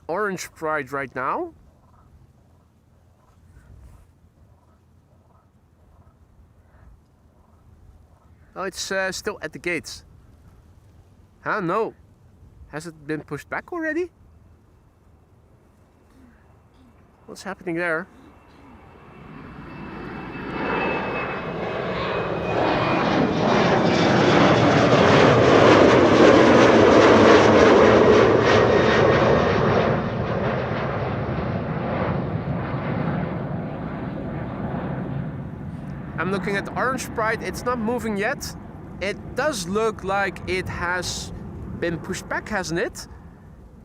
orange pride right now? Oh, it's still at the gates. Huh? No. Has it been pushed back already? What's happening there? I'm looking at the orange pride. It's not moving yet. It does look like it has been pushed back, hasn't it?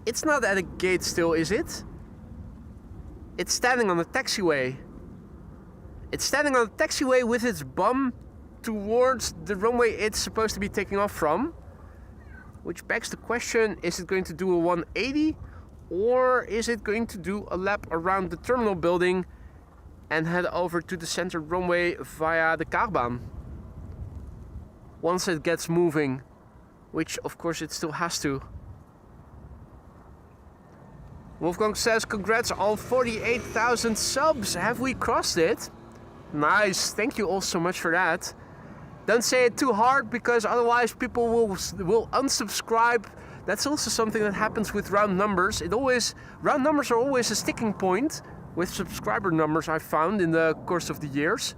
It's not at a gate still, is it? It's standing on the taxiway. It's standing on the taxiway with its bum towards the runway it's supposed to be taking off from. Which begs the question, is it going to do a 180? Or is it going to do a lap around the terminal building and head over to the center runway via the Kaarbaan? Once it gets moving, which of course it still has to. Wolfgang says, congrats on 48,000 subs. Have we crossed it? Nice, thank you all so much for that. Don't say it too hard, because otherwise people will unsubscribe. That's also something that happens with round numbers. Round numbers are always a sticking point with subscriber numbers, I've found in the course of the years.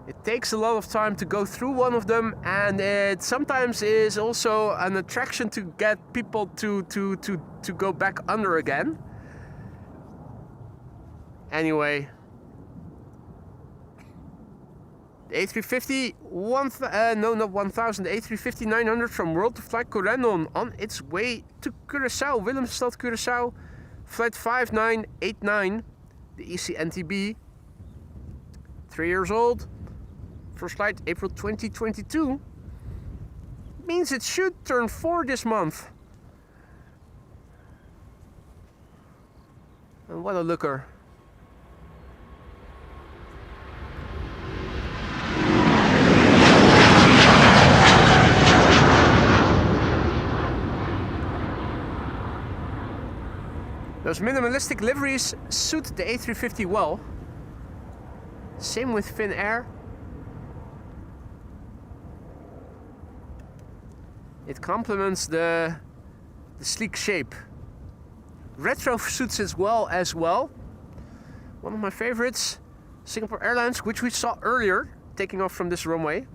It takes a lot of time to go through one of them, and it sometimes is also an attraction to get people to go back under again. Anyway, the A350, not 1000, the A350 900 from World to Fly Corendon on its way to Curaçao, Willemstad, Curaçao, flight 5989, the ECNTB, 3 years old, first flight April 2022. means it should turn 4 this month. And what a looker. Those minimalistic liveries suit the A350 well. Same with Finnair. It complements the sleek shape. Retro suits it well as well. One of my favorites, Singapore Airlines, which we saw earlier, taking off from this runway.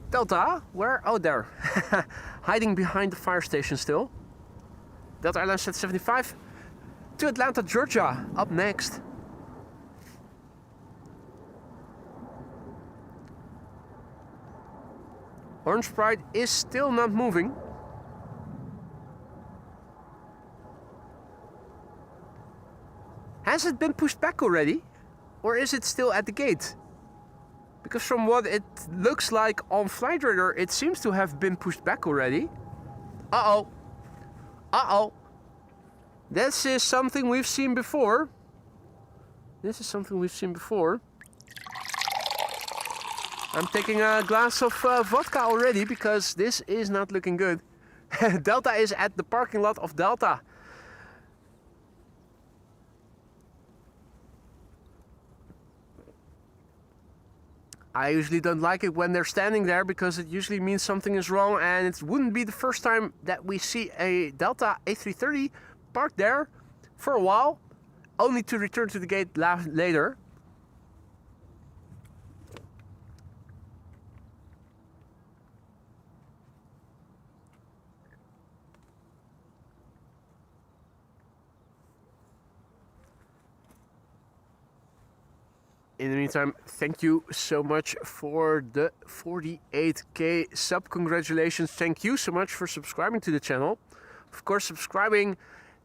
Delta, where? Oh, there. Hiding behind the fire station still. Delta Airlines set 75 to Atlanta, Georgia, up next. Orange Pride is still not moving. Has it been pushed back already? Or is it still at the gate? Because from what it looks like on Flight Radar, it seems to have been pushed back already. Uh-oh. Uh-oh. This is something we've seen before. This is something we've seen before. I'm taking a glass of vodka already because this is not looking good. Delta is at the parking lot of Delta. I usually don't like it when they're standing there because it usually means something is wrong, and it wouldn't be the first time that we see a Delta A330 parked there for a while, only to return to the gate later. In the meantime, thank you so much for the 48k sub. Congratulations. Thank you so much for subscribing to the channel. Of course, subscribing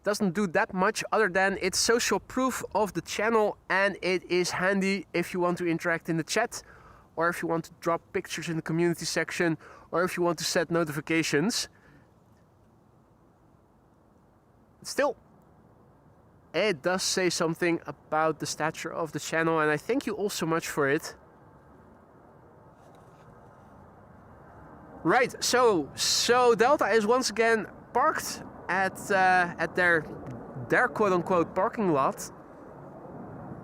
doesn't do that much other than it's social proof of the channel, and it is handy if you want to interact in the chat, or if you want to drop pictures in the community section, or if you want to set notifications. Still, it does say something about the stature of the channel, and I thank you all so much for it. Right, so Delta is once again parked at their quote-unquote parking lot.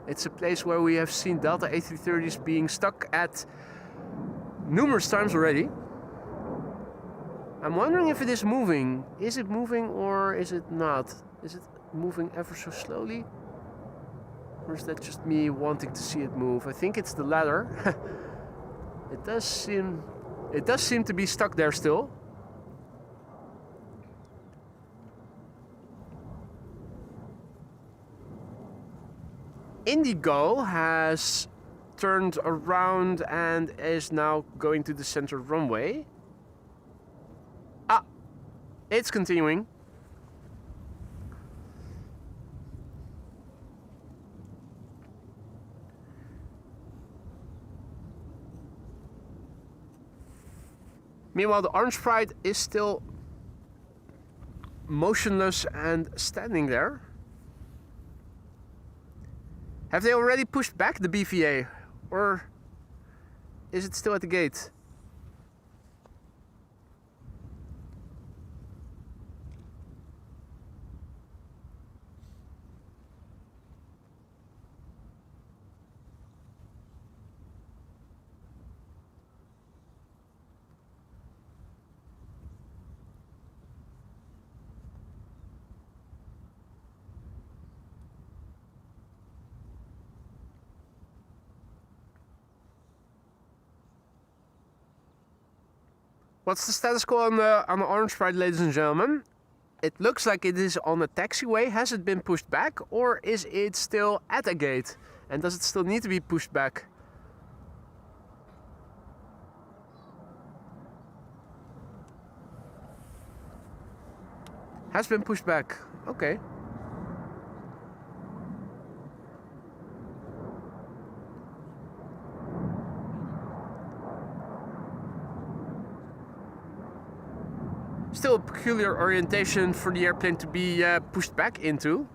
It's a place where we have seen Delta A330s being stuck at numerous times already. I'm wondering if it is moving. Is it moving or is it not? Is it moving ever so slowly? Or is that just me wanting to see it move? I think it's the latter. It does seem to be stuck there still. Indigo has turned around and is now going to the center runway. Ah, it's continuing. Meanwhile, the Orange Pride is still motionless and standing there. Have they already pushed back the BVA, or is it still at the gate? What's the status quo on the Orange Pride, ladies and gentlemen? It looks like it is on a taxiway. Has it been pushed back, or is it still at a gate? And does it still need to be pushed back? Has been pushed back. Okay. Still a peculiar orientation for the airplane to be pushed back into.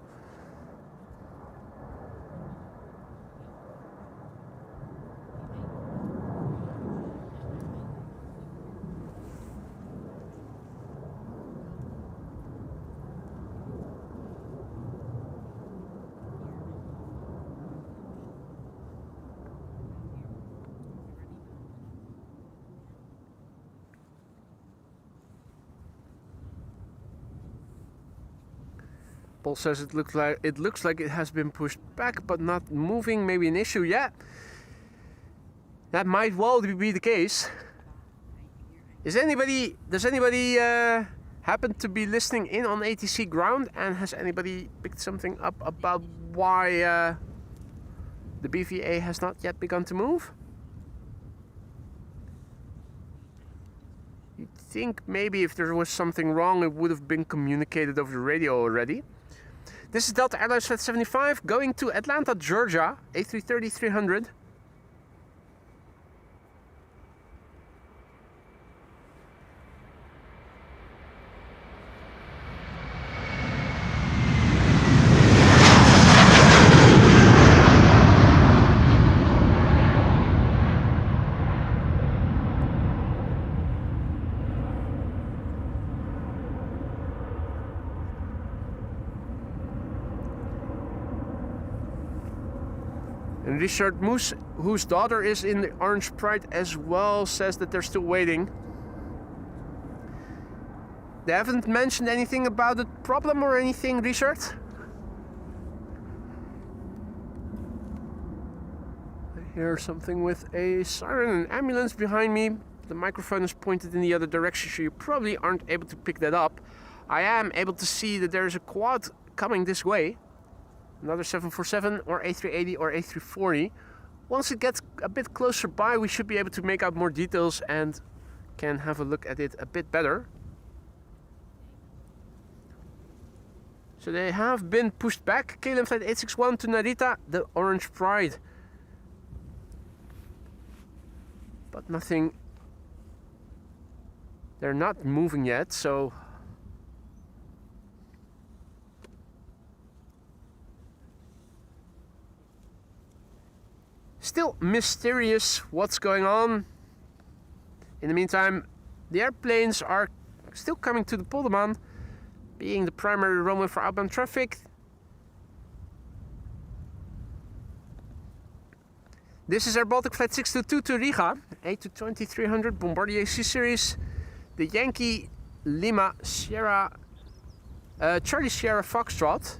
Paul says it looks like it has been pushed back, but not moving. Maybe an issue. Yeah, that might well be the case. Does anybody happen to be listening in on ATC ground, and has anybody picked something up about why the BVA has not yet begun to move? You'd think maybe if there was something wrong, it would have been communicated over the radio already. This is Delta Airlines Flight 75 going to Atlanta, Georgia, A330-300. And Richard Moose, whose daughter is in the Orange Pride as well, says that they're still waiting. They haven't mentioned anything about the problem or anything, Richard? I hear something with a siren and ambulance behind me. The microphone is pointed in the other direction, so you probably aren't able to pick that up. I am able to see that there's a quad coming this way. Another 747 or A380 or A340. Once it gets a bit closer by, we should be able to make out more details and can have a look at it a bit better. So they have been pushed back. KLM Flight 861 to Narita, the Orange Pride. But nothing. They're not moving yet, so still mysterious what's going on. In the meantime, the airplanes are still coming to the Polderbaan, being the primary runway for outbound traffic. This is Air Baltic Flight 622 to Riga, A220-300 Bombardier C Series, the Yankee Lima Sierra, Charlie Sierra Foxtrot,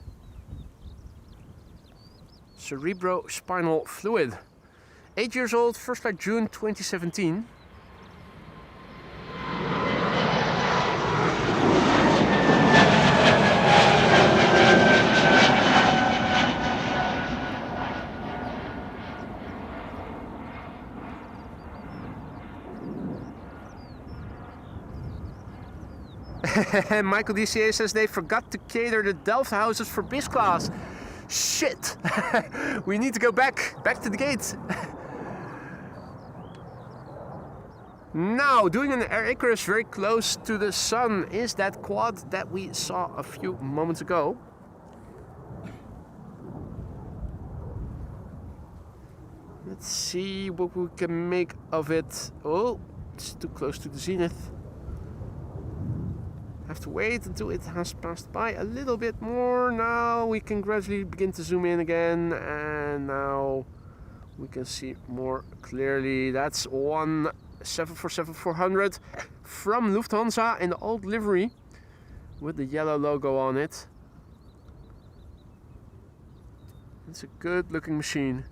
cerebrospinal fluid. 8 years old, first flight June 2017. Michael DCA says they forgot to cater the Delft houses for biz class. Shit! We need to go back to the gate. Now, doing an Air Icarus very close to the sun is that quad that we saw a few moments ago. Let's see what we can make of it. Oh, it's too close to the zenith. Have to wait until it has passed by a little bit more. Now we can gradually begin to zoom in again, and now we can see more clearly. That's one 747-400 from Lufthansa in the old livery with the yellow logo on it. It's a good looking machine.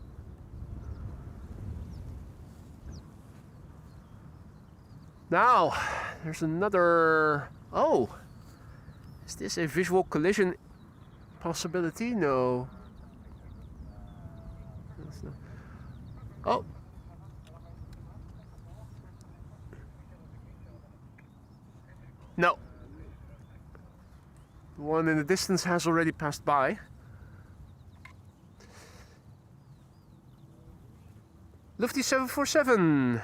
Now there's another. Oh, is this a visual collision possibility? No. That's not. Oh. No. The one in the distance has already passed by. Lufty 747.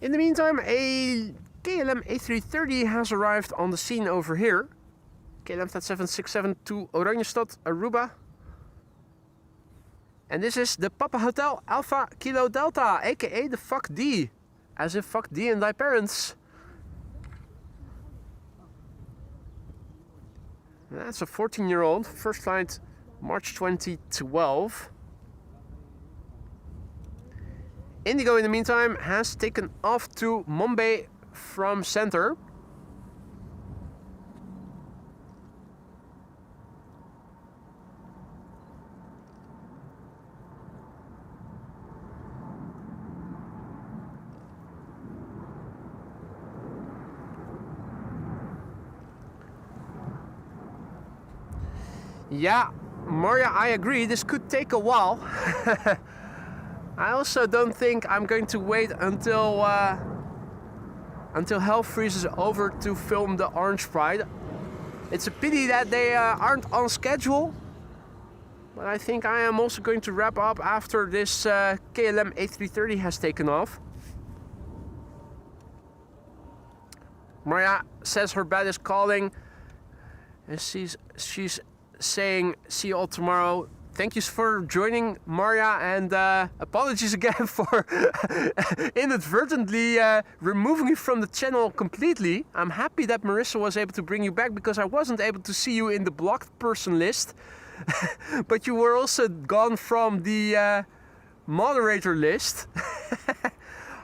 In the meantime, a KLM A330 has arrived on the scene over here. KLM Flight 767 to Oranjestad, Aruba. And this is the Papa Hotel Alpha Kilo Delta, aka the Fuck D. As if fuck D and thy parents. That's a 14-year-old, first flight March 2012. Indigo in the meantime has taken off to Mumbai from center. Yeah, Maria, I agree, this could take a while. I also don't think I'm going to wait until hell freezes over to film the Orange Pride. It's a pity that they aren't on schedule. But I think I am also going to wrap up after this KLM A330 has taken off. Maria says her bed is calling. And she's saying, see you all tomorrow. Thank you for joining, Maria, and apologies again for inadvertently removing you from the channel completely. I'm happy that Marissa was able to bring you back because I wasn't able to see you in the blocked person list. But you were also gone from the moderator list.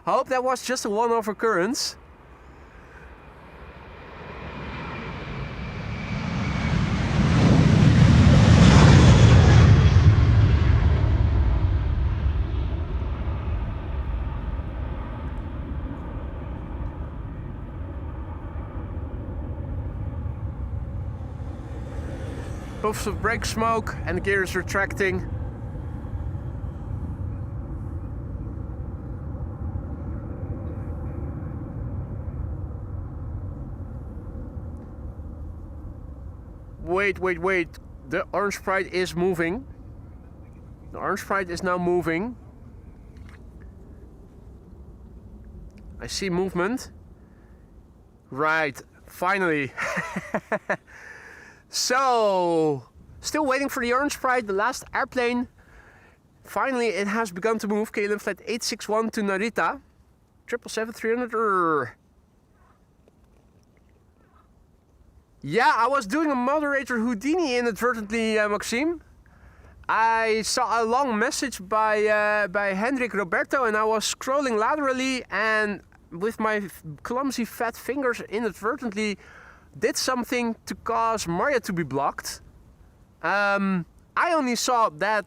I hope that was just a one-off occurrence. Puffs of brake smoke and the gear is retracting. Wait. The Orange Pride is moving. The Orange Pride is now moving. I see movement. Right, finally. So, still waiting for the Orange Pride, the last airplane. Finally, it has begun to move. KLM Flight 861 to Narita. 777-300. Yeah, I was doing a moderator Houdini inadvertently, Maxime. I saw a long message by Hendrik Roberto and I was scrolling laterally and with my clumsy fat fingers inadvertently did something to cause Maria to be blocked. I only saw that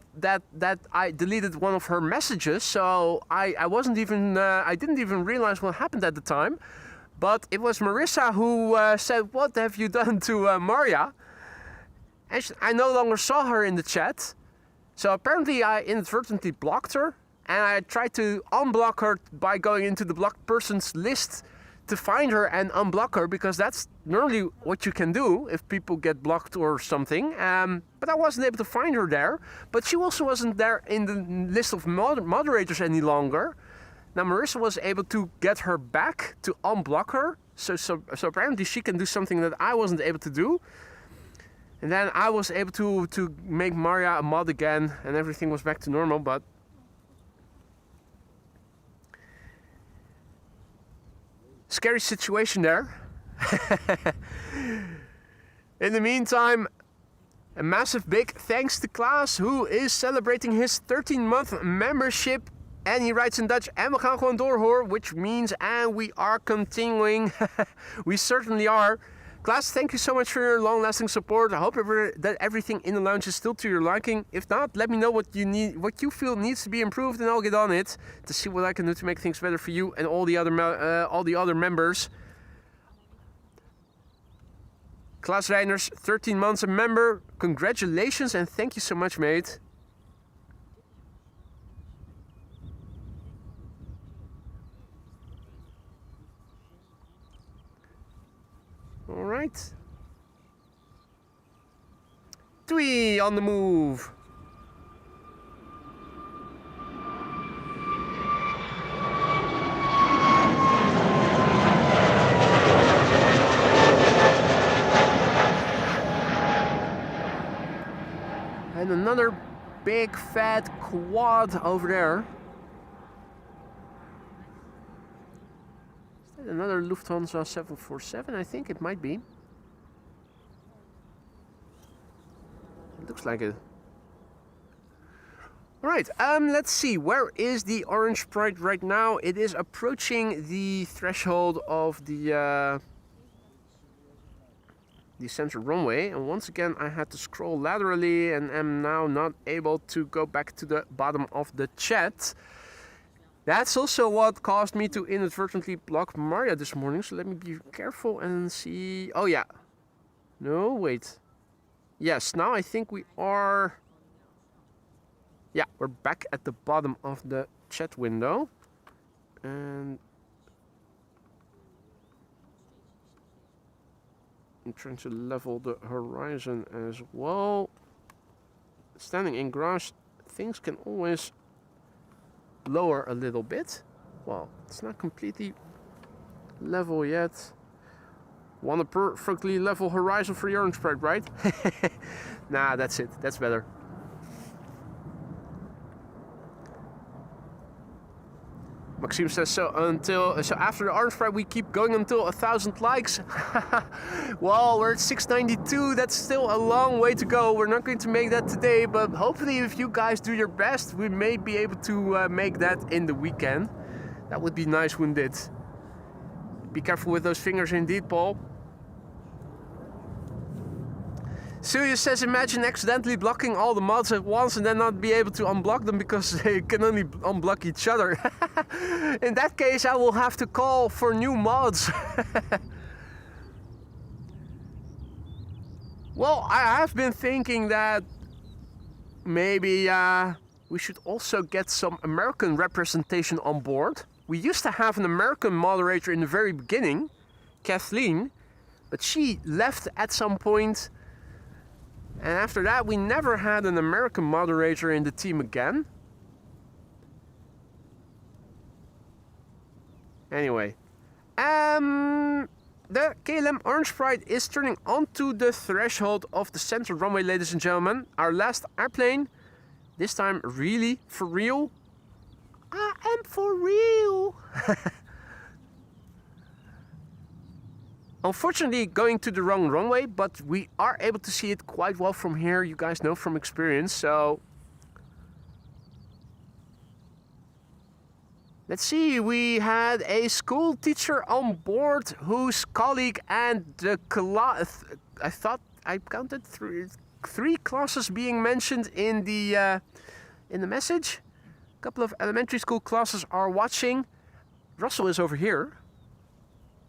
I deleted one of her messages, so I wasn't even I didn't even realize what happened at the time. But it was Marissa who said, "What have you done to Maria?" And I no longer saw her in the chat, so apparently I inadvertently blocked her, and I tried to unblock her by going into the blocked persons list to find her and unblock her, because that's normally what you can do if people get blocked or something. But I wasn't able to find her there. But she also wasn't there in the list of moderators any longer. Now Marissa was able to get her back to unblock her. So apparently she can do something that I wasn't able to do. And then I was able to make Maria a mod again and everything was back to normal, but scary situation there. In the meantime, a massive big thanks to Klaas, who is celebrating his 13-month membership. And he writes in Dutch, en we gaan gewoon door hoor, which means, and we are continuing. We certainly are. Klaas, thank you so much for your long-lasting support. I hope that everything in the lounge is still to your liking. If not, let me know what you feel needs to be improved, and I'll get on it to see what I can do to make things better for you and all the other members. Klaas Reiners, 13 months a member. Congratulations and thank you so much, mate. All right. TUI on the move. And another big fat quad over there. Is that another Lufthansa 747? I think it might be. It looks like it. Alright, let's see. Where is the orange sprite right now? It is approaching the threshold of the center runway, and once again I had to scroll laterally and am now not able to go back to the bottom of the chat. That's also what caused me to inadvertently block Maria this morning, so let me be careful and see. Oh yeah, no, wait, yes, now I think we are, yeah, we're back at the bottom of the chat window, and I'm trying to level the horizon as well. Standing in grass, things can always lower a little bit. Well, it's not completely level yet. Want a perfectly level horizon for your orange sprite, right? Nah, that's it. That's better. Maxime says so after the orange sprite we keep going until 1,000 likes. Well, we're at 692. That's still a long way to go. We're not going to make that today, but hopefully if you guys do your best, we may be able to make that in the weekend. That would be nice, wouldn't it? Be careful with those fingers indeed, Paul. Celia says, imagine accidentally blocking all the mods at once and then not be able to unblock them because they can only unblock each other. In that case, I will have to call for new mods. Well, I have been thinking that maybe we should also get some American representation on board. We used to have an American moderator in the very beginning, Kathleen, but she left at some point. And after that, we never had an American moderator in the team again. Anyway, the KLM Orange Sprite is turning onto the threshold of the center runway, ladies and gentlemen. Our last airplane, this time really for real. I am for real. Unfortunately, going to the wrong runway, but we are able to see it quite well from here. You guys know from experience, so let's see. We had a school teacher on board whose colleague and the class, I thought I counted three classes being mentioned in the message. A couple of elementary school classes are watching. Russell is over here.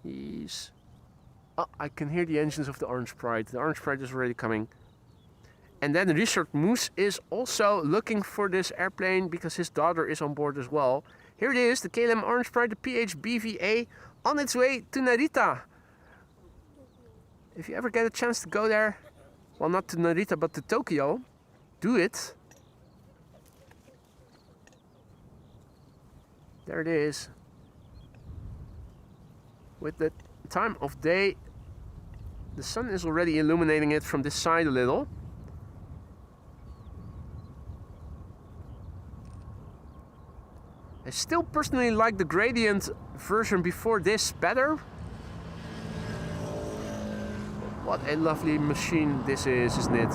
He's... Oh, I can hear the engines of the Orange Sprite. The Orange Sprite is already coming. And then Richard Moose is also looking for this airplane because his daughter is on board as well. Here it is, the KLM Orange Sprite, the PHBVA, on its way to Narita. If you ever get a chance to go there, well, not to Narita, but to Tokyo, do it. There it is. With the time of day, the sun is already illuminating it from this side a little. I still personally like the gradient version before this better. What a lovely machine this is, isn't it?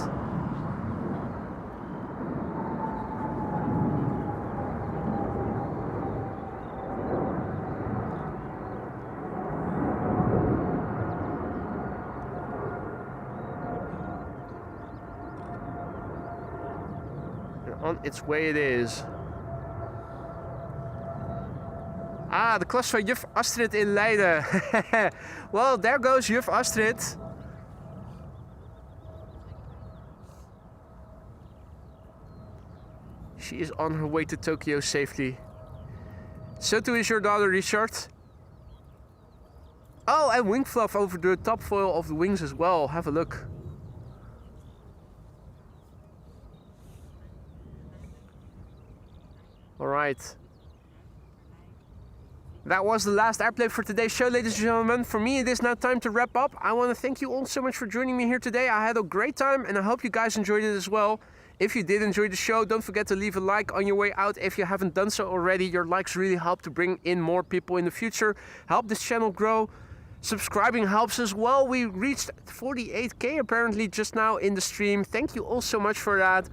On its way it is. Ah, de klas van juf Astrid in Leiden. Well, there goes juf Astrid. She is on her way to Tokyo safely. So too is your daughter, Richard. Oh, and wing fluff over the top foil of the wings as well. Have a look. Alright. That was the last airplane for today's show, ladies and gentlemen. For me, it is now time to wrap up. I want to thank you all so much for joining me here today. I had a great time and I hope you guys enjoyed it as well. If you did enjoy the show, don't forget to leave a like on your way out if you haven't done so already. Your likes really help to bring in more people in the future, help this channel grow. Subscribing helps as well. We reached 48k apparently just now in the stream. Thank you all so much for that.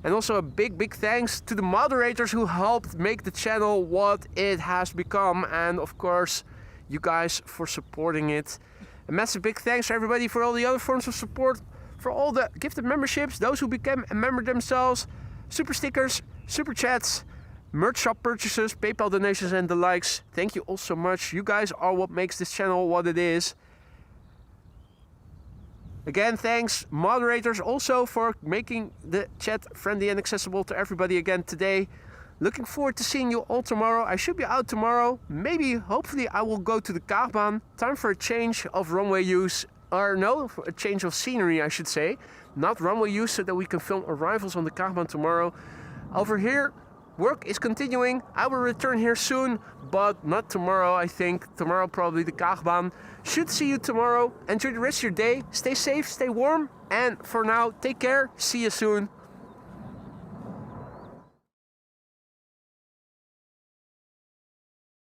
And also a big thanks to the moderators who helped make the channel what it has become. And of course, you guys for supporting it. A massive big thanks to everybody for all the other forms of support. For all the gifted memberships, those who became a member themselves, super stickers, super chats, merch shop purchases, PayPal donations and the likes. Thank you all so much. You guys are what makes this channel what it is. Again, thanks moderators also for making the chat friendly and accessible to everybody again today. Looking forward to seeing you all tomorrow. I should be out tomorrow. Maybe, hopefully I will go to the Kaagbaan. Time for a change of runway use. Or no, for a change of scenery I should say. Not runway use, so that we can film arrivals on the Kaagbaan tomorrow. Over here, work is continuing. I will return here soon, but not tomorrow I think. Tomorrow probably the Kaagbaan. Should see you tomorrow. Enjoy the rest of your day. Stay safe, stay warm. And for now, take care. See you soon.